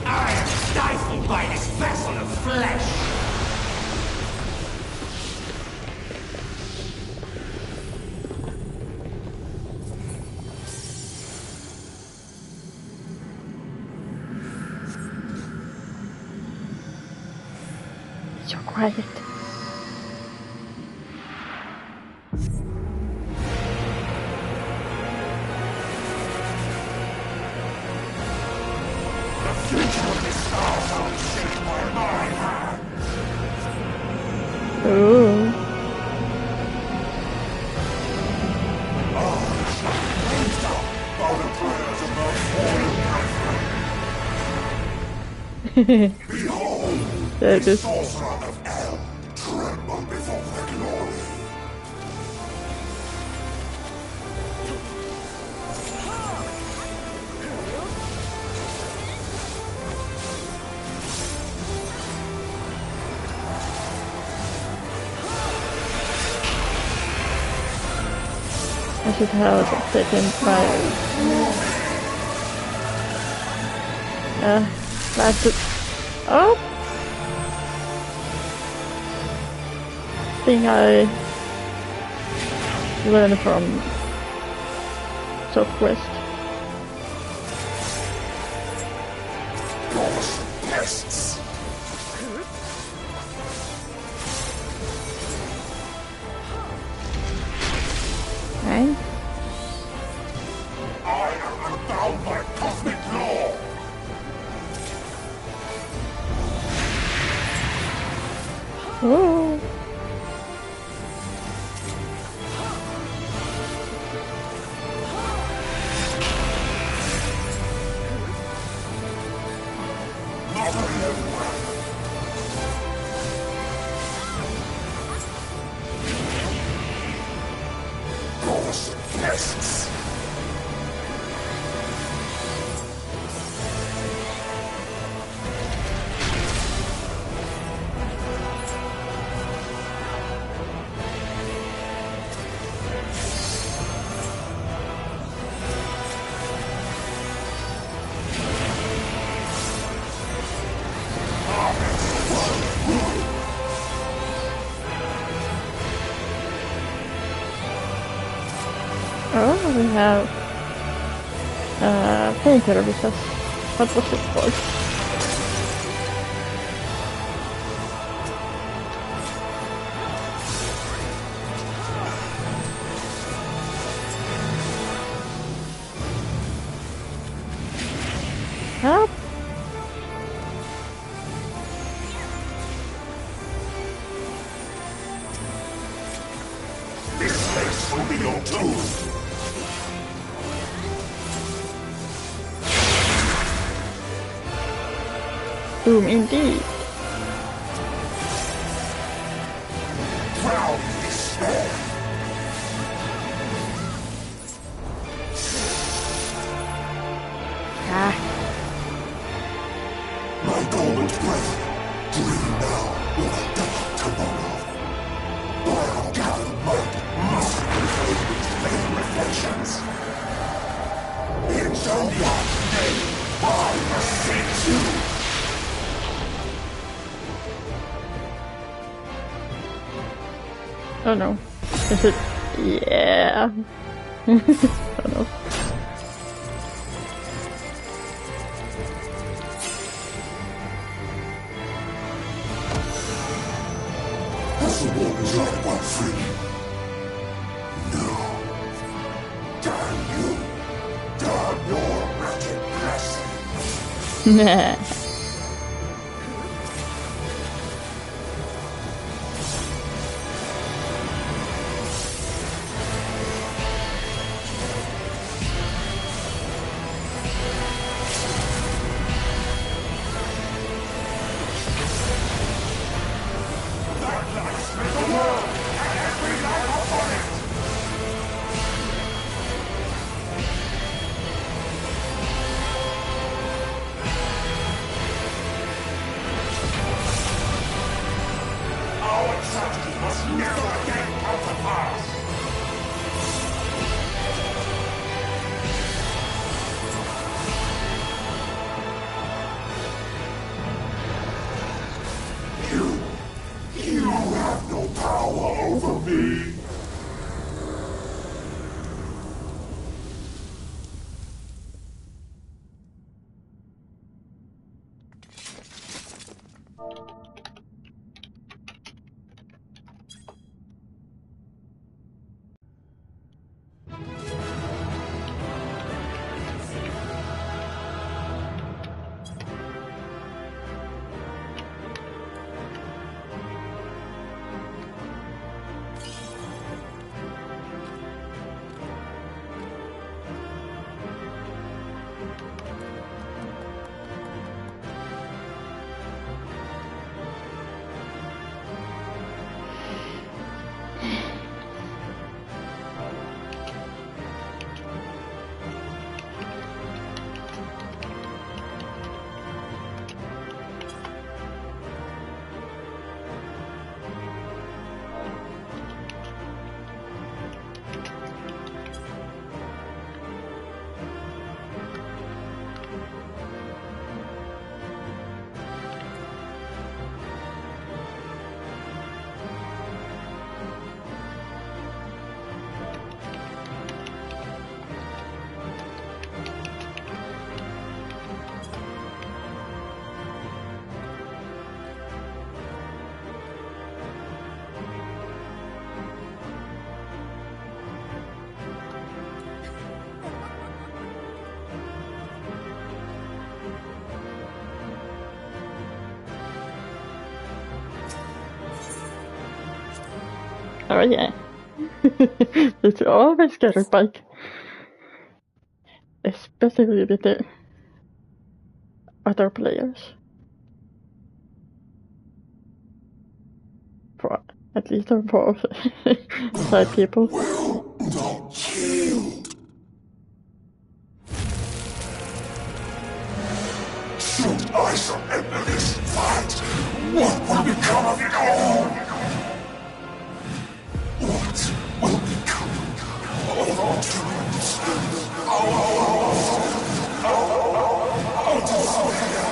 I am stifled by this vessel of flesh! So quiet. Behold, There it the is. sorcerer of hell, tremble before their glory. I should have taken my blasted. Oh! Thing I learned from Southwest. Pests. Right? I am unbound by cosmic law. Whoa! Pests. Oh, we have painkiller resist. What was it for? Help! This place will be your tomb. Boom indeed. Drown despair. Ah, My dormant breath, dream now will I die tomorrow. Oil-gathered mud must be filled with flame reflections. In Zodiac's name, I beseech you. oh no. Is it? Yeah. oh no. Has the waters let one free? No. Damn you. Damn your wretched blessing. Nah. Oh yeah. It's always get a bike. Especially with the other players. For at least on 4 side people. Will not yield. Should I surrender this fight, what will become of it all? What will become of our dreams? Our desire?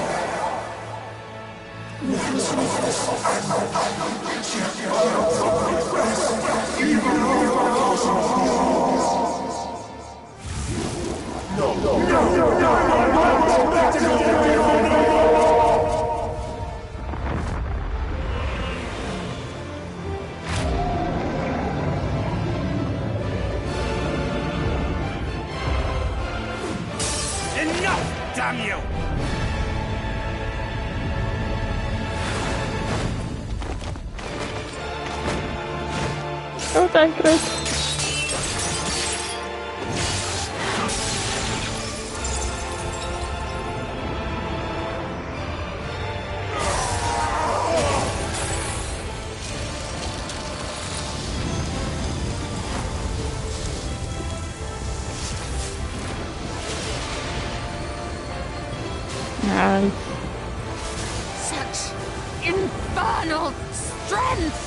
Enough, damn you! Oh, thank you. Nice. Such infernal strength!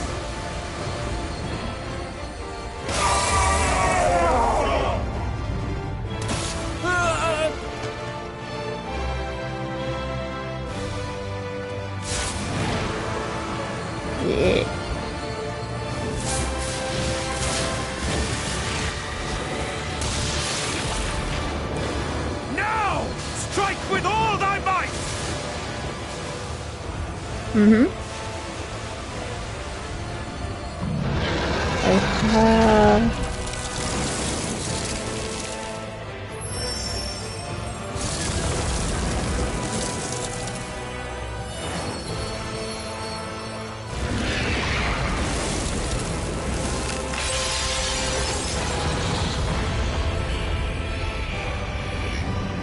Yeah. Now! Strike with all thy might! Mm-hmm.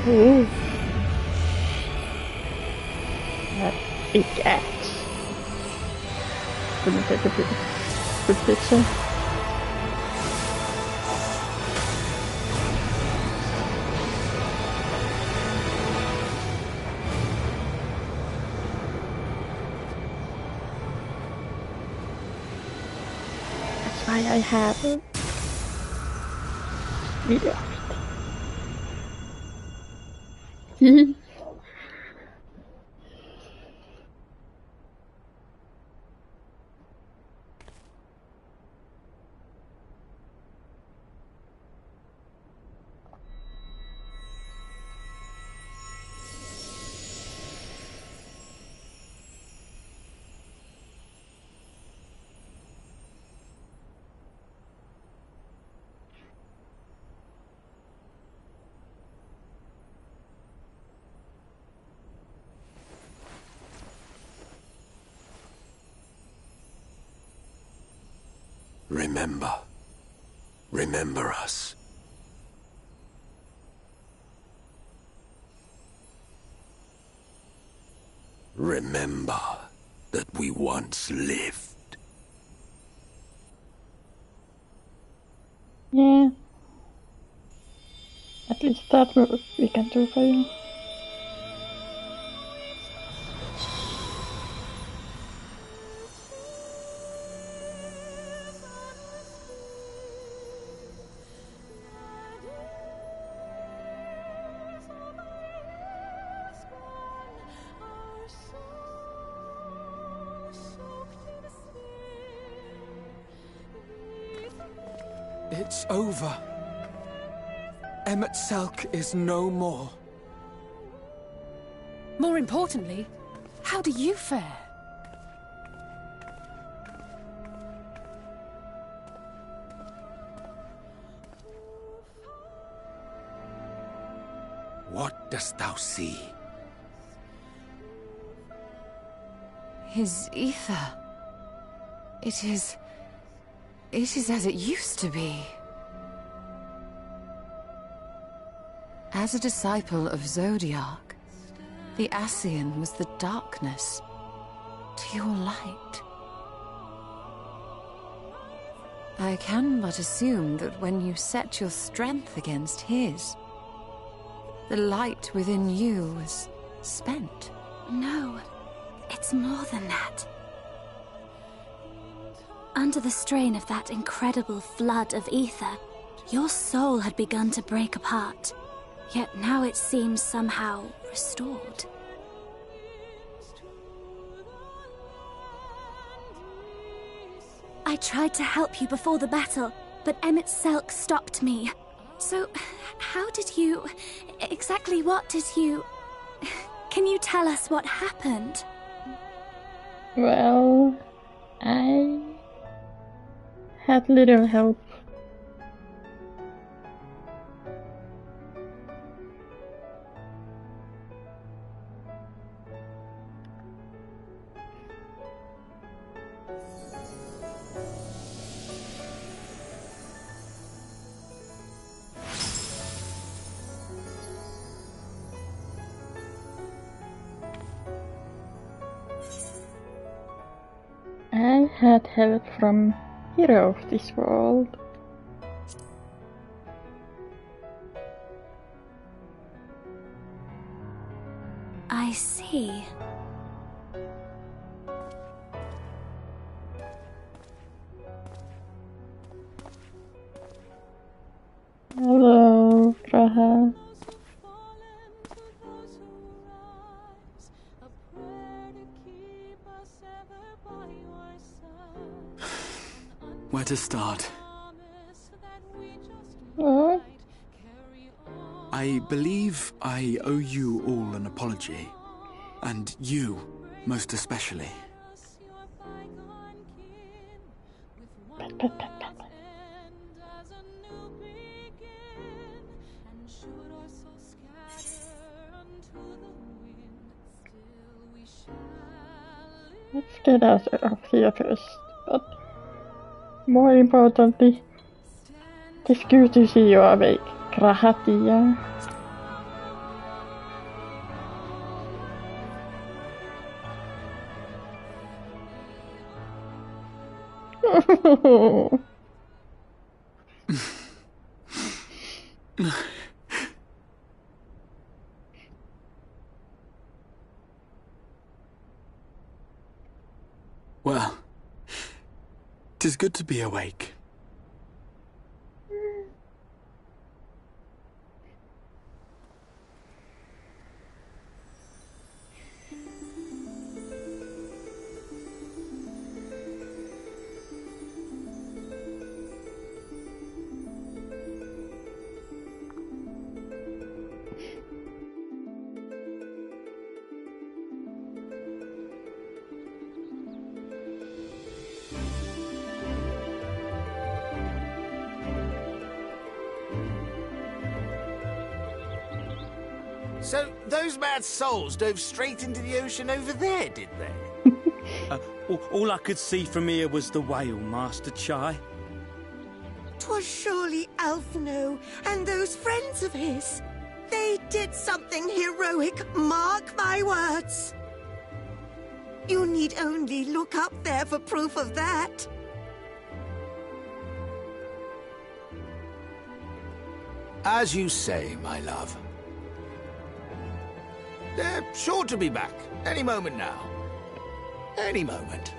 Ooh. That big axe. Couldn't take a good picture. That's why I have a video. Remember. Remember us. Remember that we once lived. Yeah. At least that we can do for you. It's over. Emmett Selk is no more. More importantly, how do you fare? What dost thou see? His ether. It is It is as it used to be. As a disciple of Zodiac, the Ascian was the darkness to your light. I can but assume that when you set your strength against his, the light within you was spent. No, it's more than that. Under the strain of that incredible flood of ether, your soul had begun to break apart, yet now it seems somehow restored. I tried to help you before the battle, but Emmett Selk stopped me. So, how did you... exactly what did you... Can you tell us what happened? Well, I had little help. I had help from hero of this world. I see. Hello, Graha. Where to start? What? I believe I owe you all an apology. And you, most especially. Let's get out of here first, but more importantly, it's good to see you awake, Grahatia. Well, 'tis good to be awake. So, those mad souls dove straight into the ocean over there, did they? All I could see from here was the whale, Master Chai. 'Twas surely Alphino and those friends of his. They did something heroic, mark my words. You need only look up there for proof of that. As you say, my love. They're sure to be back, any moment now. Any moment.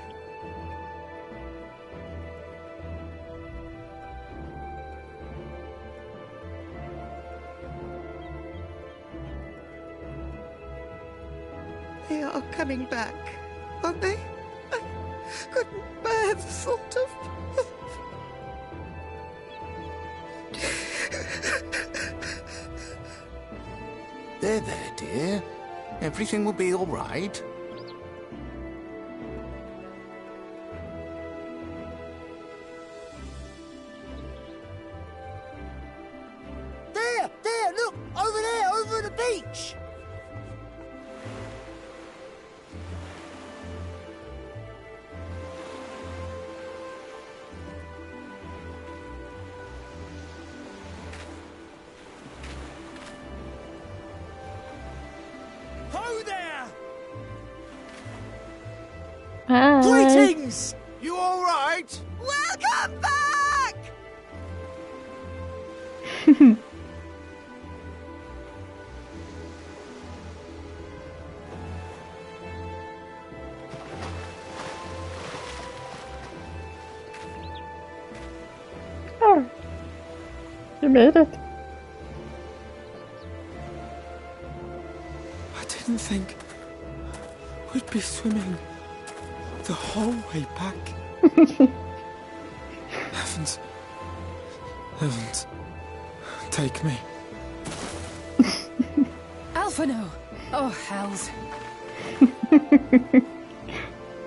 They are coming back, aren't they? I couldn't bear the thought of... They're there, dear. Everything will be all right. There, look! Over there, over the beach! Hi. Greetings! You alright? Welcome back! Oh, you made it. I didn't think we'd be swimming the whole way back. Heavens. Heavens. Take me. Alphino! Oh, hells.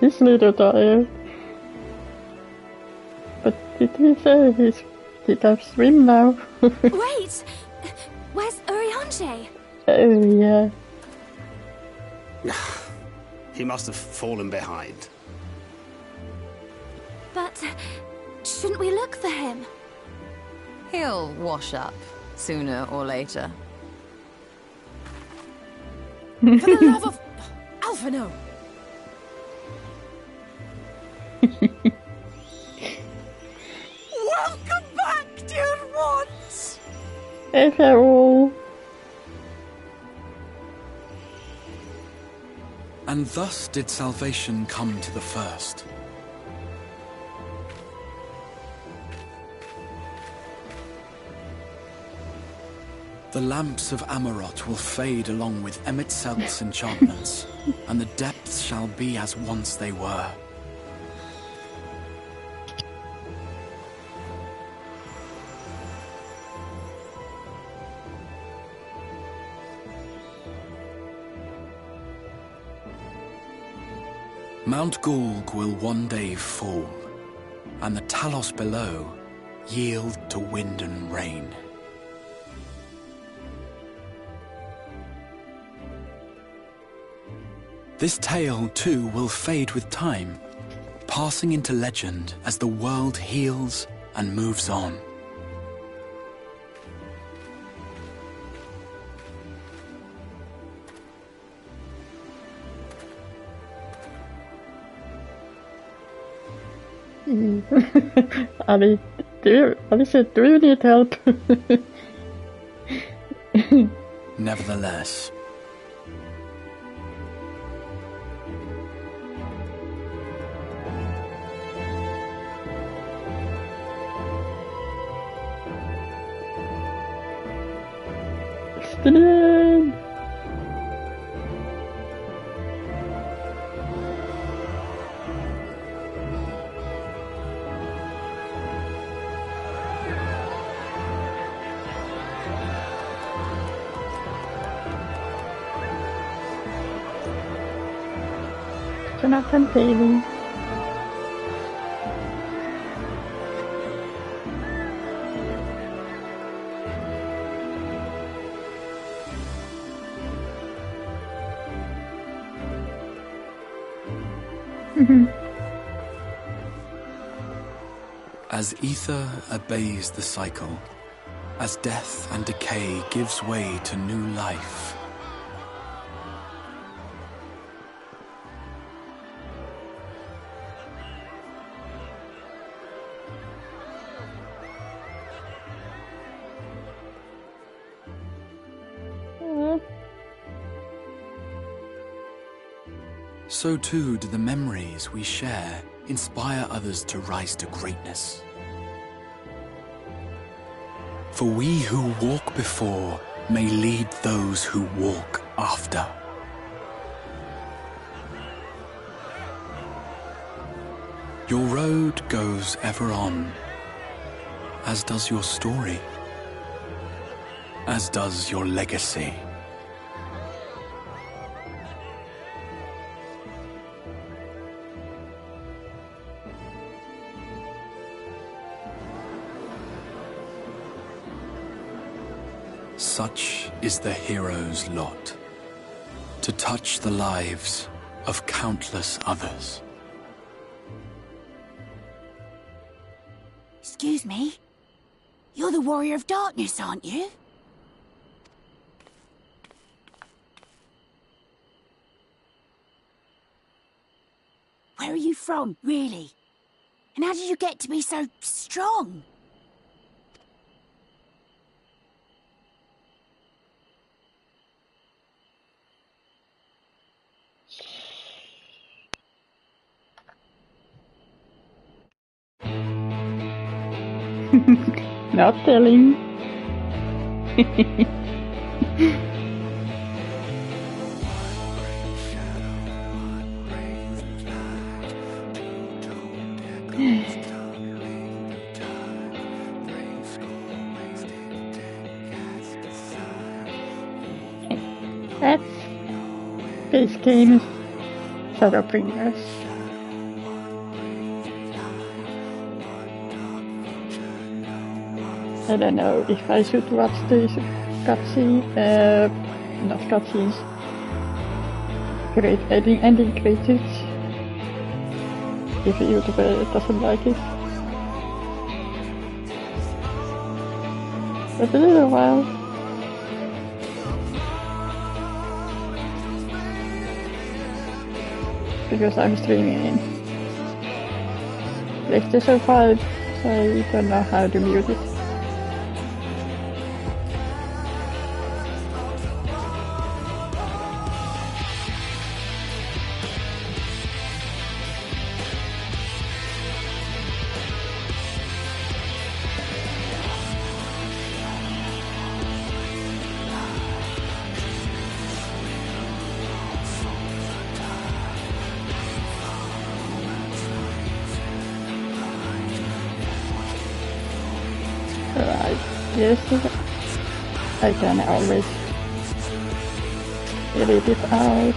He's a little tired. But did he say he can swim now? Wait! Where's Urianger? Oh, yeah. He must have fallen behind. But shouldn't we look for him? He'll wash up, sooner or later. For the love of... Alphino! Welcome back, dear ones! aerher. And thus did salvation come to the first. The lamps of Amaurot will fade along with Emet-Selch's enchantments, and the depths shall be as once they were. Mount Gulg will one day fall, and the Talos below yield to wind and rain. This tale, too, will fade with time, passing into legend as the world heals and moves on. Ali, Ali said, do you need help? Nevertheless, Still. Jonathan Taylor. as ether obeys the cycle, as death and decay gives way to new life, so too do the memories we share inspire others to rise to greatness. For we who walk before may lead those who walk after. Your road goes ever on, as does your story, as does your legacy. Such is the hero's lot, to touch the lives of countless others. Excuse me? You're the Warrior of Darkness, aren't you? Where are you from, really? And how did you get to be so strong? Not telling. That's this game is Shadowbringers. I don't know if I should watch these cutscenes, not cutscenes, great ending credits, if a YouTuber doesn't like it. But a little while. Because I'm streaming in PlayStation 5, so I don't know how to mute it. Yes, I can always edit it out.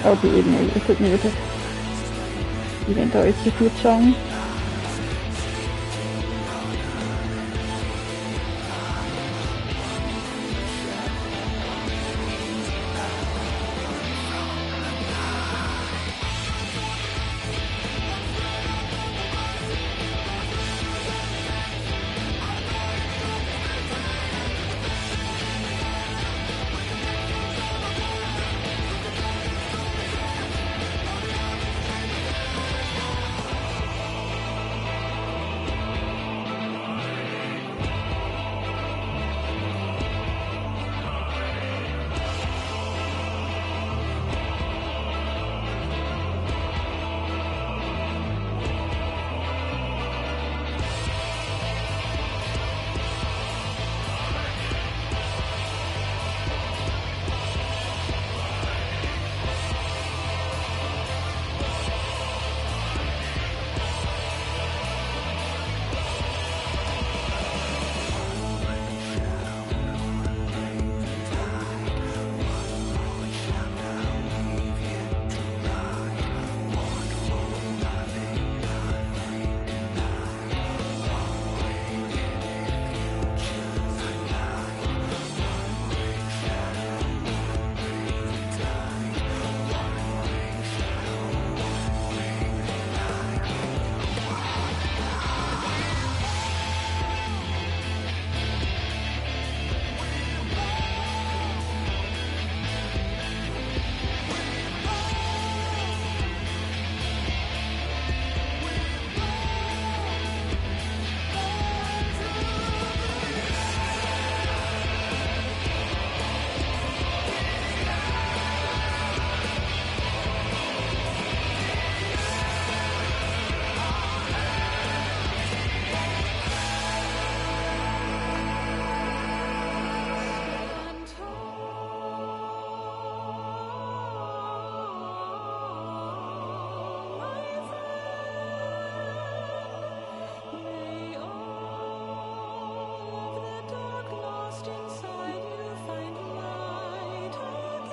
Or be muted, even though it's a good song.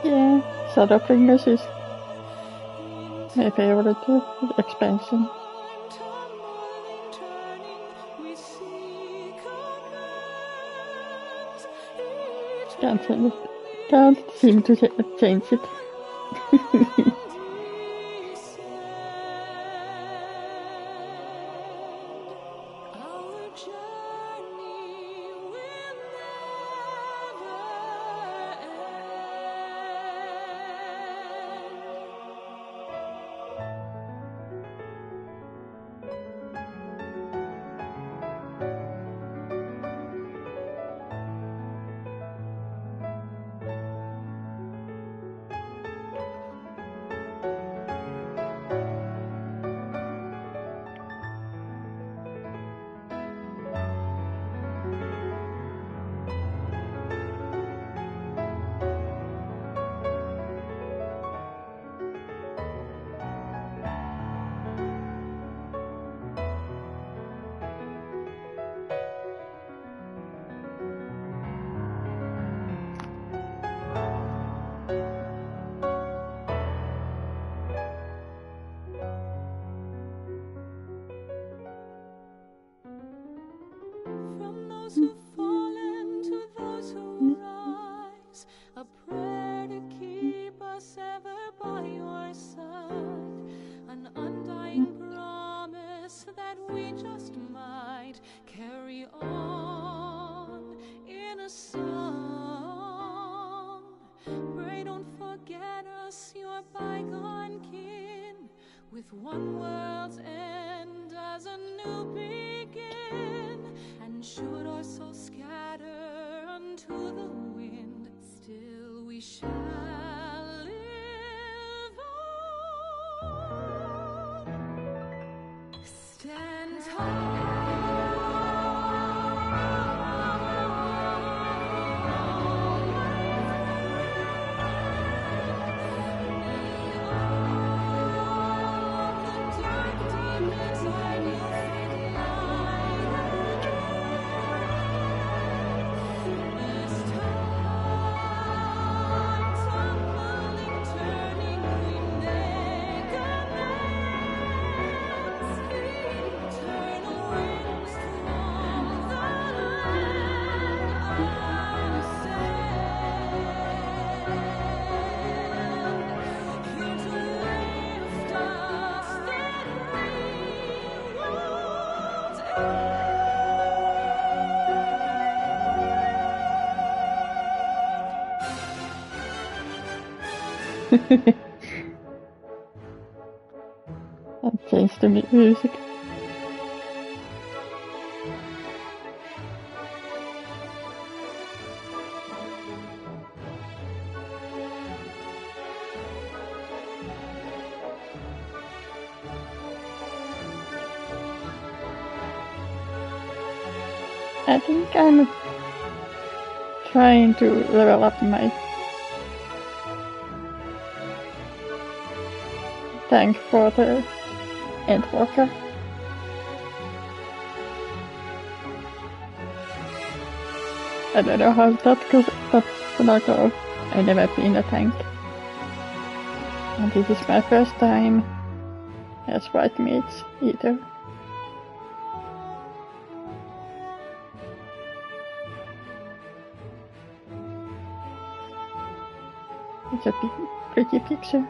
Yeah, Shadowbringers is my favorite expansion. Can't seem to change it. those who've fallen, to those who rise, a prayer to keep us ever by your side, an undying promise that we just might carry on in a song. Pray don't forget us, your bygone kin, with one world's end as a new begin. And should our souls scatter unto the wind, still we shall live on. Stand tall. And change the music. I think I'm trying to level up my tank for the Endwalker. I don't know how that's gonna go. I've never been a tank. And this is my first time as white mates either. It's a pretty picture.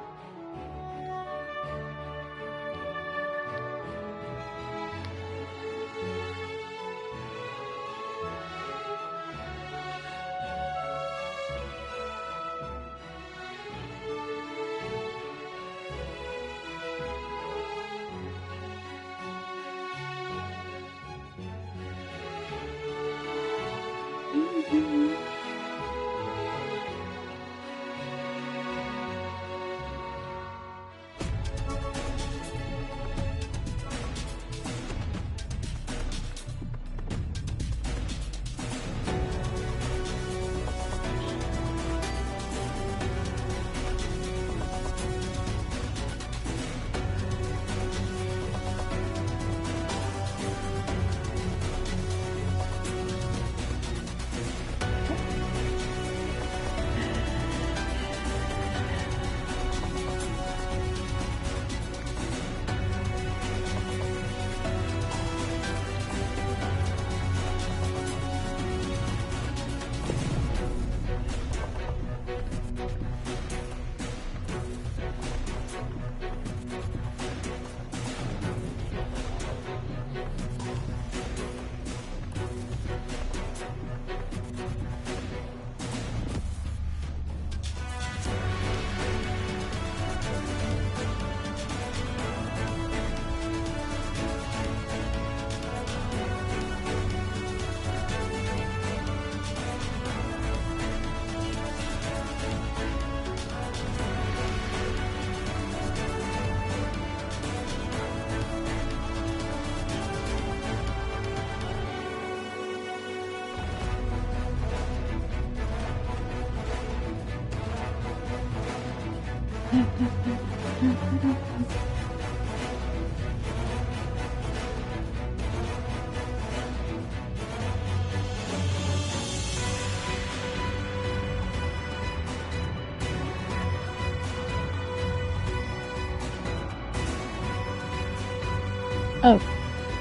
Oh,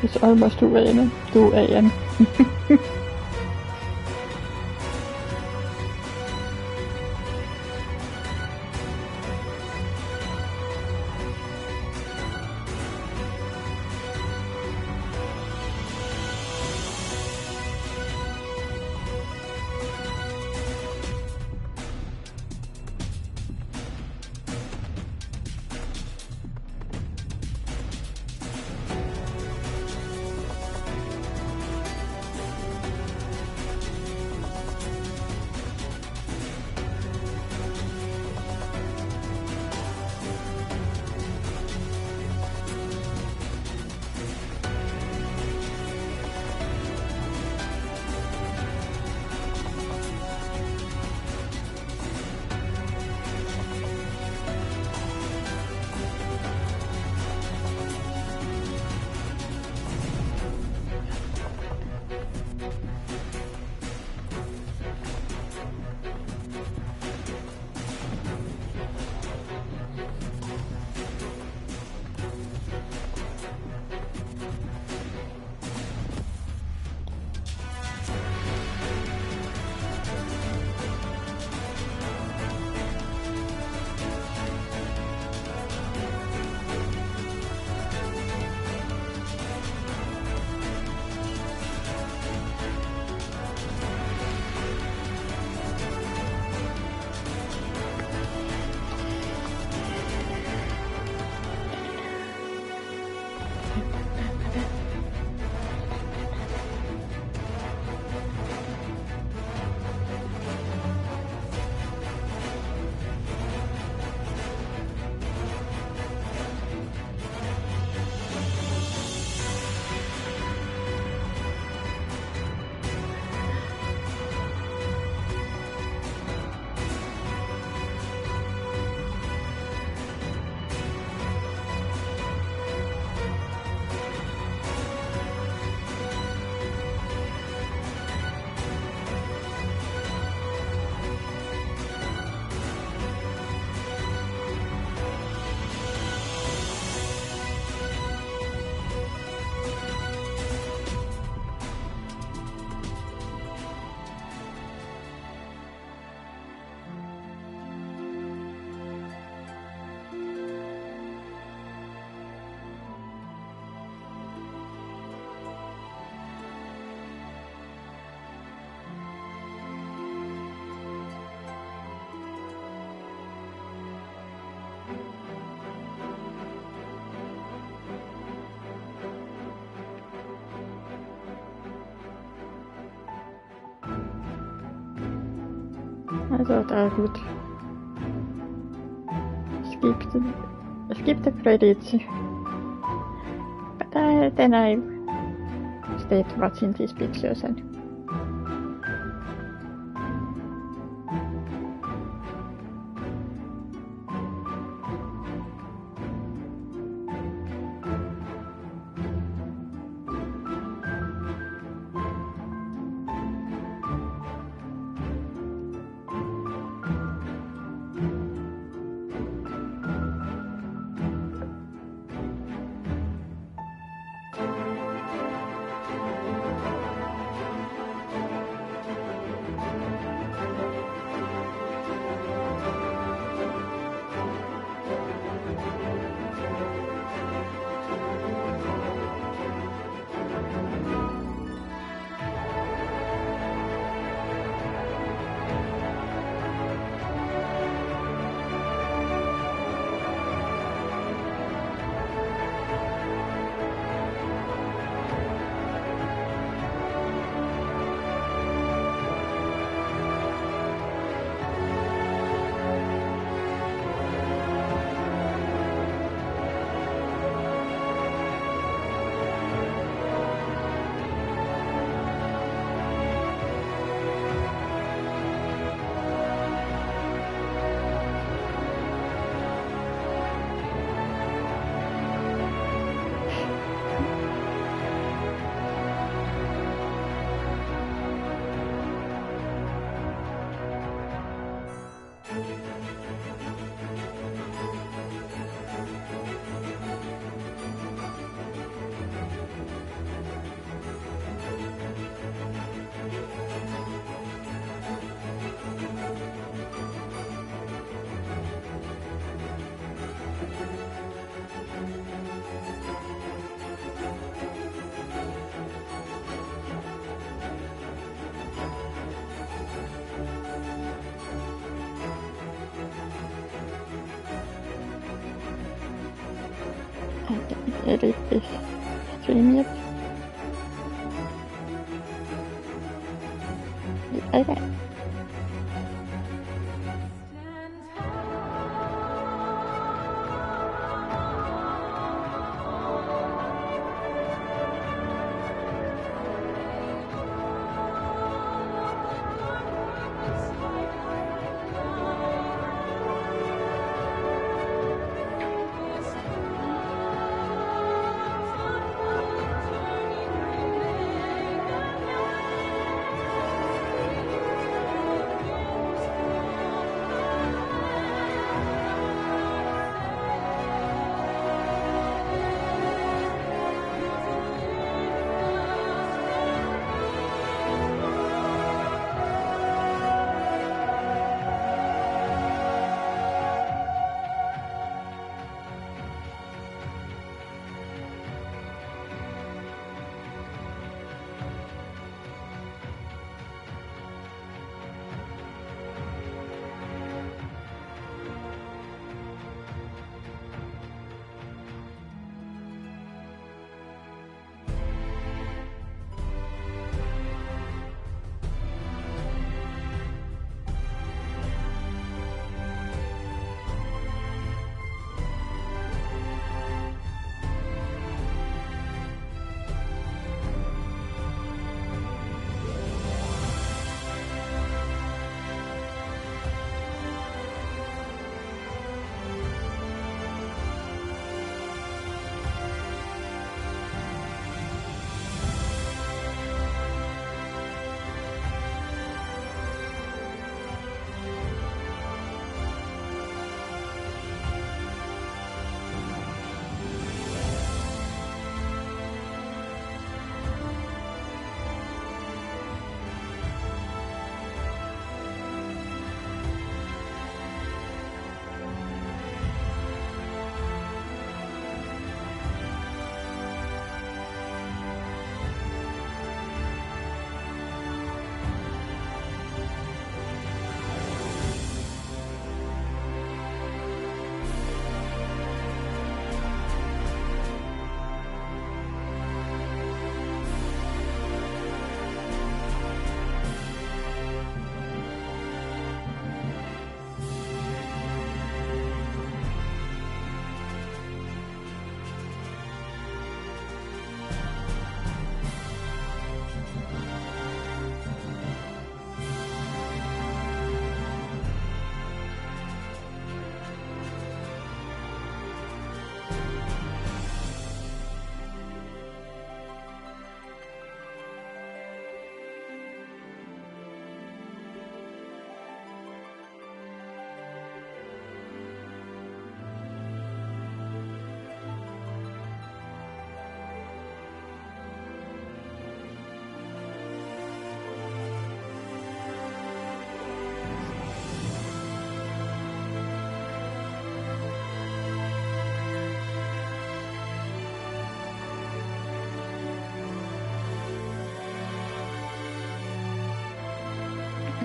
it's almost 2 a.m. I thought I would skip the credits, but then I stayed watching these pictures and I didn't edit this stream yet. Okay.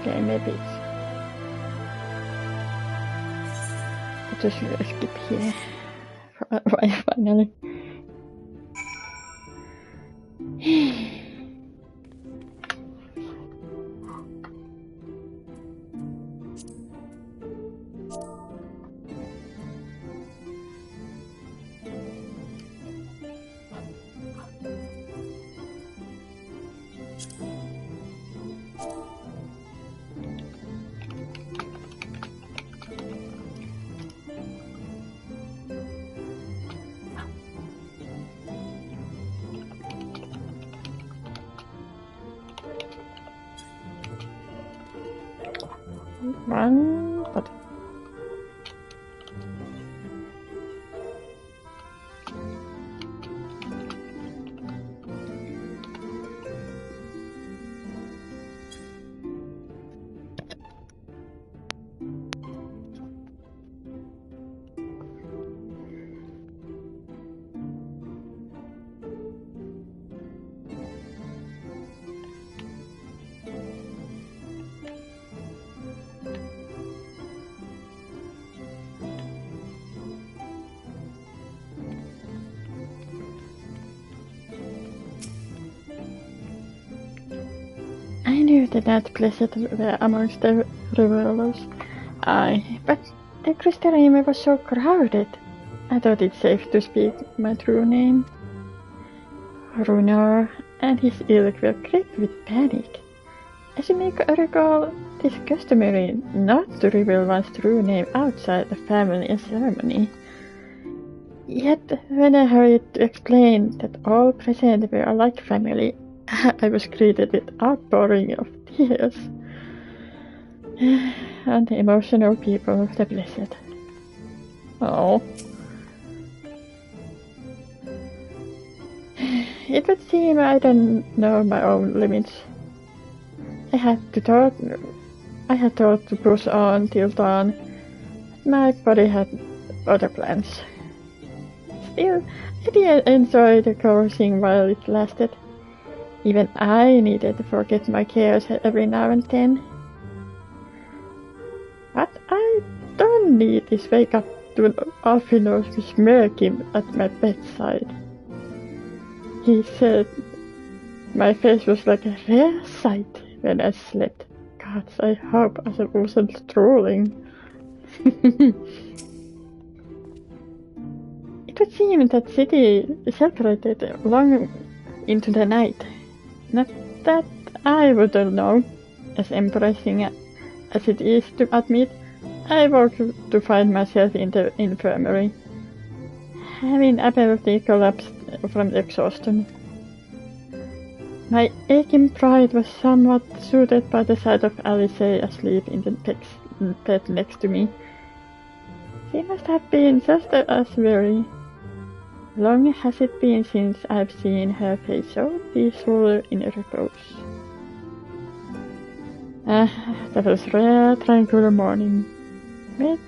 Okay, maybe it's... I'll just skip here. Finally. One, but I knew that Blizzard were amongst the revelers. But the crystalline was so crowded. I thought it safe to speak my true name. Runar and his ilk were gripped with panic. As you may recall, it is customary not to reveal one's true name outside the family and ceremony. Yet, when I hurried to explain that all present were like family, I was greeted with outpouring of tears. And the emotional people of the Blizzard. Oh. It would seem I don't know my own limits. I had thought to push on till dawn, but my body had other plans. Still, I did enjoy the coursing while it lasted. Even I needed to forget my cares every now and then. But I don't need this wake up to an Alfinos smirking at my bedside. He said my face was like a rare sight when I slept. God, I hope I wasn't trolling. It would seem that city celebrated long into the night. Not that I wouldn't know, as embarrassing as it is to admit, I woke to find myself in the infirmary, having apparently collapsed from exhaustion. My aching pride was somewhat soothed by the sight of Alice asleep in the bed next to me. She must have been just as weary. Long has it been since I've seen her face so peaceful in repose. That was a rare, tranquil morning, made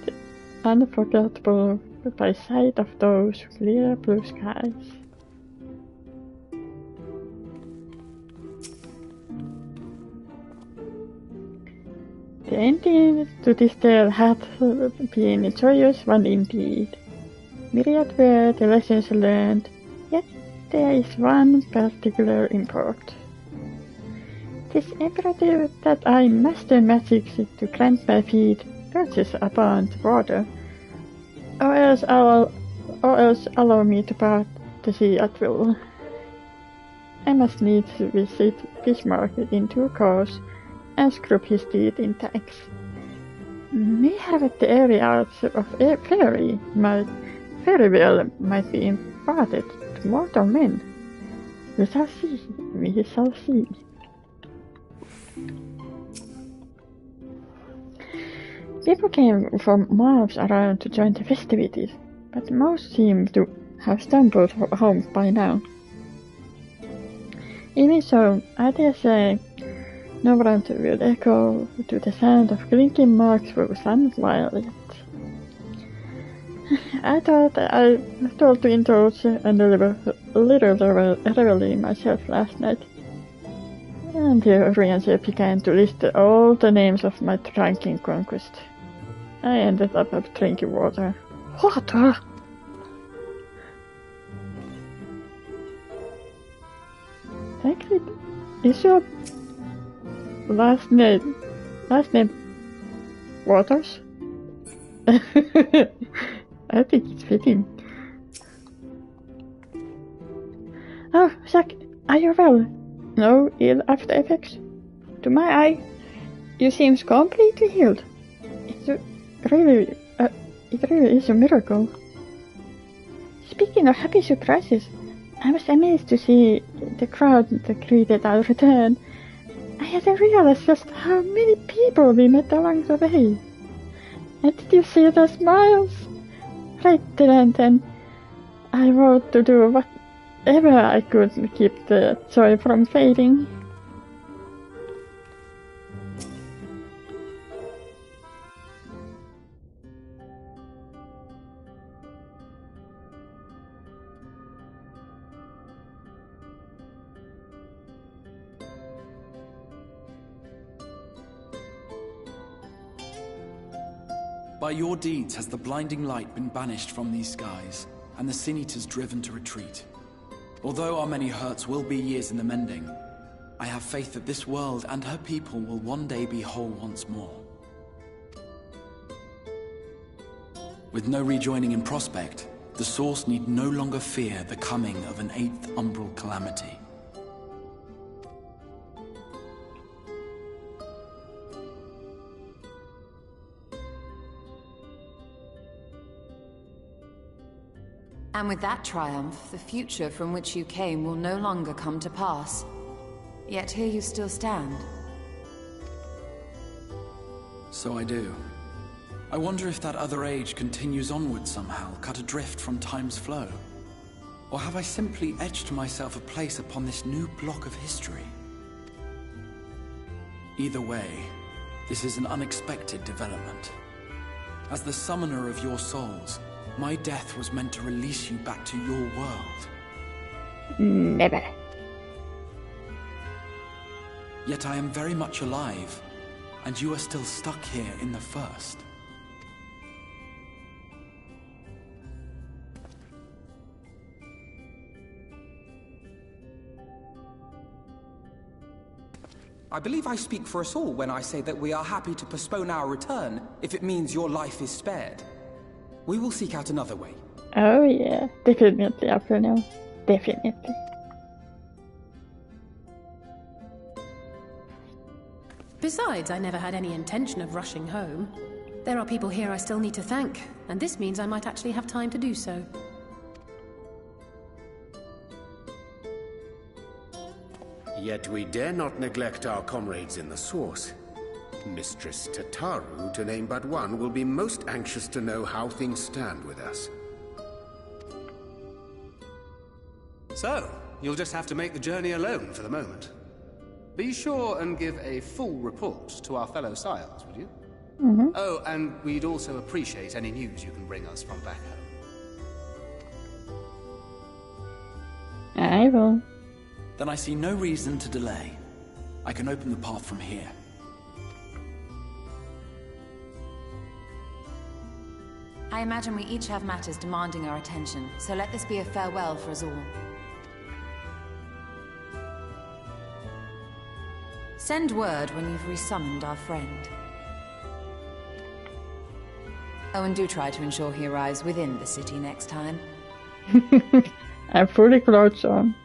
unforgettable by sight of those clear blue skies. The ending to this tale had been a joyous one indeed. Myriad were the lessons learned, yet there is one particular import. It is imperative that I master magic to grant my feet urges upon the water, or else allow me to part the sea at will. I must needs visit Bismarck in due course and scrub his teeth in thanks. Mayhap the airy arts of fairy might very well be imparted to mortal men. We shall see. People came from miles around to join the festivities, but most seemed to have stumbled home by now. Even so, I dare say no one will echo to the sound of clinking marks through sunlight. I thought I told to indulge a little reveille myself last night. And the Orienship began to list all the names of my drinking conquest. I ended up drinking water. Water! Actually, is your last name Waters? I think it's fitting. Oh, Zack, are you well? No ill after effects? To my eye, you seem completely healed. It really is a miracle. Speaking of happy surprises, I was amazed to see the crowd that greeted our return. I hadn't realized just how many people we met along the way. And did you see the smiles? Right then, I vowed to do whatever I could to keep the joy from fading. By your deeds has the blinding light been banished from these skies, and the Sin Eaters driven to retreat. Although our many hurts will be years in the mending, I have faith that this world and her people will one day be whole once more. With no rejoining in prospect, the Source need no longer fear the coming of an 8th umbral calamity. And with that triumph, the future from which you came will no longer come to pass. Yet here you still stand. So I do. I wonder if that other age continues onward somehow, cut adrift from time's flow. Or have I simply etched myself a place upon this new block of history? Either way, this is an unexpected development. As the summoner of your souls, my death was meant to release you back to your world. Never. Yet I am very much alive, and you are still stuck here in the First. I believe I speak for us all when I say that we are happy to postpone our return if it means your life is spared. We will seek out another way. Oh yeah, definitely after now. Definitely. Besides, I never had any intention of rushing home. There are people here I still need to thank, and this means I might actually have time to do so. Yet we dare not neglect our comrades in the Source. Mistress Tataru, to name but one, will be most anxious to know how things stand with us. So, you'll just have to make the journey alone for the moment. Be sure and give a full report to our fellow sires, would you? Mm-hmm. Oh, and we'd also appreciate any news you can bring us from back home. I will. Then I see no reason to delay. I can open the path from here. I imagine we each have matters demanding our attention, so let this be a farewell for us all. Send word when you've resummoned our friend. Oh, and do try to ensure he arrives within the city next time. I'm fully clothed on.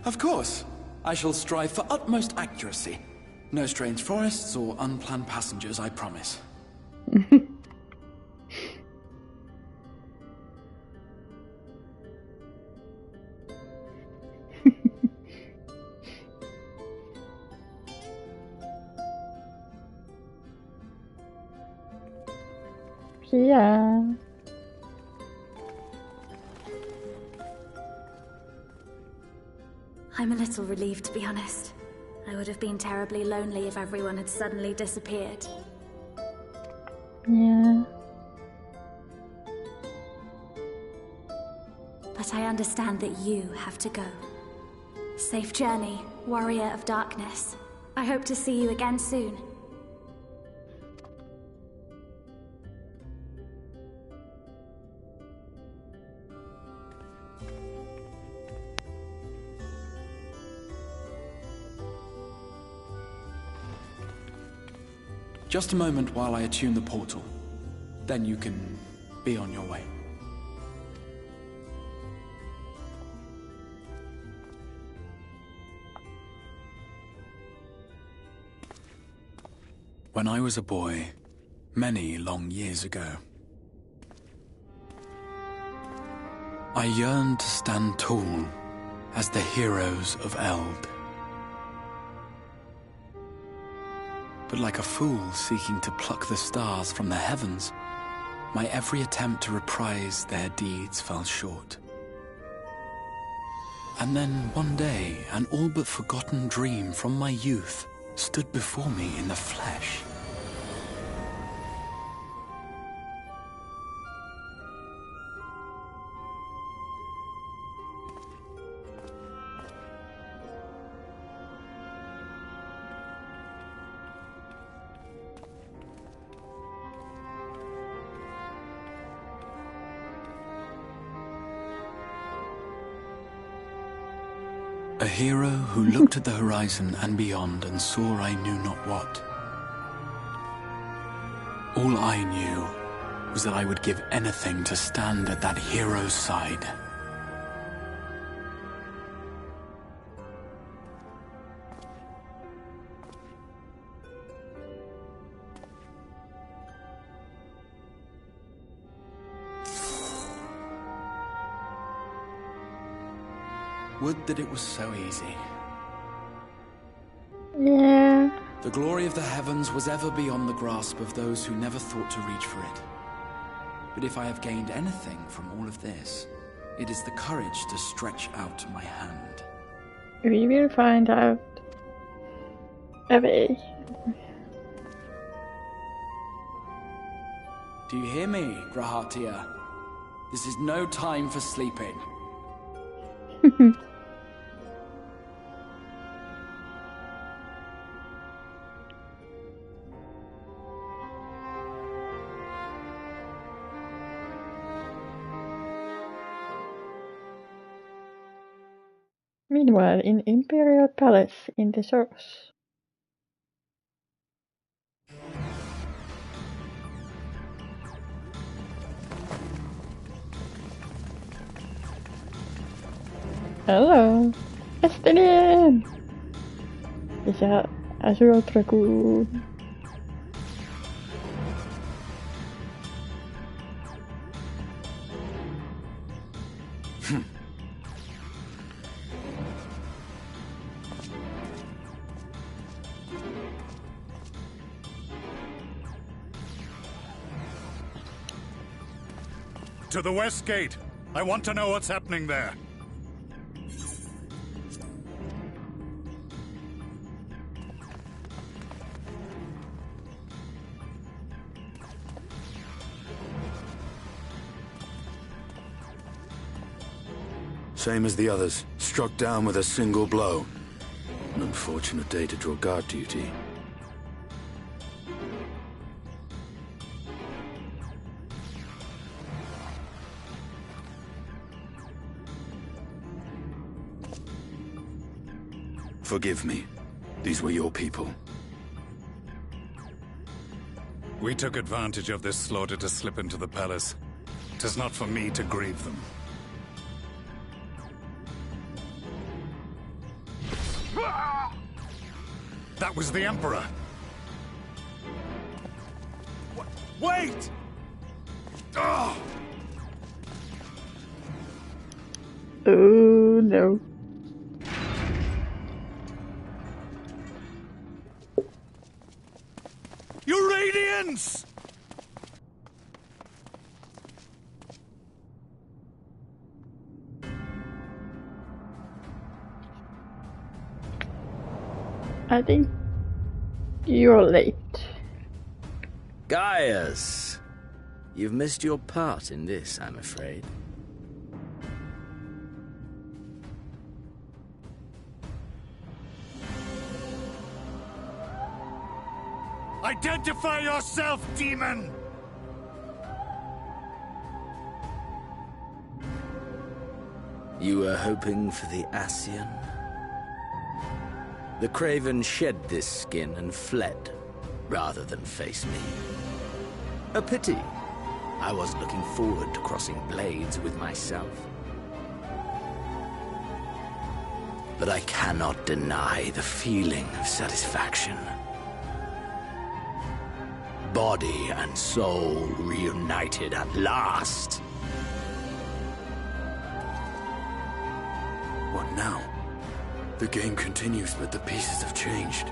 Of course. I shall strive for utmost accuracy. No strange forests or unplanned passengers, I promise. Yeah. I'm a little relieved, to be honest. I would have been terribly lonely if everyone had suddenly disappeared. Yeah. But I understand that you have to go. Safe journey, warrior of darkness. I hope to see you again soon. Just a moment while I attune the portal. Then you can be on your way. When I was a boy, many long years ago, I yearned to stand tall as the heroes of Eld. But like a fool seeking to pluck the stars from the heavens, my every attempt to reprise their deeds fell short. And then one day, an all but forgotten dream from my youth stood before me in the flesh. A hero who looked at the horizon and beyond and saw I knew not what. All I knew was that I would give anything to stand at that hero's side. Would that it was so easy. Yeah. The glory of the heavens was ever beyond the grasp of those who never thought to reach for it. But if I have gained anything from all of this, it is the courage to stretch out my hand. We will find out a way. Do you hear me, Grahatia? This is no time for sleeping. Meanwhile, in Imperial Palace in the source. Hello, Estinian! Isa Azure Dragoon. To the west gate. I want to know what's happening there. Same as the others. Struck down with a single blow. An unfortunate day to draw guard duty. Forgive me. These were your people. We took advantage of this slaughter to slip into the palace. 'Tis not for me to grieve them. That was the Emperor! Wait! Oh no. You Radiants! I think you're late. Gaius! You've missed your part in this, I'm afraid. Identify yourself, demon! You were hoping for the Ascian? The Craven shed this skin and fled, rather than face me. A pity. I was looking forward to crossing blades with myself. But I cannot deny the feeling of satisfaction. Body and soul reunited at last. What now? The game continues, but the pieces have changed.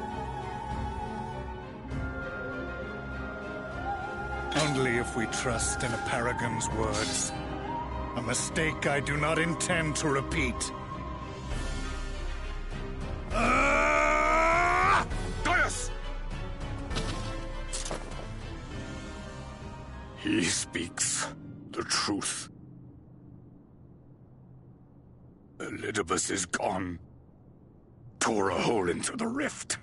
Only if we trust in a paragon's words. A mistake I do not intend to repeat. Gaius! He speaks the truth. Elidibus is gone. Tore a hole into the rift.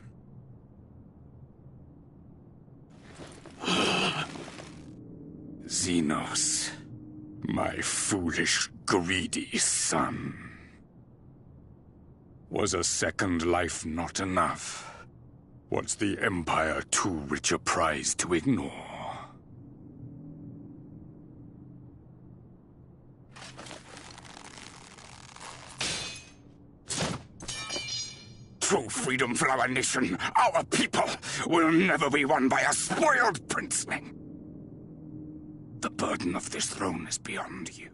Xenos, my foolish, greedy son. Was a second life not enough? Was the Empire too rich a prize to ignore? True freedom for our nation, our people, will never be won by a spoiled princeling. The burden of this throne is beyond you.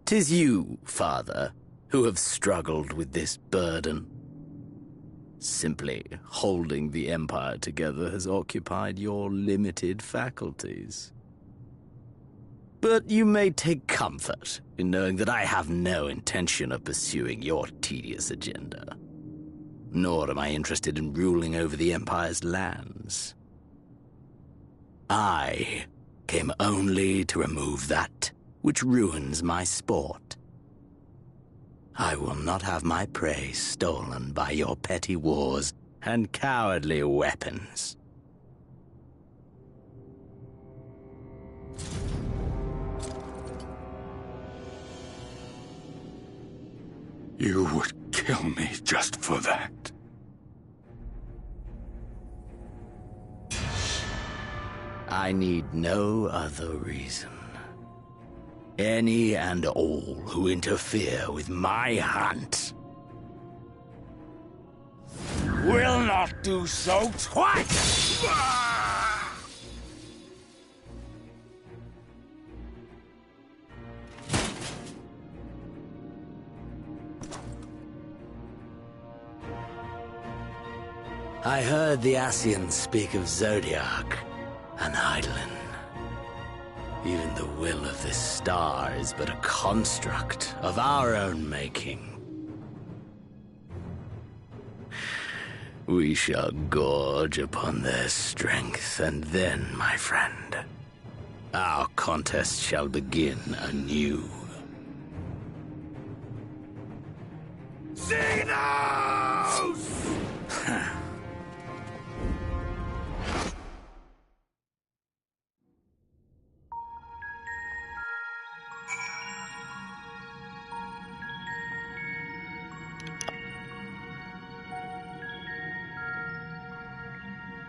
'Tis you, father, who have struggled with this burden. Simply holding the Empire together has occupied your limited faculties. But you may take comfort in knowing that I have no intention of pursuing your tedious agenda. Nor am I interested in ruling over the Empire's lands. I came only to remove that which ruins my sport. I will not have my prey stolen by your petty wars and cowardly weapons. You would kill me just for that. I need no other reason. Any and all who interfere with my hunt Will not do so twice! I heard the Ascians speak of Zodiac and Eidolon. Even the will of this star is but a construct of our own making. We shall gorge upon their strength, and then, my friend, our contest shall begin anew. Xenos!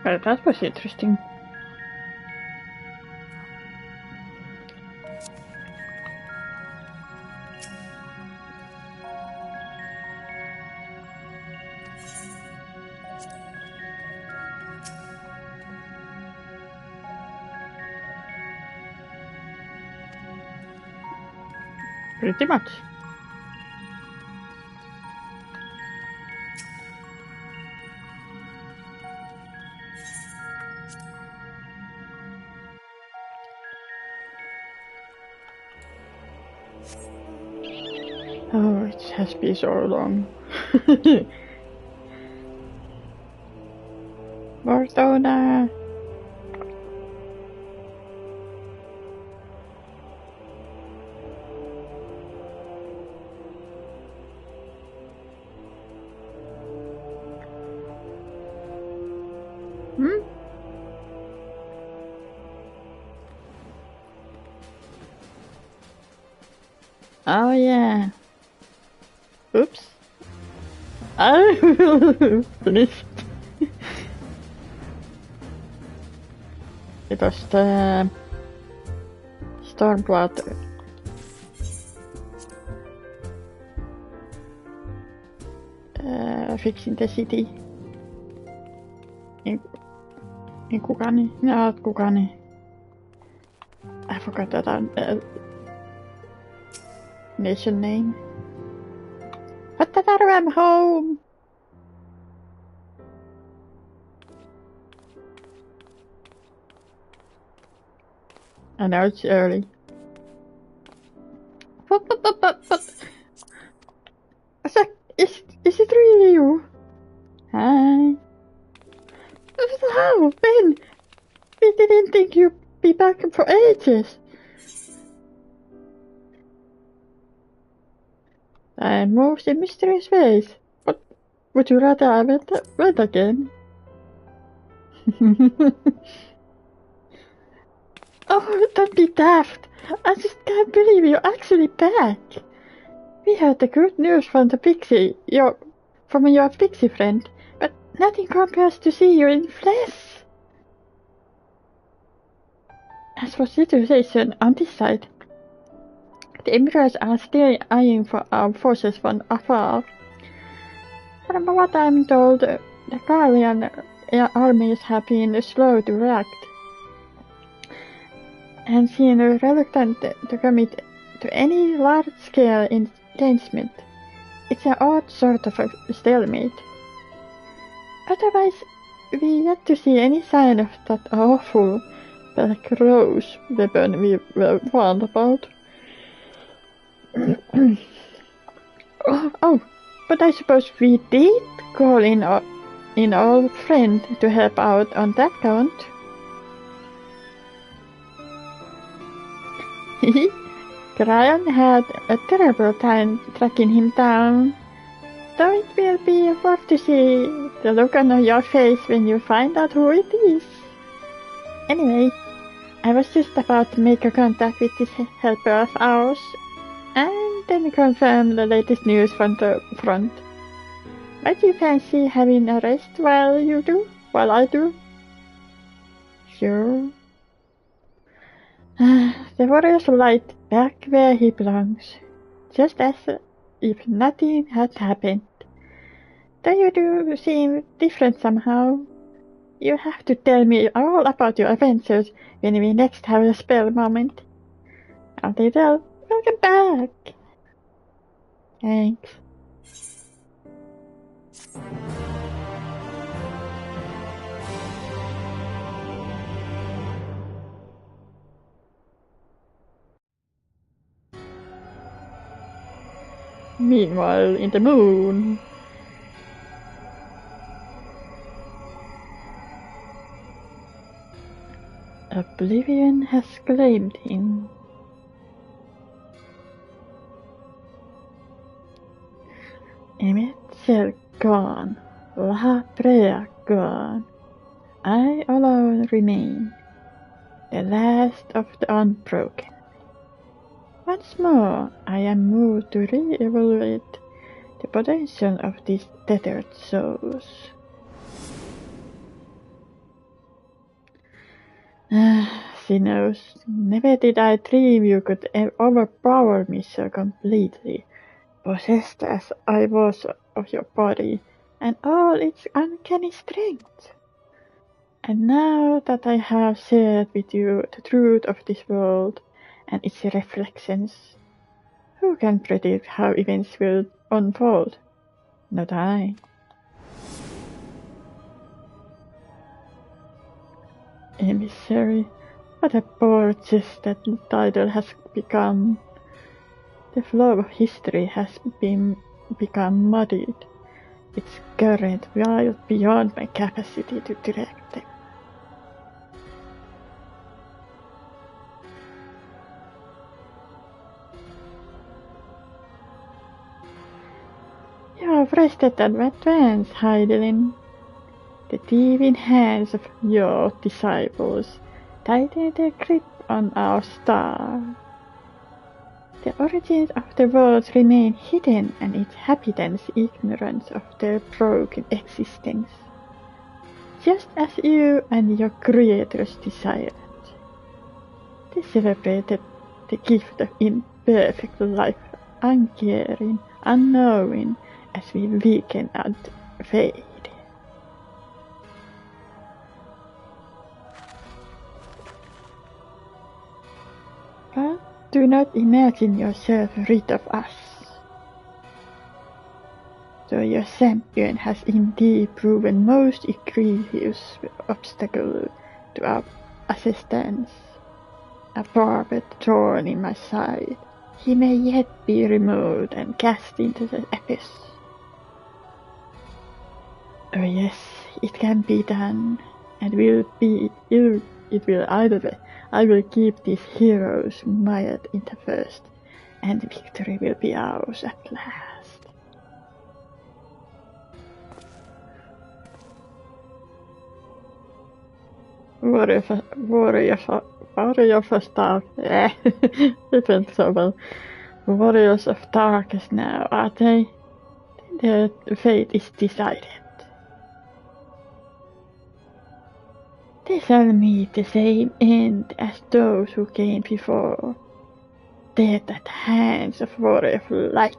Well, that was interesting. Pretty much. Oh, it has been so long. Barcelona! Oh yeah. Oops. I will finish. It was the Stormblood. Fixing the city. In Kugani? Not Kugani. I forgot that nation name. What the matter? I'm home! I know it's early. But is it really you? Hi. How? When? We didn't think you'd be back for ages. I moved in mysterious ways. But would you rather I went again? Oh, don't be daft. I just can't believe you're actually back. We heard the good news from the pixie, your pixie friend, but nothing compares to see you in flesh. As for situation on this side, the Emperors are still eyeing for our forces from afar. From what I'm told, the Guardian armies have been slow to react, and seem reluctant to commit to any large-scale engagement. It's an odd sort of a stalemate. Otherwise, we yet to see any sign of that awful black rose weapon we were warned about. Oh, but I suppose we did call in our friend to help out on that count. Cryon had a terrible time tracking him down, though it will be worth to see the look on your face when you find out who it is. Anyway, I was just about to make a contact with this helper of ours, and then confirm the latest news from the front. Might you fancy having a rest while I do? Sure. The warrior's light back where he belongs, just as if nothing had happened. Though you do seem different somehow. You have to tell me all about your adventures when we next have a spell moment. Until then, welcome back! Thanks. Meanwhile, in the moon. Oblivion has claimed him. Emmett Shell gone, La Brea gone. I alone remain, the last of the unbroken. Once more, I am moved to re-evaluate the potential of these tethered souls. Sinners, never did I dream you could overpower me so completely, possessed as I was of your body and all its uncanny strength. And now that I have shared with you the truth of this world and its reflections, who can predict how events will unfold? Not I. Emissary, what a poor jest that title has become. The flow of history has become muddied, its current wild beyond my capacity to direct them. You have rested at advance, Heidelin. The thieving hands of your disciples tighten their grip on our star. The origins of the worlds remain hidden and its inhabitants ignorant of their broken existence, just as you and your creators desired. They celebrated the gift of imperfect life, uncaring, unknowing, as we weaken and fade. But do not imagine yourself rid of us. Though your champion has indeed proven most egregious obstacle to our assistance, a barbed thorn in my side, he may yet be removed and cast into the abyss. Oh yes, it can be done, and it will either way. I will keep these heroes mired in the first, and victory will be ours at last. Warriors of Dark. It went so well. Warriors of Darkness now, are they? Their fate is decided. They shall meet the same end as those who came before. Death at the hands of Warrior of Light.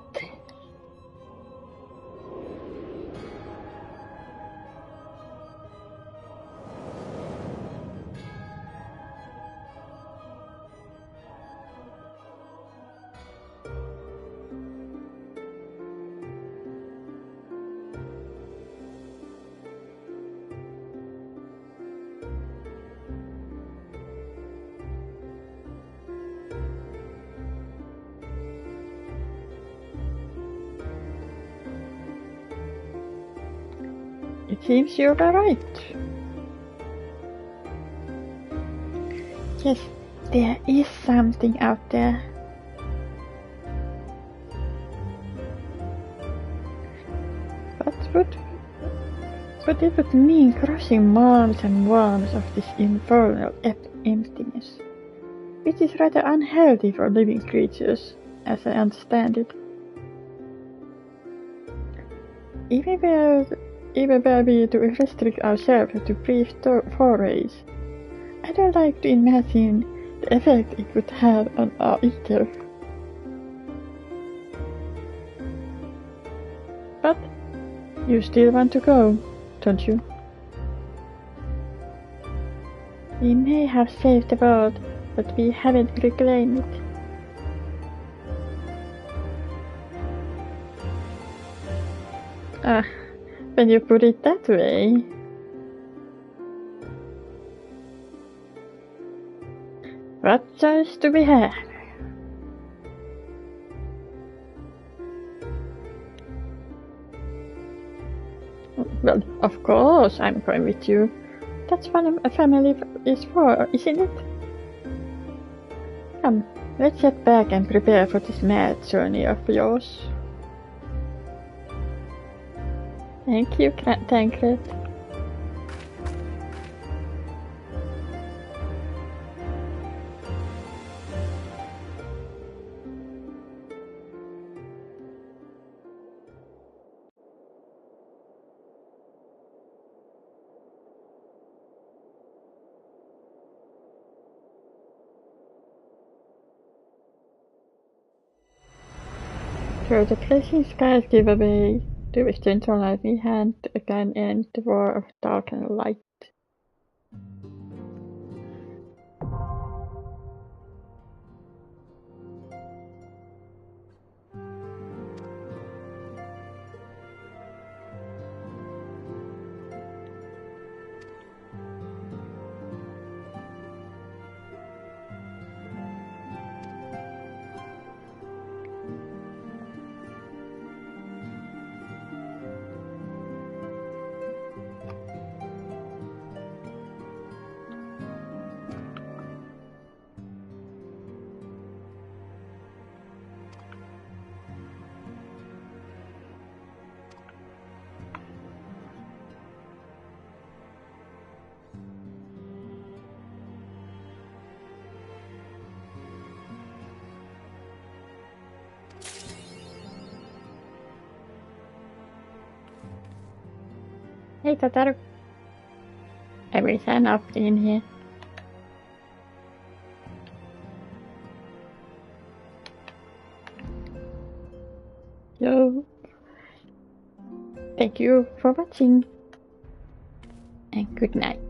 It seems you were right. Yes, there is something out there. But it would mean crushing mounds and worms of this infernal emptiness, which is rather unhealthy for living creatures, as I understand it. Even were we to restrict ourselves to brief forays, I don't like to imagine the effect it would have on our ether. But you still want to go, don't you? We may have saved the world, but we haven't reclaimed it. When you put it that way. What choice do we have? Well, of course I'm going with you. That's what a family is for, isn't it? Come, let's get back and prepare for this mad journey of yours. Thank you, Tancred. So the blessing skies give away to the central light we hand again end the war of dark and light. Hey, Tataru. I will sign off in here. So, thank you for watching, and good night.